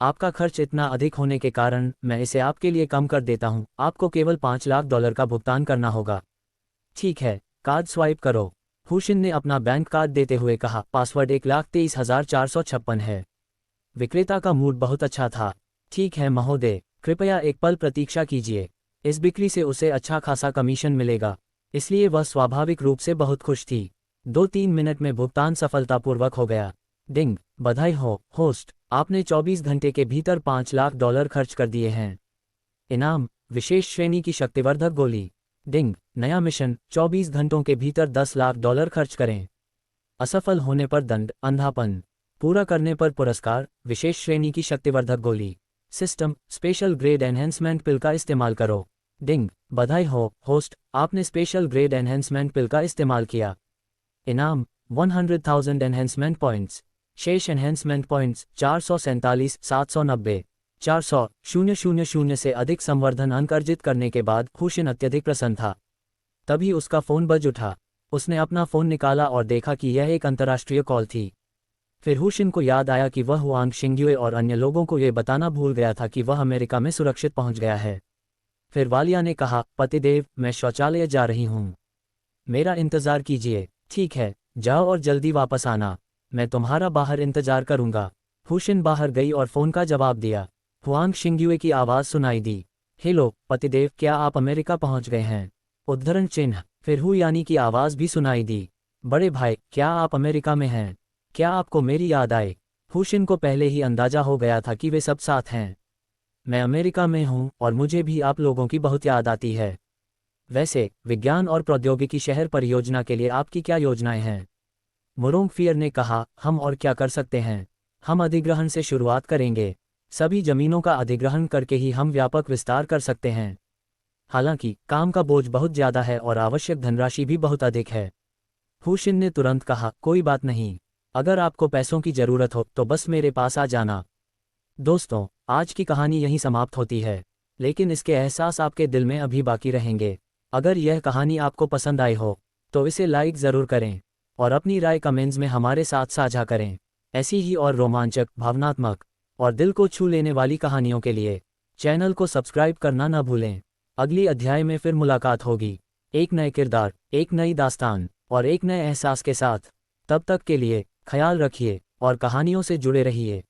Speaker 1: आपका खर्च इतना अधिक होने के कारण मैं इसे आपके लिए कम कर देता हूं। आपको केवल $5,00,000 का भुगतान करना होगा। ठीक है, कार्ड स्वाइप करो। हुशिन ने अपना बैंक कार्ड देते हुए कहा, पासवर्ड 1,23,456 है। विक्रेता का मूड बहुत अच्छा था। ठीक है महोदय, कृपया एक पल प्रतीक्षा कीजिए। इस बिक्री से उसे अच्छा खासा कमीशन मिलेगा, इसलिए वह स्वाभाविक रूप से बहुत खुश थी। 2-3 मिनट में भुगतान सफलतापूर्वक हो गया। डिंग, बधाई हो होस्ट, आपने 24 घंटे के भीतर $5 लाख खर्च कर दिए हैं। इनाम, विशेष श्रेणी की शक्तिवर्धक गोली। डिंग, नया मिशन, 24 घंटों के भीतर $10 लाख खर्च करें। असफल होने पर दंड, अंधापन। पूरा करने पर पुरस्कार, विशेष श्रेणी की शक्तिवर्धक गोली। सिस्टम, स्पेशल ग्रेड एनहेंसमेंट पिल का इस्तेमाल करो। डिंग, बधाई हो होस्ट, आपने स्पेशल ग्रेड एनहेंसमेंट पिल का इस्तेमाल किया। इनाम, 100,000 एनहेंसमेंट पॉइंट्स। शेष एनहेंसमेंट पॉइंट्स 447,790। 400,000 से अधिक संवर्धन अंक अर्जित करने के बाद हुशिन अत्यधिक प्रसन्न था। तभी उसका फ़ोन बज उठा। उसने अपना फ़ोन निकाला और देखा कि यह एक अंतर्राष्ट्रीय कॉल थी। फिर हुशिन को याद आया कि वह हुआंग शिंग्युए और अन्य लोगों को यह बताना भूल गया था कि वह अमेरिका में सुरक्षित पहुंच गया है। फिर वालिया ने कहा, पतिदेव, मैं शौचालय जा रही हूँ, मेरा इंतज़ार कीजिए। ठीक है, जाओ और जल्दी वापस आना, मैं तुम्हारा बाहर इंतजार करूँगा। हुशिन बाहर गई और फ़ोन का जवाब दिया। हुआंग शिंग्युए की आवाज़ सुनाई दी, हेलो पतिदेव, क्या आप अमेरिका पहुंच गए हैं? उद्धरण चिन्ह। फिर हु यानी की आवाज़ भी सुनाई दी, बड़े भाई, क्या आप अमेरिका में हैं? क्या आपको मेरी याद आए? हुशिन को पहले ही अंदाजा हो गया था कि वे सब साथ हैं। मैं अमेरिका में हूँ और मुझे भी आप लोगों की बहुत याद आती है। वैसे, विज्ञान और प्रौद्योगिकी शहर परियोजना के लिए आपकी क्या योजनाएं हैं? मुरोंगफियर ने कहा, हम और क्या कर सकते हैं? हम अधिग्रहण से शुरुआत करेंगे। सभी जमीनों का अधिग्रहण करके ही हम व्यापक विस्तार कर सकते हैं। हालांकि, काम का बोझ बहुत ज़्यादा है और आवश्यक धनराशि भी बहुत अधिक है। हुशिन ने तुरंत कहा, कोई बात नहीं, अगर आपको पैसों की ज़रूरत हो तो बस मेरे पास आ जाना। दोस्तों, आज की कहानी यहीं समाप्त होती है, लेकिन इसके एहसास आपके दिल में अभी बाकी रहेंगे। अगर यह कहानी आपको पसंद आई हो तो इसे लाइक ज़रूर करें और अपनी राय कमेंट्स में हमारे साथ साझा करें। ऐसी ही और रोमांचक, भावनात्मक और दिल को छू लेने वाली कहानियों के लिए चैनल को सब्सक्राइब करना न भूलें। अगली अध्याय में फिर मुलाकात होगी, एक नए किरदार, एक नई दास्तान और एक नए एहसास के साथ। तब तक के लिए ख्याल रखिए और कहानियों से जुड़े रहिए।